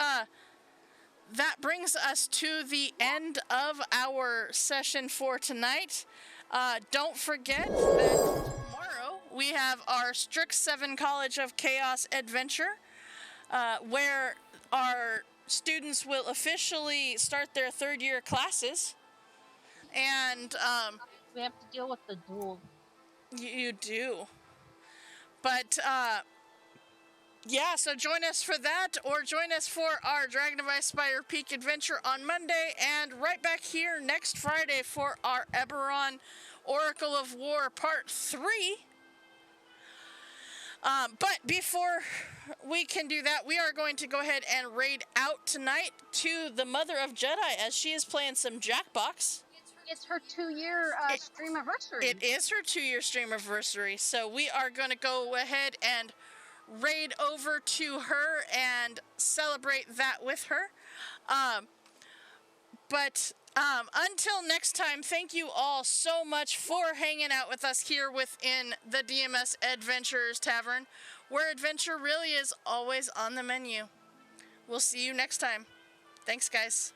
that brings us to the end of our session for tonight. Don't forget that tomorrow we have our Strict 7 College of Chaos adventure, where our students will officially start their third-year classes. And we have to deal with the duel. You do. But yeah, so join us for that, or join us for our Dragon of Ice Spire Peak adventure on Monday, and right back here next Friday for our Eberron Oracle of War Part 3. But before we can do that, we are going to go ahead and raid out tonight to the Mother of Jedi as she is playing some Jackbox. It's her 2-year stream anniversary. It is her 2-year stream anniversary, so we are going to go ahead and raid over to her and celebrate that with her. But until next time, thank you all so much for hanging out with us here within the DMS Adventurers Tavern, where adventure really is always on the menu. We'll see you next time. Thanks, guys.